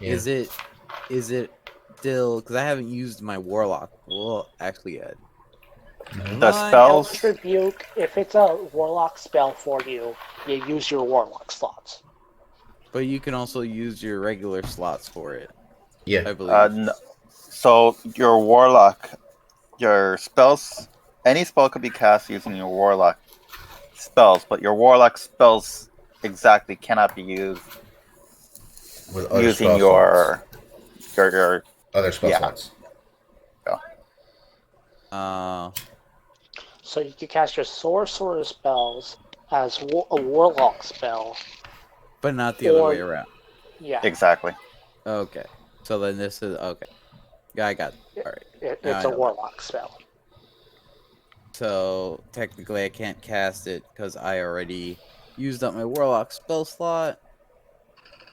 Yeah. is it still? Because I haven't used my warlock. Well, actually, yet. The spells. Hellish Rebuke, if it's a warlock spell for you, you use your warlock slots. But you can also use your regular slots for it. Yeah. I believe. So your warlock, your spells, any spell could be cast using your warlock spells, but your warlock spells exactly cannot be used With other using spell your other spell yeah. slots. So you can cast your sorcerer spells as a warlock spell. But not the other way around. Yeah. Exactly. Okay. So then this is okay. Yeah, I got it. All right. It's a warlock spell. So technically, I can't cast it because I already used up my warlock spell slot.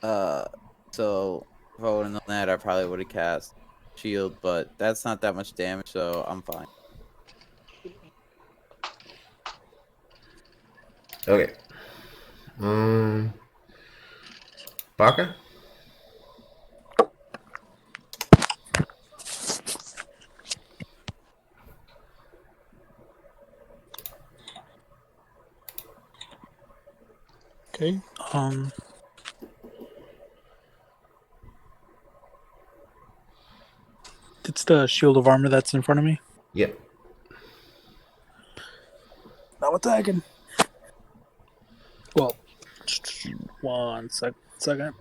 So if I would have known that, I probably would have cast shield, but that's not that much damage, so I'm fine. Okay. Baka? Okay. It's the shield of armor that's in front of me. Yep. Now attacking. Well, 1 second.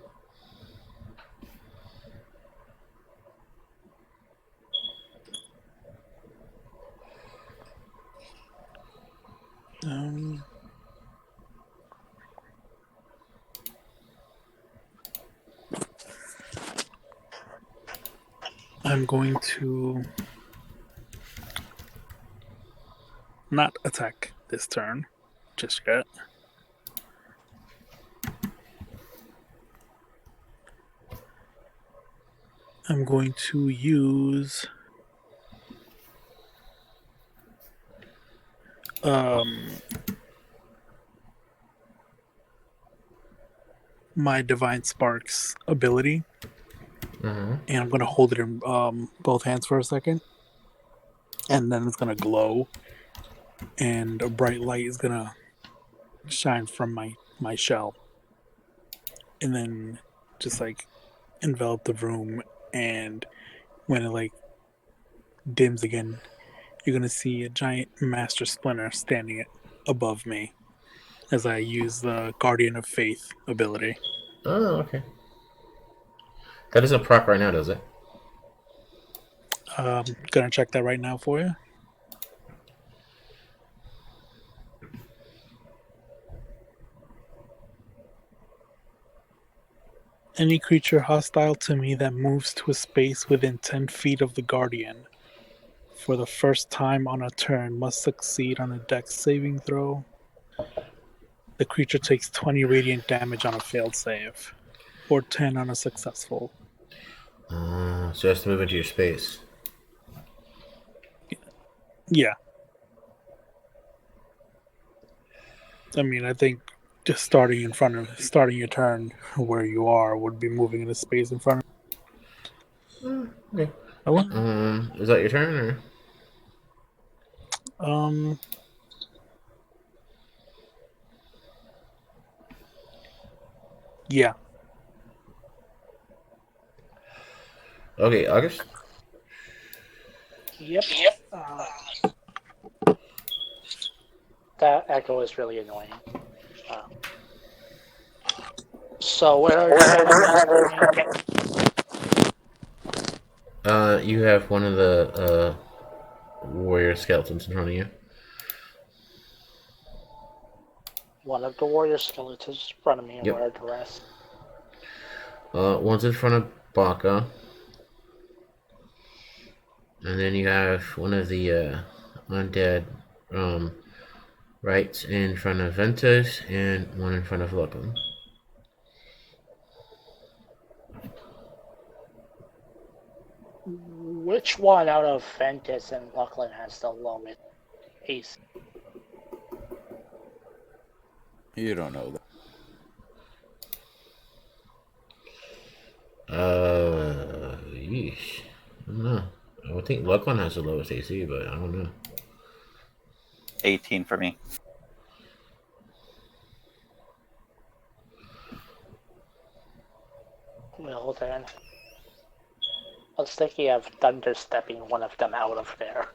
I'm going to not attack this turn just yet. I'm going to use my Divine Sparks ability. Mm-hmm. And I'm going to hold it in both hands for a second. And then it's going to glow. And a bright light is going to shine from my shell. And then just like envelop the room. And when it like dims again, you're going to see a giant Master Splinter standing above me as I use the Guardian of Faith ability. Oh, okay. That doesn't proc right now, does it? Gonna check that right now for you. Any creature hostile to me that moves to a space within 10 feet of the Guardian for the first time on a turn must succeed on a dex saving throw. The creature takes 20 radiant damage on a failed save, or 10 on a successful. So it has to move into your space. Yeah. I mean, I think just starting your turn where you are would be moving into space in front of. Okay. Oh, Is that your turn or? Um. Yeah. Okay, August. Yep. That echo is really annoying. Uh, so where are the enemies coming? You have one of the warrior skeletons in front of you. One of the warrior skeletons in front of me, and Yep. where are the rest? One's in front of Baka. And then you have one of the undead right in front of Ventus and one in front of Luclin. Which one out of Ventus and Luclin has the lowest AC? You don't know that. Yeesh. I don't know. I would think Luclin has the lowest AC, but I don't know. 18 for me. Well then, I was thinking of thunderstepping one of them out of there.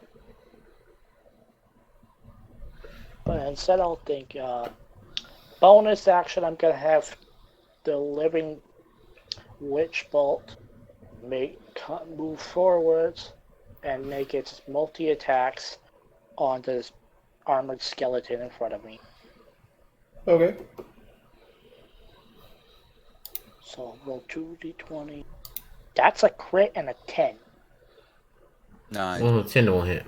But instead I'll think, bonus action, I'm gonna have the living witch bolt move forwards and make its multi-attacks on this armored skeleton in front of me. Okay. So roll 2d20. That's a crit and a 10. Nice. Well, 10 won't hit.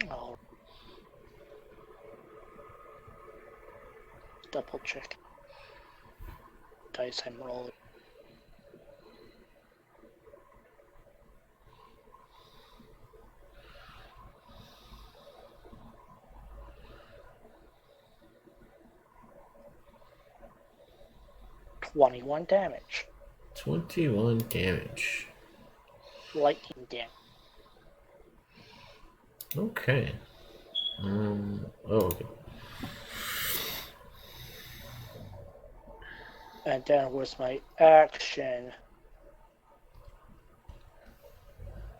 Oh. Double check. Dice I'm rolling. $21 damage. 21 damage. Lightning damage. Okay. Okay. And then with my action,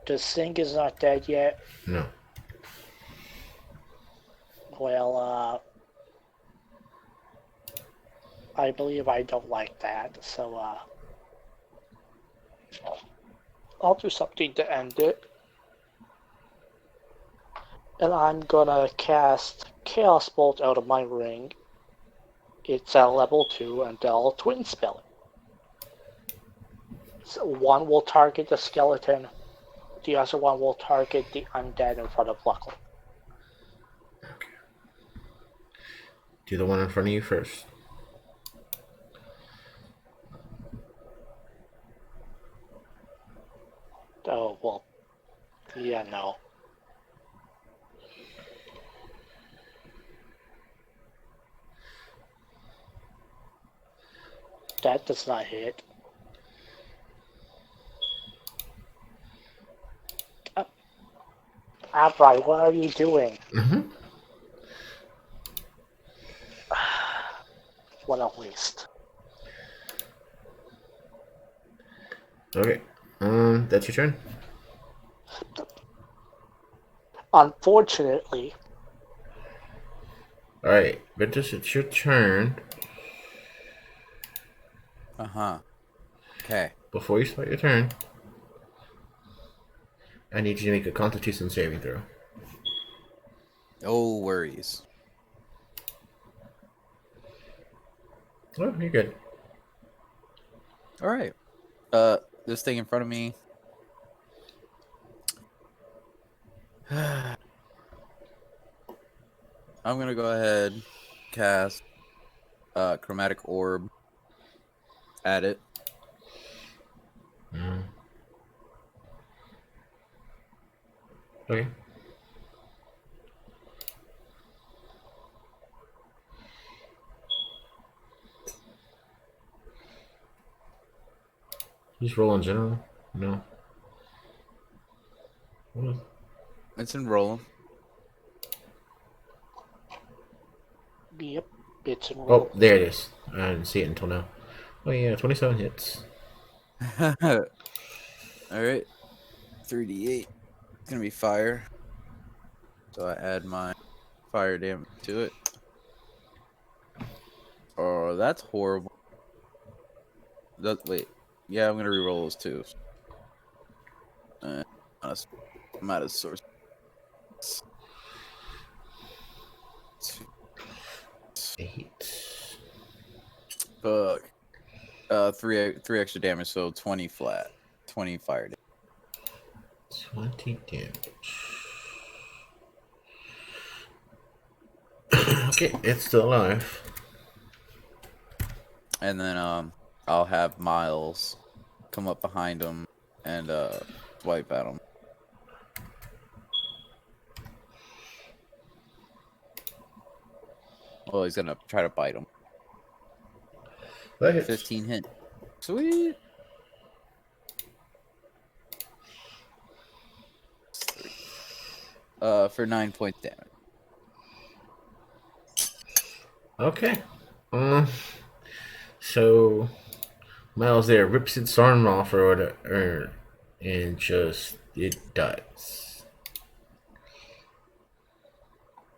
the sink is not dead yet. No. Well, I believe I don't like that, so I'll do something to end it. And I'm gonna cast Chaos Bolt out of my ring. It's at level 2, and I'll twin spell it. So one will target the skeleton, the other one will target the undead in front of Luclin. Okay. Do the one in front of you first. Oh, well, yeah, no. That does not hit. Abrai, what are you doing? What a waste. Okay. That's your turn. Unfortunately. Alright, Ventus, it's your turn. Okay. Before you start your turn, I need you to make a Constitution saving throw. No worries. Oh, you're good. All right. This thing in front of me. I'm gonna go ahead, cast chromatic orb at it. Okay. Just roll in general? No. It's in rolling. Yep, it's in Oh, roll. there it is. I didn't see it until now. Oh yeah, 27 hits. All right, 3d8. It's gonna be fire. So I add my fire damage to it. Oh, that's horrible. Wait. Yeah, I'm gonna reroll those too. I'm out of source. 8. Fuck. Three extra damage, so 20 flat. 20 fire damage. 20 damage. Okay, it's still alive. And then I'll have Miles come up behind him and swipe at him. Well, he's gonna try to bite him. That hits. 15 hit. Sweet. For 9 points damage. Okay. So Miles there rips its arm off or whatever, and just it dies.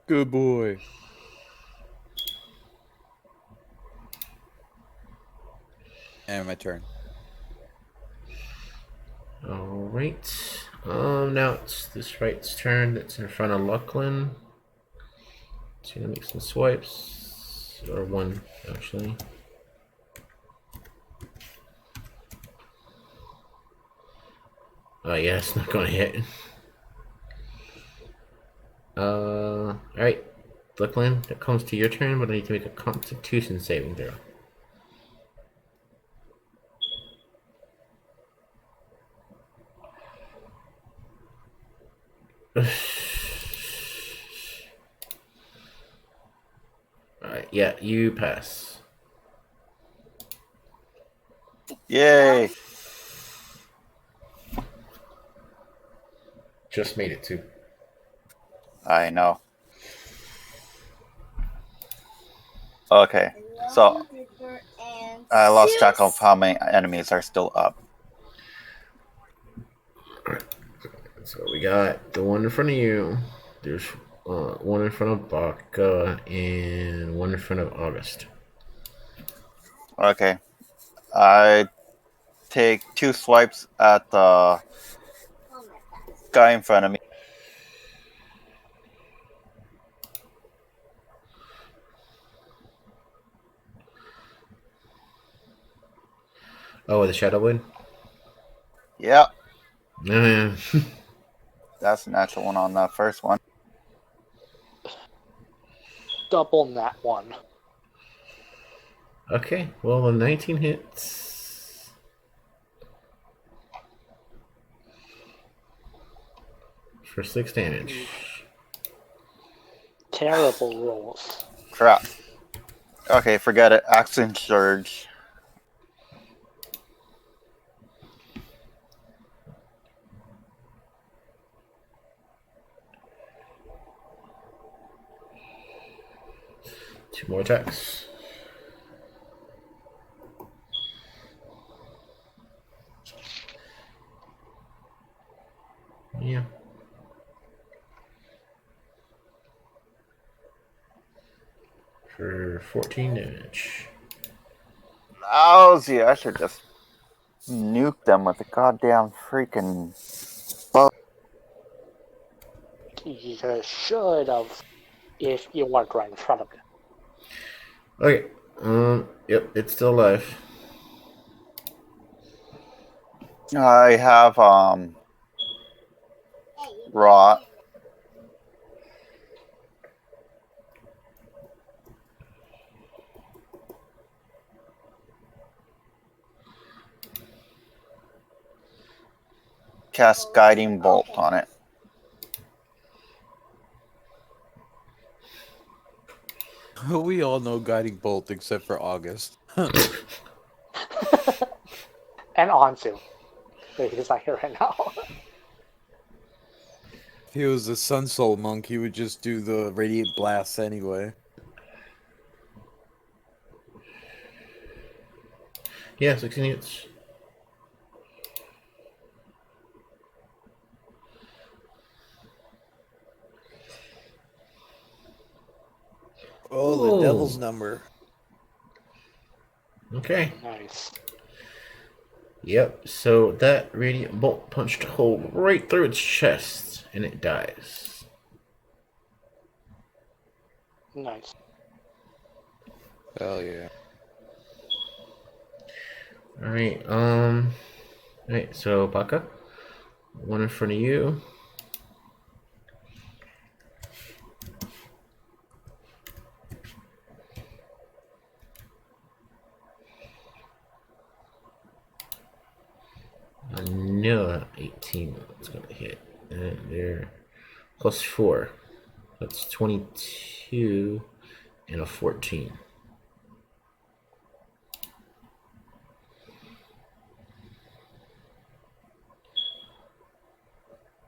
Good boy. And my turn. All right. Now it's this right's turn. That's in front of Luclin. It's gonna make some swipes, or one actually. Oh yeah, it's not gonna hit. All right, Luclin, that comes to your turn, but I need to make a Constitution saving throw. Alright, yeah, you pass. Yay! Just made it too. I know. Okay, so I lost track of how many enemies are still up. So we got the one in front of you. There's one in front of Baka and one in front of August. Okay, I take 2 swipes at the guy in front of me. Oh, with the Shadow Blade? Yep, Yeah. that's a natural one on that first one. Double that one. Okay, well, the 19 hits. For 6 damage. Terrible rolls. Crap. Okay, forget it. Action Surge. Two more attacks. Yeah. For 14 damage. Lousy. I should just nuke them with a goddamn freaking bow. You should have, if you weren't right in front of it. Okay. Yep, it's still alive. I have rot. Cast Guiding Bolt on it. We all know Guiding Bolt except for August. And Anzu. But he's not here right now. he was a Sun Soul monk, he would just do the radiant blasts anyway. Yeah, 16 hits. Oh, Whoa. the devil's number. Okay. Nice. Yep, so that radiant bolt punched a hole right through its chest, and it dies. Nice. Hell yeah. Alright, so Baka, one in front of you. Another 18 that's gonna hit. And they're plus 4. That's 22 and a 14.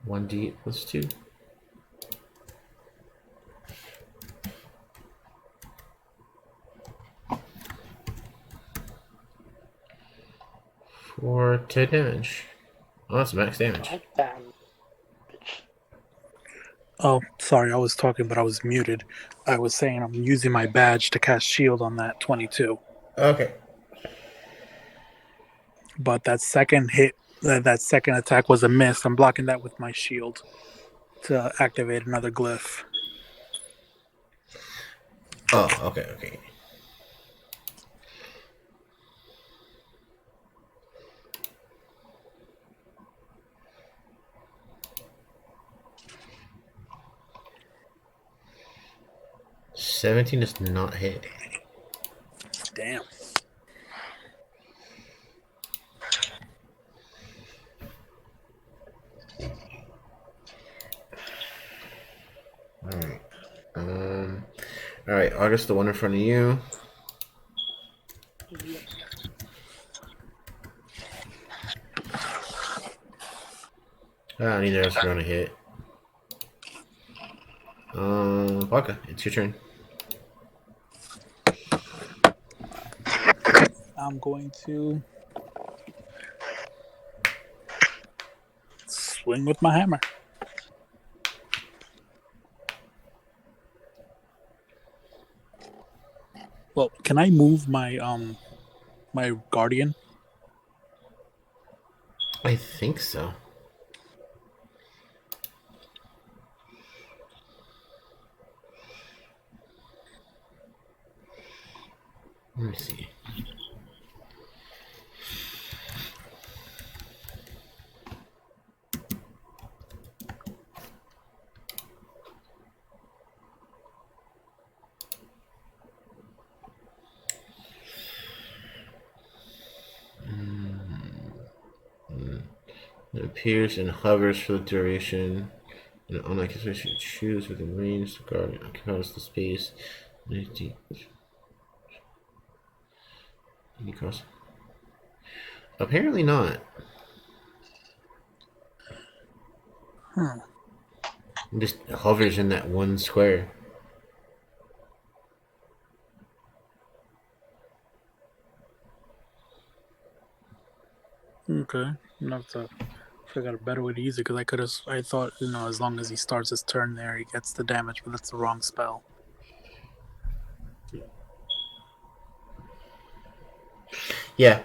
One D8 plus 2. For 10 damage. Oh, that's max damage. Damage. Oh, sorry, I was talking, but I was muted. I was saying I'm using my badge to cast shield on that 22. Okay. But that second hit, that second attack was a miss. I'm blocking that with my shield to activate another glyph. Oh, okay. $17 does not hit. Damn. Alright. Alright, August, the one in front of you. Neither of us are gonna hit. Baka, it's your turn. I'm going to swing with my hammer. Well, can I move my my guardian? I think so. Let me see. It appears and hovers for the duration. And unlike a should choose within range, the guardian occupies the space. Apparently not. It just hovers in that one square. Okay, I'm gonna have to figure out a better way to use it because I thought, as long as he starts his turn there, he gets the damage, but that's the wrong spell. Yeah,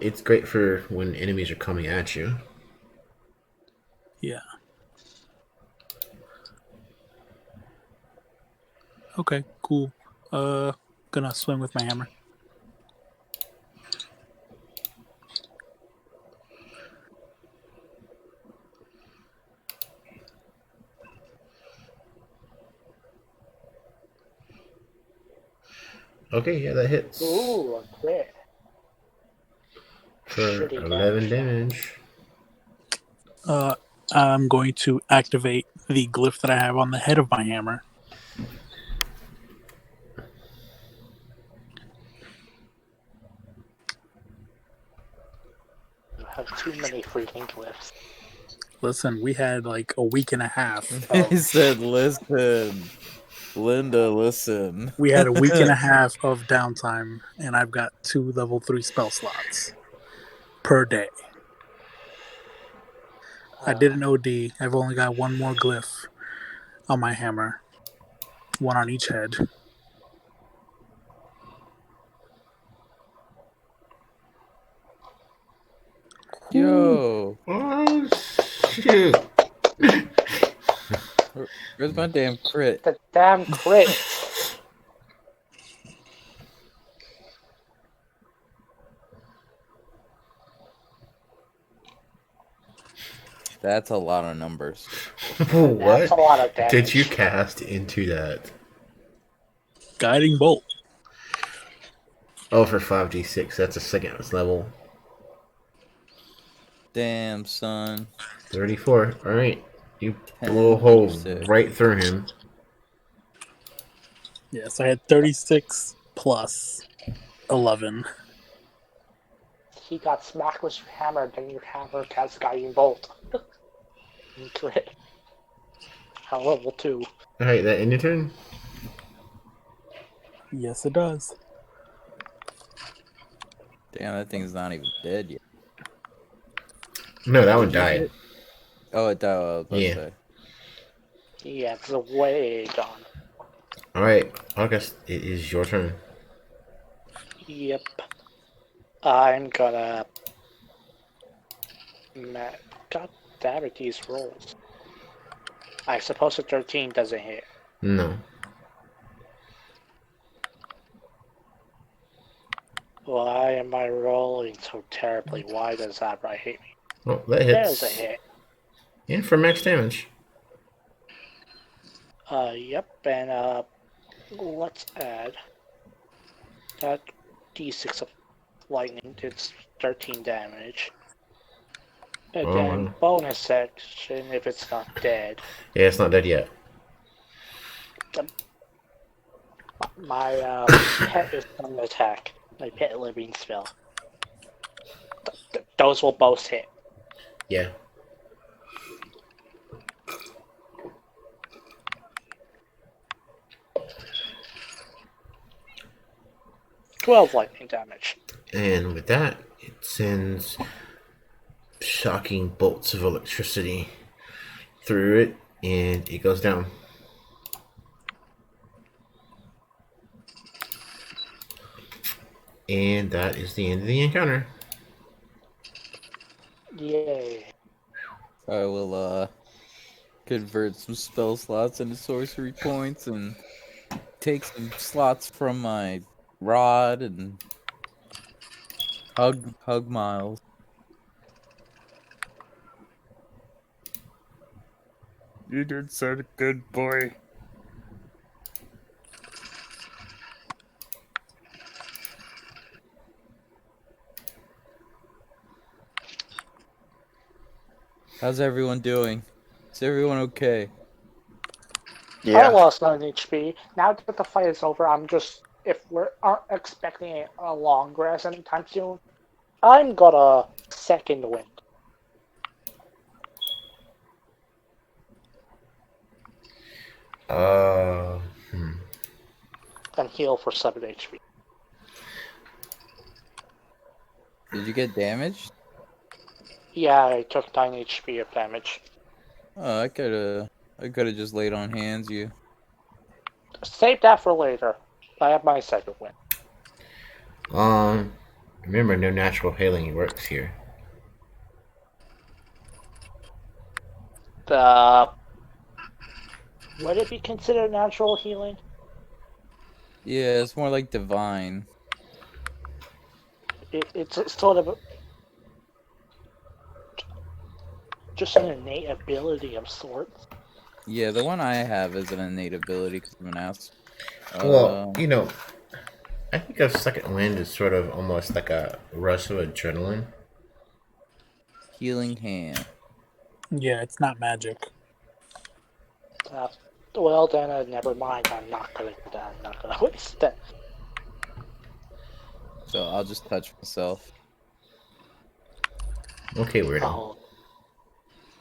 it's great for when enemies are coming at you. Yeah. Okay, cool. Gonna swing with my hammer. Okay, yeah, that hits. Ooh, okay. For Shitty 11 damage. I'm going to activate the glyph that I have on the head of my hammer. You have too many freaking glyphs. Listen, we had like a week and a half. He said, "Listen, Linda, listen." We had a week and a half of downtime, and I've got 2 level 3 spell slots per day. I did an OD. I've only got 1 more glyph on my hammer, 1 on each head. Yo, Oh, shoot. where's my damn crit? The damn crit. That's a lot of numbers. That's a What lot of damage. did you cast into that? Guiding bolt. Oh, for 5d6. That's a second level. Damn, son. 34. Alright. You 10, blow a hole 36. right through him. Yes, I had 36 plus 11. He got smacked with your hammer, then your hammer casts guiding bolt. Crit. At level 2. Alright, that end your turn? Yes, it does. Damn, that thing's not even dead yet. No, that one died. Oh, it died. I was about to Yeah. say. Yeah, it's way gone. Alright, August, it is your turn. Yep. I'm gonna... God damn it, these rolls. I suppose a 13 doesn't hit. No. Why am I rolling so terribly? Why does that right hit me? Oh, that There's hits. a hit. Yeah, for max damage. Yep, and let's add that d6 of lightning. It's 13 damage. And Oh, then wow. bonus section if it's not dead. Yeah, it's not dead yet. My pet is on attack. My pet living spell. Those will both hit. Yeah. $12 lightning damage. And with that, it sends shocking bolts of electricity through it, and it goes down. And that is the end of the encounter. Yay. I will convert some spell slots into sorcery points and take some slots from my rod and hug Miles. You did such a good boy. How's everyone doing? Is everyone okay? I Yeah. lost 9 HP. Now that the fight is over, I'm just... If we aren't expecting a long rest anytime soon, I'm gonna second wind. And heal for 7 HP. Did you get damaged? Yeah, I took 9 HP of damage. Oh, I could have just laid on hands you. Save that for later. I have my second wind. Remember, no natural healing works here. Would it be considered natural healing? Yeah, it's more like divine. It's sort of just an innate ability of sorts. Yeah, the one I have is an innate ability because I'm an ass. Well, you know, I think a second wind is sort of almost like a rush of adrenaline. Healing hand. Yeah, it's not magic. Well then, never mind. I'm not gonna do that. I'm not gonna waste that. So I'll just touch myself. Okay, weirdo. Oh.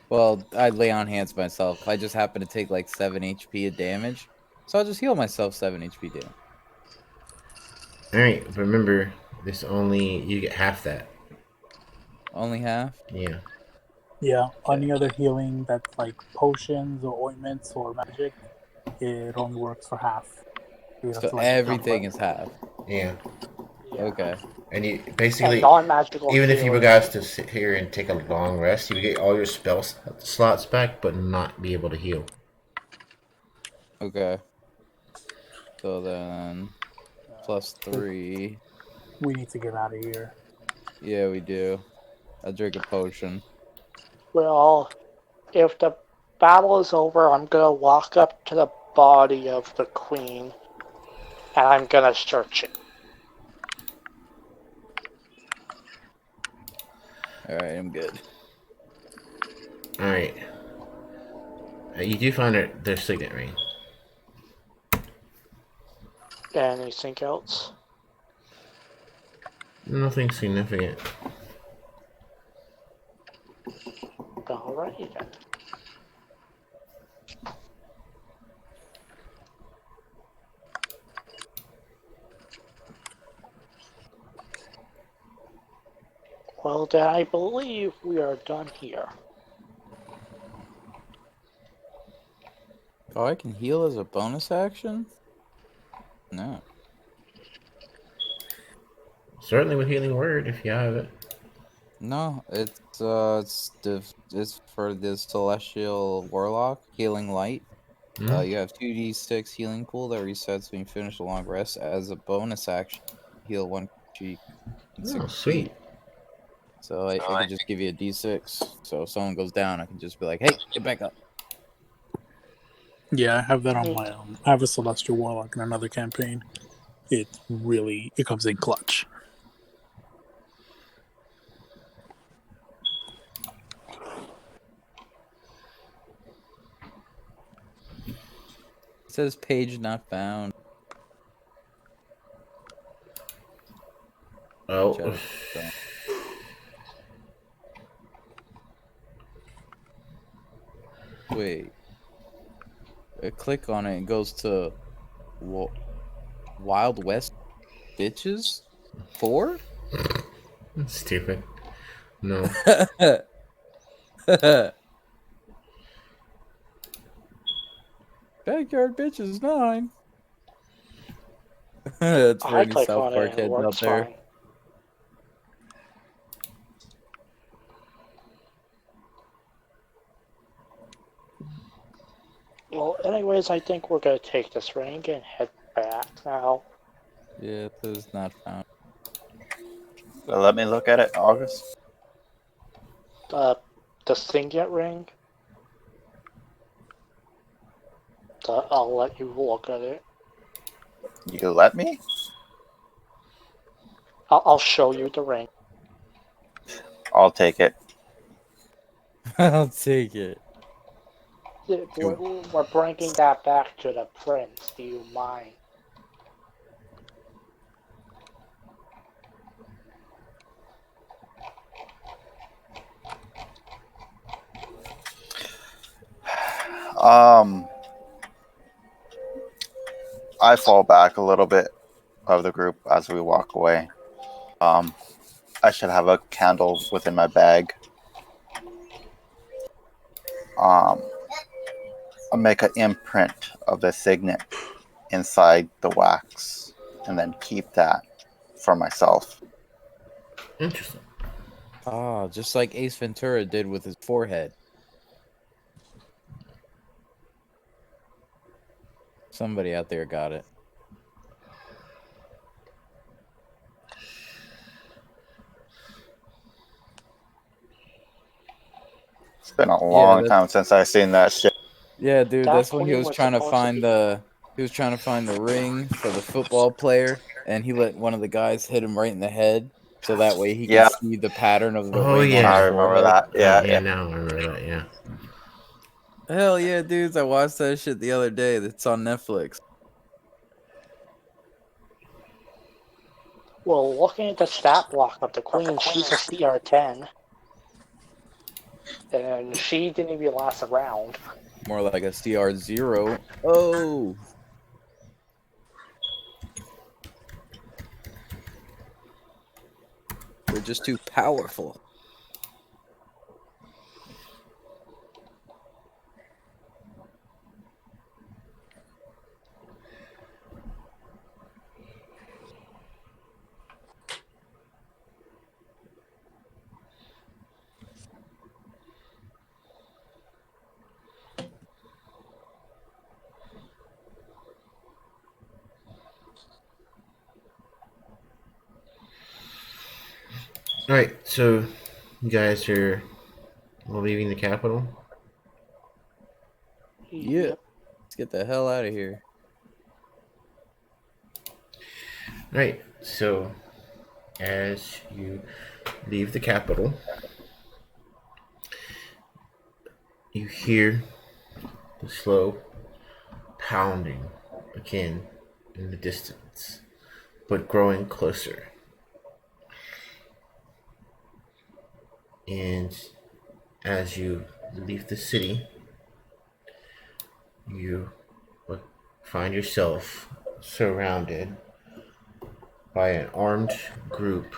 Well, I lay on hands myself. I just happen to take like 7 HP of damage. So I'll just heal myself 7 HP damage. Alright, but remember, this only you get half that. Only half? Yeah. Yeah, any other healing that's like potions or ointments or magic, it only works for half. You have So to like everything double it. is half. Yeah. Yeah. Okay. And you And basically, non-magical even if you healing. guys to sit here and take a long rest, you get all your spell slots back, but not be able to heal. Okay. So then, +3. We need to get out of here. Yeah, we do. I drink a potion. Well, if the battle is over, I'm gonna walk up to the body of the queen, and I'm gonna search it. Alright, I'm good. Alright. You do find their signet ring. Anything else? Nothing significant. Alrighty then. Well, then I believe we are done here. Oh, I can heal as a bonus action? No. Certainly with healing word if you have it. No, it's for the celestial warlock healing light. Hmm? You have 2d6 healing pool that resets when you finish a long rest. As a bonus action, heal 1 cheek and Oh, 6 sweet. feet. So I could just give you a d6. So if someone goes down, I can just be like, "Hey, get back up." Yeah, I have that on Neat. my I have a Celestial Warlock in another campaign. It comes in clutch. It says page not found. Oh. Wait. I click on it and goes to Wild West Bitches 4? That's stupid. No. Backyard Bitches 9. That's for I any click South on it Park and it heads out works there. fine. Well, anyways, I think we're gonna take this ring and head back now. Yeah, this is not found. Let me look at it, August. The signet ring. I'll let you look at it. You let me? I'll show you the ring. I'll take it. I'll take it. We're bringing that back to the prince. Do you mind? I fall back a little bit of the group as we walk away. I should have a candle within my bag. I'll make an imprint of the signet inside the wax and then keep that for myself. Interesting. Ah, just like Ace Ventura did with his forehead. Somebody out there got it. It's been a long that's- time since I've seen that shit. Yeah, dude, That that's when he queen was was trying to supposed to find be- the ring for the football player, and he let one of the guys hit him right in the head, so that way he Yeah. could see the pattern of the Oh, ring yeah. on I his remember forehead. that. Yeah, yeah, yeah. now I remember that, yeah. Hell yeah, dudes! I watched that shit the other day. That's on Netflix. Well, looking at the stat block of the queen, she's a CR10. And she didn't even last a round. More like a CR0. Oh! They're just too powerful. Alright, so you guys are leaving the capital? Yeah. Let's get the hell out of here. Alright, so as you leave the capital, you hear the slow pounding again in the distance, but growing closer. And as you leave the city, you find yourself surrounded by an armed group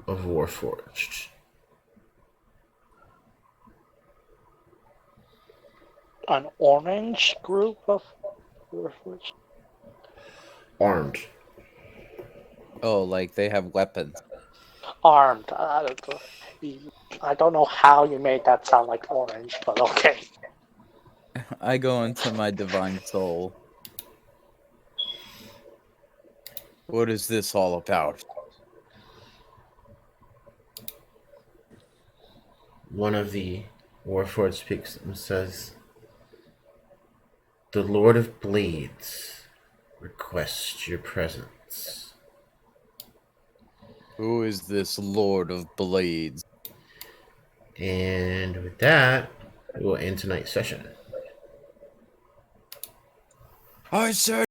of Warforged. An orange group of Warforged? Armed. Oh, like they have weapons. Armed. I don't know how you made that sound like orange, but okay. I go into my divine soul. What is this all about? One of the Warforged speaks and says, "The Lord of Blades requests your presence." Who is this Lord of Blades? And with that, we will end tonight's session. I said